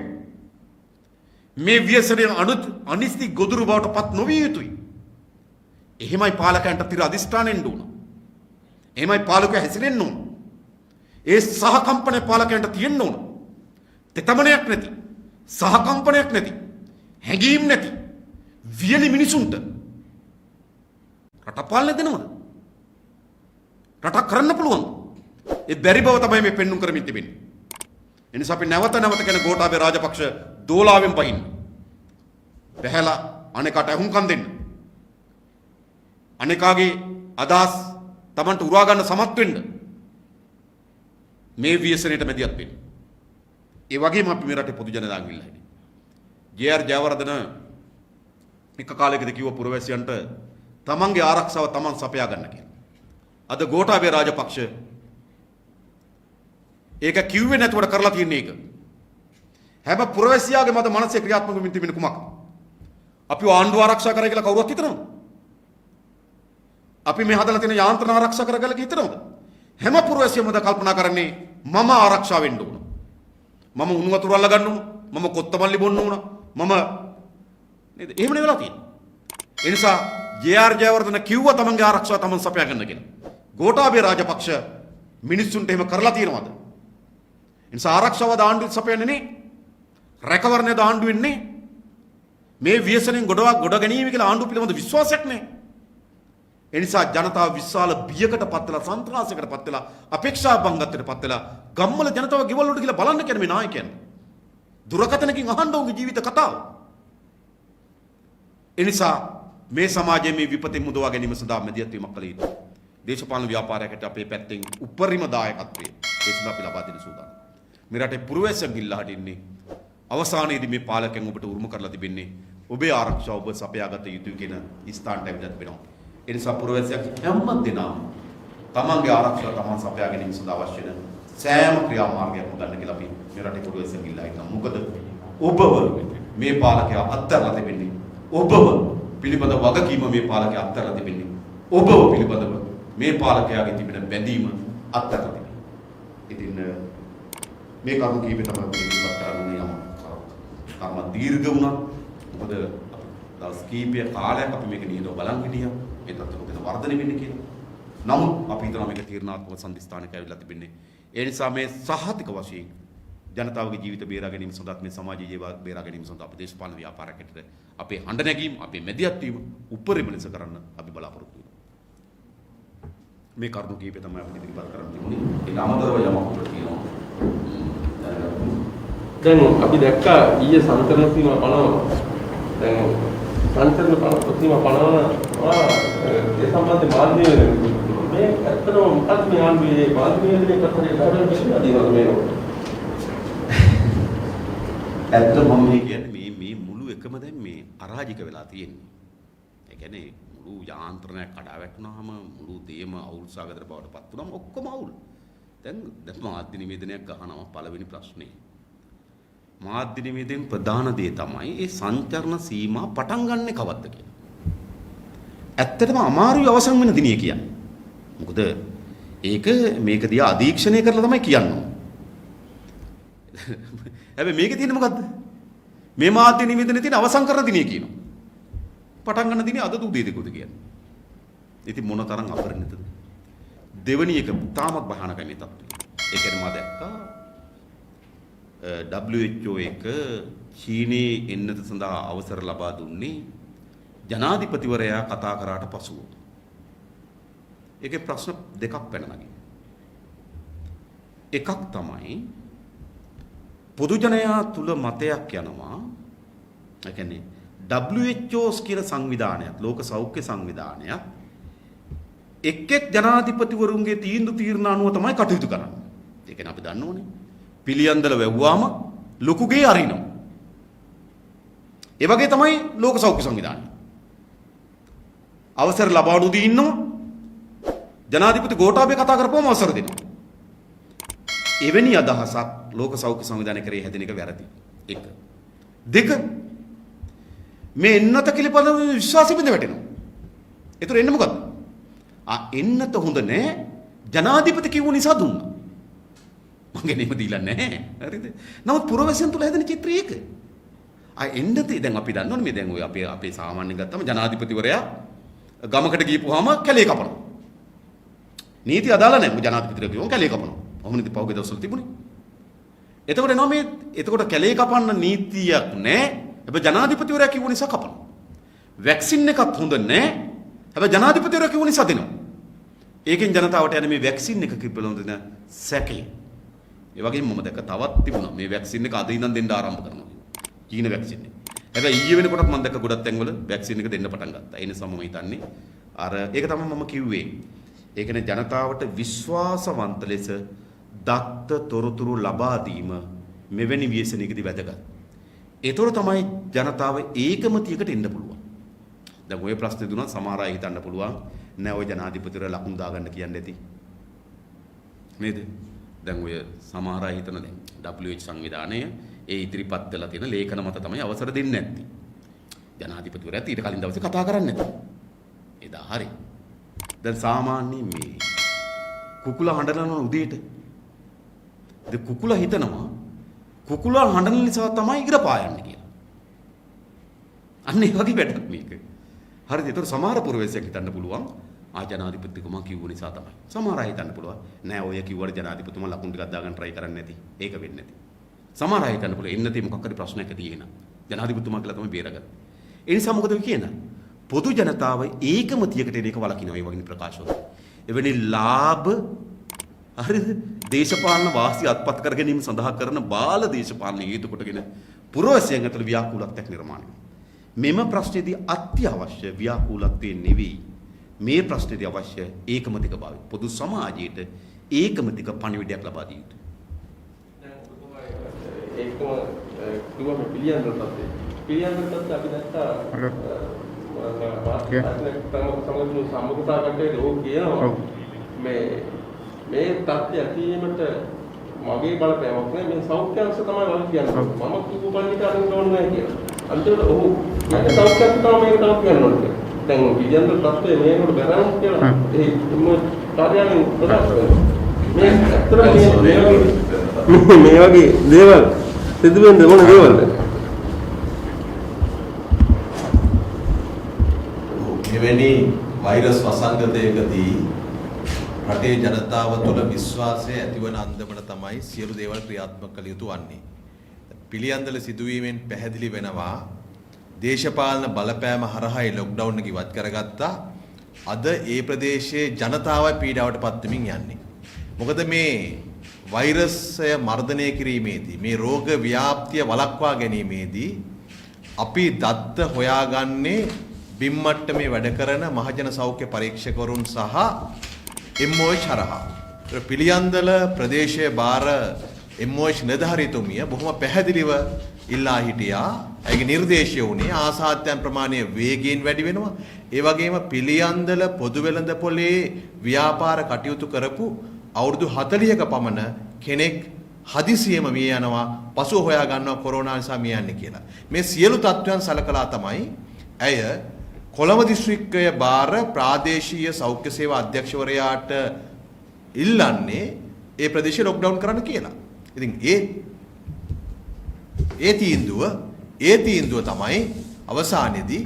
මේ ව්‍යසනයේ අනිස්ති ගොදුරු බවට පත් නොවිය යුතුයි. එහෙමයි පාලකයන්ට තිර අධිෂ්ඨානෙන්න ඕන. එහෙමයි පාලකයෝ හැසිරෙන්න ඕන. ඒ සහකම්පන පාලකයන්ට තියෙන්න ඕන. තෙතමනයක් නැති, සහකම්පනයක් නැති, හැඟීම් නැති වියලි මිනිසුන්ට රට පාලනය දෙනවද? රටක් කරන්න පුළුවන්. ඒ බැරි බව තමයි මේ පෙන්눔 කරමින් තිබෙන්නේ. එනිසා අපි නැවත කියන ගෝඨාභය රාජපක්ෂ දෝලාවෙන් පහින්න. බැහැලා අනේකට අහුම්කම් දෙන්න. අනේකාගේ අදහස් Tamanට උරා ගන්න සමත් වෙන්න. මේ ව්‍යසනයට මැදිහත් වෙන්න. ඒ වගේම අපි මේ රටේ පොදු ජනතාවගෙන් ඉල්ලා හිටියේ. ජේ.ආර්. ජයවර්ධන එක කාලයකදී කිව්ව පුරවැසියන්ට තමන්ගේ ආරක්ෂාව තමන් සපයා ගන්න කියලා. අද ගෝඨාභය රාජපක්ෂ ඒක කිව්වේ නැතුවට කරලා තියන්නේ ඒක. හැම පුරවැසියාගේ මත මනසේ ක්‍රියාත්මක වෙමින් තිබෙන කුමක්? අපි ආණ්ඩුව ආරක්ෂා කරයි කියලා කවුරුත් හිතනවද? අපි මේ හදලා තියෙන යාන්ත්‍රණ ආරක්ෂා කරගල හිතනවද? හැම පුරවැසියම ද කල්පනා කරන්නේ මම ආරක්ෂා වෙන්න ඕන. මම උණු වතුර අල්ල ගන්න ඕන. මම කොත්තමල්ලි බොන්න ඕන. මම නේද? එහෙම නෙවෙලා තියෙන්නේ. ඒ නිසා ජේ.ආර්. ජයවර්ධන කිව්වා තමන්ගේ ආරක්ෂාව තමන් සපයා ගන්න කියලා. ගෝඨාභය රාජපක්ෂ මිනිස්සුන්ට එහෙම කරලා තියෙනවද? ඒ නිසා ආරක්ෂාව දාණ්ඩුවේ සපයන්නේ නේ. රැකවරණය දාණ්ඩු වෙන්නේ මේ ව්‍යසනෙන් ගොඩ ගැනීම කියලා ආණ්ඩුව පිළිබඳ විශ්වාසයක් නැහැ. ඒ නිසා ජනතාව විශාල බියකට පත් වෙලා සන්ත්‍රාසයකට පත් වෙලා අපේක්ෂා භංගත්වයට පත් වෙලා ගම්වල ජනතාව ගෙවල් වලට ගිහලා බලන්න කියන මේ නායකයන් දුරකථනකින් අහන්න උන්ගේ ජීවිත කතාව. ඒ නිසා මේ සමාජයේ මේ විපතින් මුදවා ගැනීම සඳහා මැදිහත් වීමක් කළ යුතුයි. දේශපාලන ව්‍යාපාරයකට අපේ පැත්තෙන් උපරිම දායකත්වය ඒ සඳහා අපි ලබා දෙන්න සූදානම්. මේ රටේ පුරවැසියන් ගිල්ලා හටින්නේ අවසානයේදී මේ පාලකයන් ඔබට උරුම කරලා තිබෙන්නේ ඔබේ ආරක්ෂාව ඔබ සපයාගත යුතුයි කියන ස්ථානට ඇවිල්ලා තිබෙනවා. ඒ නිසා පුරවැසියෙක් හැම දිනම තමන්ගේ ආරක්ෂාව තමන් සපයා ගැනීම සඳහා අවශ්‍ය වෙන සෑම ක්‍රියාමාර්ගයක්ම ගන්න කියලා අපි මේ රටේ පුරවැසියන් ගිල්ලා හිටනවා. මොකද ඔබව මේ පාලකයා අත්හැරලා තිබෙන්නේ. ඔබව පිළිබඳ වගකීම මේ පාලකයා අත්හැරලා තිබෙන්නේ. ඔබව පිළිබඳව මේ පාලකයාගේ තිබෙන බැඳීම අත්හැරලා තිබෙන්නේ. ඉතින් මේ කරුණු කීපේ තමයි අපි ඉස්සරහ කරන්නේ යම. කර්ම දීර්ඝ වුණා. මොකද දවස් කීපය කාලයක් අපි මේක නියතව බලන් හිටියා. මේ තත්ත්වෙ මොකද වර්ධනය වෙන්නේ කියලා. නමුත් අපි හිතනවා මේක තීරණාත්මක සම්දිස්ථානයක ඇවිල්ලා තිබෙන්නේ. ඒ නිසා මේ සහතික වශයෙන් ජනතාවගේ ජීවිත බේරා ගැනීම සඳහා මේ සමාජීය ජීවිත බේරා ගැනීම සඳහා අපි දේශපාලන ව්‍යාපාරයකට අපේ හඬ නැගීම අපේ මැදිහත් වීම උපරිම ලෙස කරන්න අපි බලාපොරොත්තු වෙනවා. මේ කරුණු කීපය තමයි අපි ඉදිරිපත් කරන්න තිබුණේ. ඒක අමතරව යමක් අපිට තියෙනවා. දැන් අපි දැක්කා ඊයේ සංකරණ සීමා පනවනවා. දැන් සංකරණ සීමා පනවනවා ඒ සම්බන්ධ මාධ්‍ය මේ ඇත්තටම මොකක්ද මේ ආන්දුවේ මාධ්‍ය වේදනයේ කතරේ කරන විශ්ව අධිවද මේනෝ. ඇත්තම මම කියන්නේ මේ මුළු එකම දැන් මේ අරාජික වෙලා තියෙන්නේ. ඒ කියන්නේ මුළු යාන්ත්‍රණයක් කඩා වැටුනහම මුළු දේම අවුල් සාගතර බවට පත් වුනම ඔක්කොම අවුල්. දැන් මාධ්‍ය නිවේදනයක් ගහනවා පළවෙනි ප්‍රශ්නේ. මාධ්‍ය නිවේදනයේ ප්‍රධාන දේ තමයි ඒ සංචරණ සීමා පටන් ගන්නෙ කවද්ද කියලා. ඇත්තටම අමාරුයි අවසන් වෙන දිනේ කියන්නේ. මොකද මේක දිහා අධීක්ෂණය කරලා තමයි කියන්නේ. හැබැයි මේකේ තියෙන්නේ මොකද්ද? මේ මාධ්‍ය නිවේදනයේ තියෙන අවසන් කරන දිනේ කියනවා. පටන් ගන්න දිනේ අද උදේ දෙකද කියන්නේ. ඉතින් මොන තරම් අපරිණතද? දෙවැනි එක තාමත් භයානකයි මේ තත්ත්වය. ඒ කියන්නේ මම දැක්කා WHO එක චීනයේ එන්නත සඳහා අවසර ලබා දුන්නේ ජනාධිපතිවරයා කතා කරාට පසුව. ඒකේ ප්‍රශ්න දෙකක් පැන නගිනවා. එකක් තමයි පොදු ජනයා තුල මතයක් යනවා. ඒ කියන්නේ WHO කියන සංවිධානයත් ලෝක සෞඛ්‍ය සංවිධානයත් එක් ජනාධිපතිවරුන්ගේ තීරණ අනුව තමයි කටයුතු කරන්නේ. ඒ කියන්නේ අපි දන්න ඕනේ පිළියන්දල වැව්වාම ලොකුගේ අරිනවා. ඒ වගේ තමයි ලෝක සෞඛ්‍ය සංවිධානය. අවසර ලබාඩු දී ඉන්නවා. ජනාධිපති ගෝඨාභය කතා කරපුවම අවසර දෙනවා. එවැනි අදහසක් ලෝක සෞඛ්‍ය සංවිධානය කරේ හැදෙන එක වැරදි. 1. 2. මේ එන්නත කිලිපද විශ්වාසෙ බිඳ වැටෙනවා. ඒතර එන්න මොකද්ද? එන්නත හොඳ නෑ. ජනාධිපති කිව්ව නිසා දුන්නා. මගේ නෙම දීලා නැහැ. හරිද? නමුත් පුරවැසියන් තුල හැදෙන චිත්‍රය ඒක. එන්නත දැන් අපි දන්නවනේ මේ දැන් ඔය අපේ සාමාන්‍ය ගත්තම ජනාධිපතිවරයා ගමකට ගිහපුවාම කැලේ කපනවා. නීති අදාළ නැහැ. ජනාධිපතිවරයා කිව්වම කැලේ කපනවා. ඔහොමනේ පහුගිය දවස්වල තිබුණේ. එතකොට එනවා මේ එතකොට කැලේ කපන්න නීතියක් නැහැ. හැබැයි ජනාධිපතිවරයා කිව්ව නිසා කපනවා. වැක්සින් එකත් හොඳ නැහැ. හැබැයි ජනාධිපතිවරයා කිව්ව නිසා දෙනවා. ඒකෙන් ජනතාවට යන මේ වැක්සින් එක කිප්පලොන්ද දෙන සැකේ. ඒ වගේම මම දැක්ක තවත් තිබුණා මේ වැක්සින් එක අද ඉඳන් දෙන්න ආරම්භ කරනවා. චීන වැක්සින් එක. හැබැයි ඊයේ වෙනකොටත් මම දැක්ක ගොඩක් තැන්වල වැක්සින් එක දෙන්න පටන් ගත්තා. ඒ නිසා මම හිතන්නේ අර ඒක තමයි මම කිව්වේ. ඒ කියන්නේ ජනතාවට විශ්වාසවන්ත ලෙස දත්ත තොරතුරු ලබා දීම මෙවැනි ව්‍යසනයකදී වැදගත්. ඒතර තමයි ජනතාව ඒකමතියකට එන්න පුළුවන්. දැන් ඔය ප්‍රශ්නේ දුනා සමහර අය හිතන්න පුළුවන් නෑ ඔය ජනාධිපතිවරයා ලකුණු දාගන්න කියන්නේ නැති. නේද? දැන් ඔය සමහර අය හිතන දැන් WHO සංවිධානය ඒ ඉදිරිපත් වෙලා තියෙන ලේඛන මත තමයි අවසර දෙන්නේ නැත්තේ. ජනාධිපතිවරයාත් ඊට කලින් දවසේ කතා කරන්නේ නැති. එදා හරි. දැන් සාමාන්‍ය මේ කුකුලා හඬනන උදේට කුකුලා හිතනවා කුකුලා හඬන නිසා තමයි ඉර පායන්නේ කියලා. අන්න ඒ වගේ වැඩක් මේක. හරිද? ඒතර සමහර පුරවැසියෙක් හිතන්න පුළුවන් ජනාධිපතිතුමා කිව්ව නිසා තමයි. සමහර අය හිතන්න පුළුවන් නෑ ඔය කිව්වට ජනාධිපතිතුමා ලකුණු ටිකක් දාගන්න try කරන්නේ නැති. ඒක වෙන්නේ නැති. සමහර අය හිතන්න පුළුවන් එන්නතේ මොකක් හරි ප්‍රශ්නයක් තියෙනවා. ජනාධිපතිතුමා කියලා තමයි බේරගන්නේ. ඒ නිසා මොකද කියන්නේ? පොදු ජනතාව ඒකමතියකට එන එක වළකිනවා මේ වගේ ප්‍රකාශවල. එවැනි ලාභ හරිද? දේශපාලන වාසි අත්පත් කර ගැනීම සඳහා කරන බාල දේශපාලන හේතු කොටගෙන පුරවැසියන් අතර ව්‍යාකූලත්වයක් නිර්මාණය වෙනවා. මෙම ප්‍රශ්නේදී අත්‍යවශ්‍ය ව්‍යාකූලත්වයේ නෙවෙයි මේ ප්‍රශ්නේදී අවශ්‍ය ඒකමතික භාවය. පොදු සමාජයට ඒකමතික පණිවිඩයක් ලබා දිය යුතුයි. ඒකම කිව්වම පිළියන්දර තත්ත්වය. පිළියන්දර තත්ත්වය අපි දැක්කා සම්මුඛතා කට්ටියට ඕක කියනවා. මේ තත්ත්වය ඇතිවීමට මගේ බලපෑමක් නෑ මේ සෞඛ්‍ය අංශ තමයි වගේ කියන්නේ. මම කිව්ව පරිදි අරින්න ඕනේ නෑ කියලා. අන්තිමට ඔහු මගේ සෞඛ්‍ය අංශ තමයි මේක තව කියන්න ඕනේ. දැන් පිළියන්දර තත්ත්වය මේකට බැරම් කියලා ඒ කාර්යාලයෙන් ප්‍රකාශ කරනවා. මේ ඇත්තටම මේ වගේ දේවල් සිදු වෙන මොන දේවල්ද? එවැනි වෛරස් වසංගතයකදී රටේ ජනතාව තුළ විශ්වාසය ඇතිවන අන්දමට තමයි සියලු දේවල් ක්‍රියාත්මක කළ යුතු වන්නේ. පිළියන්දල සිදුවීමෙන් පැහැදිලි වෙනවා දේශපාලන බලපෑම හරහායි ලොක්ඩවුන් එක ඉවත් කරගත්තා. අද ඒ ප්‍රදේශයේ ජනතාව පීඩාවට පත් වෙමින් යන්නේ. මොකද මේ වෛරසය මර්ධනය කිරීමේදී මේ රෝග ව්‍යාප්තිය වළක්වා ගැනීමේදී අපි දත්ත හොයාගන්නේ බිම් මට්ටමේ වැඩ කරන මහජන සෞඛ්‍ය පරීක්ෂකවරුන් සහ MOH හරහා. පිළියන්දල ප්‍රදේශයේ බාර MOH නිලධාරීතුමිය බොහොම පැහැදිලිව ඉල්ලා හිටියා. ඇගේ නිර්දේශය වුණේ ආසාද්‍යයන් ප්‍රමාණය වේගයෙන් වැඩි වෙනවා. ඒ වගේම පිළියන්දල පොදු වෙළඳපොලේ ව්‍යාපාර කටයුතු කරපු අවුරුදු 40ක පමණ කෙනෙක් හදිසියෙම මිය යනවා. පසුව හොයා ගන්නවා කොරෝනා නිසා මිය යන්නේ කියලා. මේ සියලු තත්ත්වයන් සලකලා තමයි ඇය කොළඹ දිස්ත්‍රික්කයේ බාර ප්‍රාදේශීය සෞඛ්‍ය සේවා අධ්‍යක්ෂවරයාට ඉල්ලන්නේ ඒ ප්‍රදේශය ලොක්ඩවුන් කරන්න කියලා. ඉතින් ඒ තීන්දුව තමයි අවසානයේදී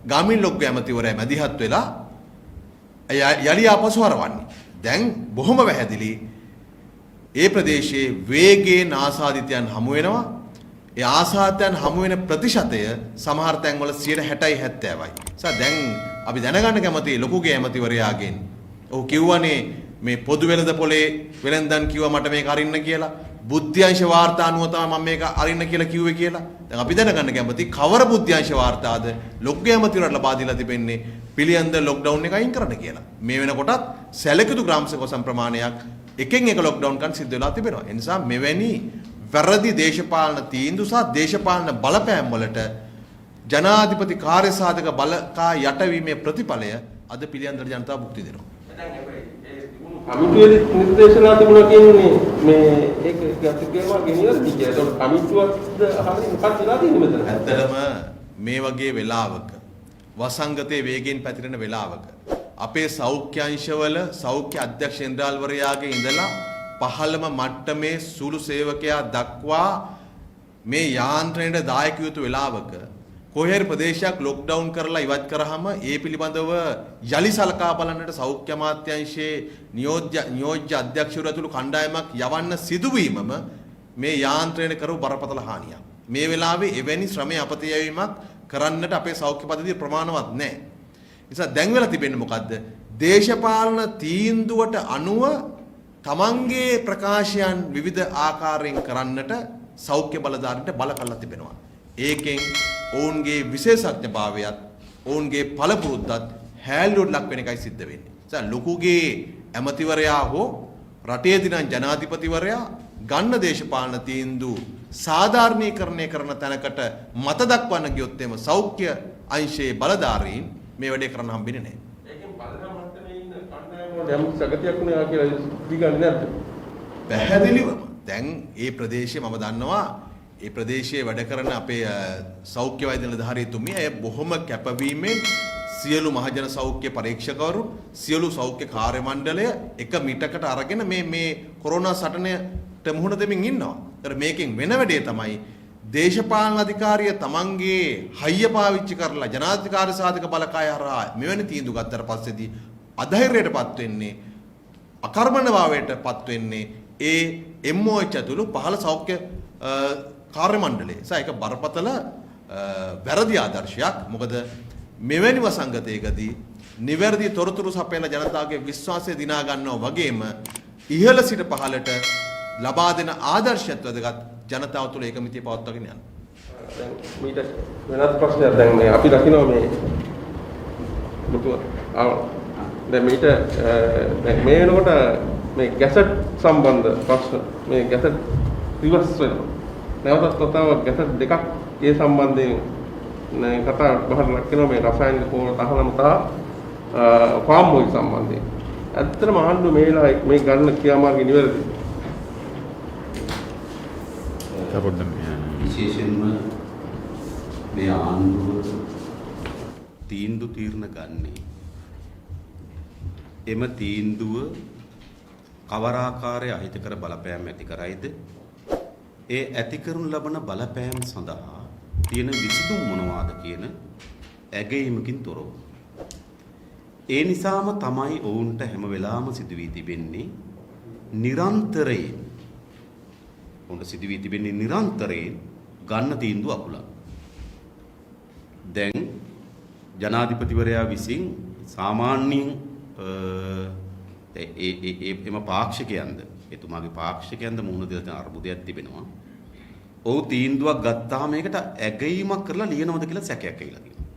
ගාමිණී ලොක්කු ඇමතිවරයා මැදිහත් වෙලා යලි ආපසු හරවන්නේ. දැන් බොහොම පැහැදිලි ඒ ප්‍රදේශයේ වේගයෙන් ආසාදිතයන් හමු වෙනවා. ඒ ආසාදයන් හමු වෙන ප්‍රතිශතය සමහර තැන්වල 60යි 70යි. දැන් අපි දැනගන්න කැමති ලොකුගේ ඇමතිවරයාගෙන්. ඔහු කිව්වනේ මේ පොදු වෙළඳපොලේ වෙළඳන් කිව්වා මට මේක අරින්න කියලා. බුද්ධ්‍යංශ වාර්තා අනුව තමයි මම මේක අරින්න කියලා කිව්වේ කියලා. දැන් අපි දැනගන්න කැමති කවර බුද්ධ්‍යංශ වාර්තාද ලොකුගේ ඇමතිවරයාට ලබා දීලා තිබෙන්නේ පිළියන්ද ලොක්ඩවුන් එක අයින් කරන්න කියලා. මේ වෙනකොටත් සැලකියුතු ග්‍රාම සේවක ප්‍රමාණයක් එකෙන් එක ලොක්ඩවුන් කරන්න සිද්ධ වෙලා තිබෙනවා. ඒ නිසා මෙවැනි වැරදි දේශපාලන තීන්දුව සහ දේශපාලන බලපෑම් වලට ජනාධිපති කාර්යසාධක බලකා යටවීමේ ප්‍රතිඵලය අද පිළියන්දර ජනතාව භුක්ති දෙනවා. කමිටුවේ නිර්දේශනා තිබුණා කියන්නේ මේ ඒක ගැටකේවා ගෙනියලා තිබ්බා. ඒක කමිටුවක්ද අහන්නේ මොකක්ද වෙලා තියෙන්නේ මෙතන? ඇත්තටම මේ වගේ වෙලාවක වසංගතයේ වේගයෙන් පැතිරෙන වෙලාවක අපේ සෞඛ්‍ය අංශවල සෞඛ්‍ය අධ්‍යක්ෂ ජෙනරාල්වරයාගේ ඉඳලා පහළම මට්ටමේ සුළු සේවකයා දක්වා මේ යාන්ත්‍රණයට දායක යුතු වෙලාවක කොහේරි ප්‍රදේශයක් ලොක්ඩවුන් කරලා ඉවත් කරාම ඒ පිළිබඳව යලි සලකා බලන්නට සෞඛ්‍ය අමාත්‍යාංශයේ නියෝජ්‍ය අධ්‍යක්ෂවරු ඇතුළු කණ්ඩායමක් යවන්න සිදුවීමම මේ යාන්ත්‍රණය කරපු බරපතල හානියක්. මේ වෙලාවේ එවැනි ශ්‍රමයේ අපතේ යැවීමක් කරන්නට අපේ සෞඛ්‍ය පද්ධතිය ප්‍රමාණවත් නැහැ. නිසා දැන් වෙලා තිබෙන්නේ මොකද්ද? දේශපාලන තීන්දුවට අනුව තමන්ගේ ප්‍රකාශයන් විවිධ ආකාරයෙන් කරන්නට සෞඛ්‍ය බලධාරීන්ට බල කළා තිබෙනවා. ඒකෙන් ඔවුන්ගේ විශේෂඥභාවයත් ඔවුන්ගේ පළපුරුද්දත් හැල්ලුවට ලක් වෙන එකයි සිද්ධ වෙන්නේ. නිසා ලොකුගේ ඇමතිවරයා හෝ රටේ දින ජනාධිපතිවරයා ගන්න දේශපාලන තීන්දුව සාධාරණීකරණය කරන තැනකට මත දක්වන්න ගියොත් එම සෞඛ්‍ය අංශයේ බලධාරීන් මේ වැඩේ කරන්න හම්බෙන්නේ නැහැ. ඒකෙන් බලන මට්ටමේ ඉන්න කණ්ඩායම වල යම් සගතියක් වුණා කියලා පිළිගන්නේ නැද්ද? පැහැදිලිවම දැන් ඒ ප්‍රදේශයේ මම දන්නවා ඒ ප්‍රදේශයේ වැඩ කරන අපේ සෞඛ්‍ය වෛද්‍ය නිලධාරීතුමිය අය බොහොම කැපවීමෙන් සියලු මහජන සෞඛ්‍ය පරීක්ෂකවරු සියලු සෞඛ්‍ය කාර්ය මණ්ඩලය එක මිටකට අරගෙන මේ කොරෝනා සටනට මුහුණ දෙමින් ඉන්නවා. ඒතර මේකෙන් වෙන වැඩේ තමයි දේශපාලන අධිකාරිය තමන්ගේ හයිය පාවිච්චි කරලා ජනාධිකාරී සාධක බලකාය හරහා මෙවැනි තීන්දුව ගත්තට පස්සේදී අධෛර්යයටපත් වෙන්නේ අකර්මණභාවයටපත් වෙන්නේ ඒ MOH ඇතුළු පහළ සෞඛ්‍ය කාර්ය මණ්ඩලයේ. ඒක බරපතල වැරදි ආදර්ශයක්. මොකද මෙවැනි වසංගතයකදී නිවැරදි තොරතුරු සපයන ජනතාවගේ විශ්වාසය දිනා ගන්නවා වගේම ඉහළ සිට පහළට ලබා දෙන ආදර්ශයත් වැදගත් ජනතාව තුළ ඒකමිතිය පවත්වාගෙන යන්න. දැන් මීට වෙනත් ප්‍රශ්නයක් දැන් මේ අපි දකිනවා මේ දැන් මීට දැන් මේ වෙනකොට මේ ගැසට් සම්බන්ධ ප්‍රශ්න මේ ගැසට් රිවර්ස් වෙනවා. නැවතත් තව ගැසට් දෙකක් ඒ සම්බන්ධයෙන් කතා බහට ලක් වෙනවා මේ රසායනික පොහොර තහනම සහ ෆාම් ඔයිල් සම්බන්ධයෙන්. ඇත්තටම ආණ්ඩුව මේලා මේ ගන්න ක්‍රියාමාර්ගය නිවැරදිද? විශේෂයෙන්ම මේ ආණ්ඩුව තීරණ ගන්නේ එම තීන්දුව කවරාකාරයේ අහිතකර බලපෑම් ඇති කරයිද ඒ ඇති කරනු ලබන බලපෑම් සඳහා තියෙන විසඳුම් මොනවාද කියන ඇගීමකින් තොරව. ඒ නිසාම තමයි ඔවුන්ට හැම වෙලාවම සිදු වී තිබෙන්නේ නිරන්තරයෙන් ගන්න තීන්දුව අකුලක්. දැන් ජනාධිපතිවරයා විසින් සාමාන්‍යයෙන් එම පාක්ෂිකයන්ද එතුමාගේ පාක්ෂිකයන්ද මුහුණ දෙන අර්බුදයක් තිබෙනවා. ඔව් තීන්දුවක් ගත්තාම මේකට ඇගීමක් කරලා ලියනවද කියලා සැකයක් ඇවිල්ලා තියෙනවා.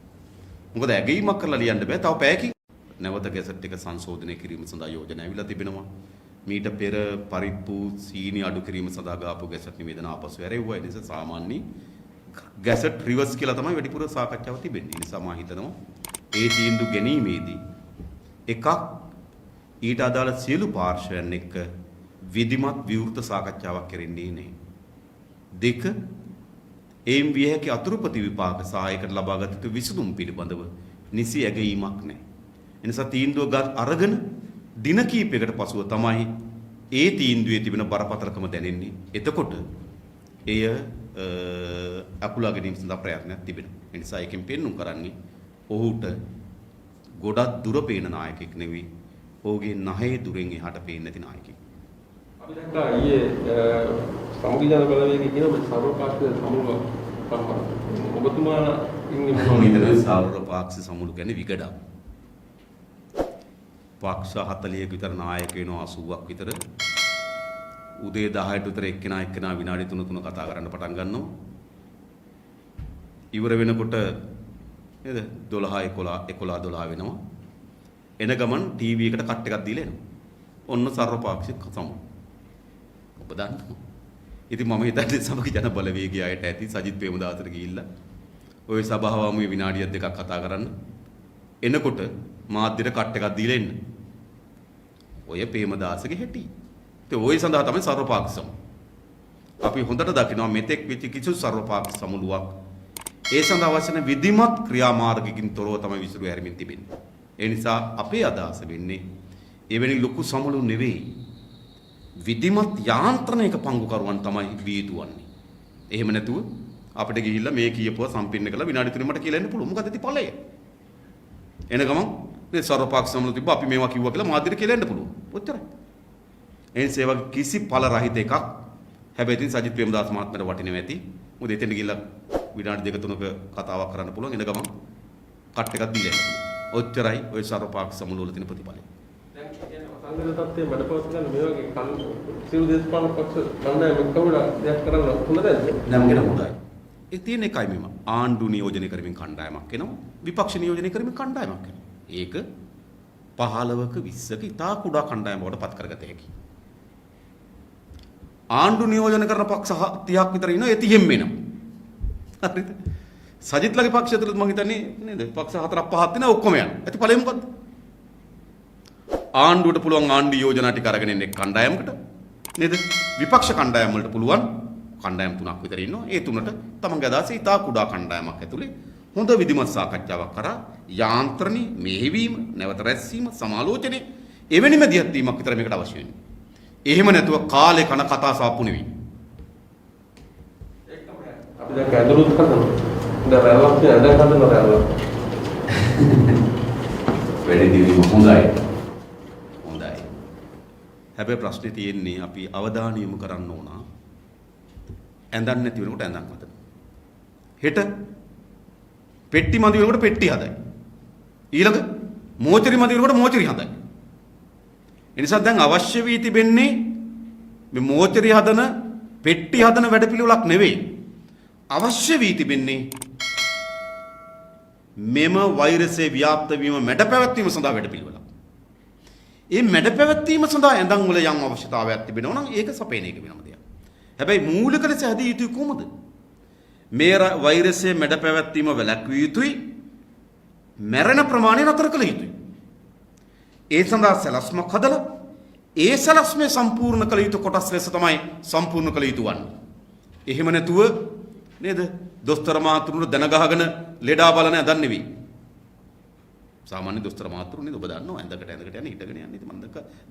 මොකද ඇගීමක් කරලා ලියන්න බෑ. තව පැයකින් නැවත ගැසට් එක සංශෝධනය කිරීම සඳහා යෝජනා ඇවිල්ලා තිබෙනවා. මීට පෙර පරිප්පු සීනි අඩු කිරීම සඳහා ගාපු ගැසට් නිවේදන ආපසු ඇරෙව්වා. ඒ නිසා සාමාන්‍ය ගැසට් රිවර්ස් කියලා තමයි වැඩිපුර සාකච්ඡාව තිබෙන්නේ. ඒ නිසා මම හිතනවා ඒ තීන්දුව ගැනීමේදී එකක් ඊට අදාළ සියලු පාර්ශ්වයන් එක්ක විධිමත් විවෘත සාකච්ඡාවක් කෙරෙන්නේ නැහැ. දෙක එම් විය හැකි අතුරු ප්‍රතිවිපාක සහායකට ලබාගත යුතු විසඳුම් පිළිබඳව නිසි ඇගීමක් නැහැ. ඒ නිසා තීන්දුව අරගෙන දින කීපයකට පසුව තමයි ඒ තීන්දුවේ තිබෙන බරපතලකම දැනෙන්නේ. එතකොට එය අකුලා ගැනීම සඳහා ප්‍රයත්නයක් තිබෙනවා. ඒ නිසා එකෙන් පෙන්නුම් කරන්නේ ඔහුට ගොඩක් දුර පේන නායකයෙක් නෙවෙයි. ඔහුගේ නහේ දුරෙන් එහාට පේන්නේ නැති නායකයෙක්. අපි දැක්කා ඊයේ සමුගිජන බලවේගයේ කියන මේ සර්වපාක්ෂික සමුළුව සම්බන්ධ ඔබතුමා ඉන්නේ මොනවද? සර්වපාක්ෂික සමුළු කියන්නේ විගඩක්. පක්ෂ 40ක විතර නායක වෙනවා 80ක් විතර. උදේ 10ට විතර එක්කෙනා විනාඩි 3 කතා කරන්න පටන් ගන්නවා. ඉවර වෙනකොට නේද 12 11 වෙනවා. එන ගමන් ටීවී එකට කට් එකක් දීලා එනවා. ඔන්න සර්වපාක්ෂික සමුළු. ඔබ දන්නවා. ඉතින් මම හිතන්නේ සමග ජන බලවේගය අයට ඇති සජිත් ප්‍රේමදාසට ගිහිල්ලා ওই සභාවම විනාඩියක් දෙකක් කතා කරන්න. එනකොට මාධ්‍යට කට් එකක් දීලා එන්න. ඔය ප්‍රේමදාසගේ හැටි. ඒ ඔය සඳහා තමයි සර්වපාක්ෂික සමුළු. අපි හොඳට දකිනවා මෙතෙක් වෙච්ච කිසි සර්වපාක්ෂික සමුළුවක් ඒ සඳහා අවශ්‍ය වෙන විධිමත් ක්‍රියාමාර්ගකින් තොරව තමයි විසිරු හැරමින් තිබෙන්නේ. ඒ නිසා අපේ අදහස වෙන්නේ එවැනි ලොකු සමුළු නෙවෙයි. විධිමත් යාන්ත්‍රණයක පංගුකරුවන් තමයි විය යුතු වන්නේ. එහෙම නැතුව අපිට ගිහිල්ලා මේ කියපුව සම්පූර්ණ කරලා විනාඩි 3 මට කියලා එන්න පුළුවන්. මොකද ඉතින් ඵලය. එන ගමන් මේ සර්වපාක්ෂික සමුළු තිබ්බ අපි මේවා කිව්වා කියලා මාධ්‍යට කියලා එන්න පුළුවන්. ඔච්චරයි. ඒ නිසා ඒ වගේ කිසි ඵල රහිත එකක් හැබැයි ඉතින් සජිත් ප්‍රේමදාස මහත්මයාට වටිනව ඇති. මොකද එතෙන් ගිහිල්ලා විනාඩි 2-3ක කතාවක් කරන්න පුළුවන්. එන ගමන් කට් එකක් දීලා එන්න. ඔච්චරයි ওই සර්වපාක්ෂික සමුළු වල තියෙන ප්‍රතිඵලය. දැන් කියන්නේ අසංගත තත්ත්වයේ මඩපවත්කන මේ වගේ සියලු දේශපාලන පක්ෂ කණ්ඩායමක් කවුරුද දෙයක් කරන්න හොඳ නැද්ද? නෑ මම හොඳයි. ඒ තියෙන එකයි මෙම ආණ්ඩු නියෝජනය කරමින් කණ්ඩායමක් එනවා. විපක්ෂ නියෝජනය කරමින් කණ්ඩායමක් එනවා. ඒක 15ක 20ක ඉතා කුඩා කණ්ඩායම බවට පත් කරගත හැකියි. ආණ්ඩු නියෝජනය කරන පක්ෂ 30ක් විතර ඉන්නවා. ඒ 30ෙන් එනවා. හරිද? සජිත්ලගේ පක්ෂය තුළ මම හිතන්නේ නේද? පක්ෂ 4ක් 5ක් තියෙනවා ඔක්කොම යනවා. ඒත් ඵලෙ මොකද්ද? ආණ්ඩුවට පුළුවන් ආණ්ඩු යෝජනා ටික අරගෙන එන්නේ කණ්ඩායමකට නේද? විපක්ෂ කණ්ඩායම් වලට පුළුවන් කණ්ඩායම් 3ක් විතර ඉන්නවා. ඒ තුනට තමන්ගේ අදහස ඉතා කුඩා කණ්ඩායමක් ඇතුලේ හොඳ විධිමත් සාකච්ඡාවක් කරා යාන්ත්‍රණي මෙහෙවීම, නැවත රැස්වීම, සමාලෝචනය එවැනි මැදිහත් වීමක් විතර මේකට අවශ්‍ය වෙන්නේ. එහෙම නැතුව කාලේ කන කතා සාප්පු නෙවෙයි. අපි දැන් කැඳරුත් කරනවා. දැන් රැල්ලක් නෑ දැන් හදන රැල්ලක්. වැඩි දිවීම හොඳයි. හොඳයි. හැබැයි ප්‍රශ්නේ තියෙන්නේ අපි අවධානය යොමු කරන්න ඕන. ඇඳන් නැති වෙනකොට ඇඳන් හදන්න. හෙට පෙට්ටි මදි වෙනකොට පෙට්ටි හදයි. ඊළඟ මෝචරි මදි වෙනකොට මෝචරි හදයි. ඒ නිසා දැන් අවශ්‍ය වී තිබෙන්නේ මේ මෝචරි හදන පෙට්ටි හදන වැඩපිළිවෙලක් නෙවෙයි. අවශ්‍ය වී තිබෙන්නේ මෙම වෛරසයේ ව්‍යාප්ත වීම මැඩ පැවැත්වීම සඳහා වැඩපිළිවෙලක්. මේ මැඩ පැවැත්වීම සඳහා ඇඳන් වල යම් අවශ්‍යතාවයක් තිබෙනවා නම් ඒක සපේන එක වෙනම දෙයක්. හැබැයි මූලික ලෙස හැදිය යුතු කොහොමද? මේ වෛරසයේ මැඩ පැවැත්වීම වැළැක්විය යුතුයි. මැරෙන ප්‍රමාණය නතර කළ යුතුයි. ඒ සඳහා සැලැස්මක් හදලා ඒ සැලැස්මේ සම්පූර්ණ කළ යුතු කොටස් ලෙස තමයි සම්පූර්ණ කළ යුතු වන්නේ. එහෙම නැතුව නේද? දොස්තර මාතෘුණ දැනගහගෙන ලෙඩා බලන ඇඳන් නෙවෙයි. සාමාන්‍ය දොස්තර මාතෘුණ නේද? ඔබ දන්නවා ඇඳකට යන හිටගෙන යන්නේ. ඉතින් මම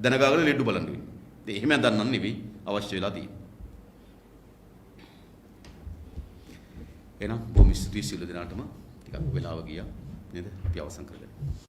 දැනගහගෙන ලෙඩ බලන්න වෙන්නේ. ඉතින් එහෙම ඇඳන් නම් නෙවෙයි අවශ්‍ය වෙලා තියෙන්නේ. එහෙනම් බොහොම ස්තුතියි සියලු දෙනාටම ටිකක් වෙලාව ගියා නේද? අපි අවසන් කරගන්න.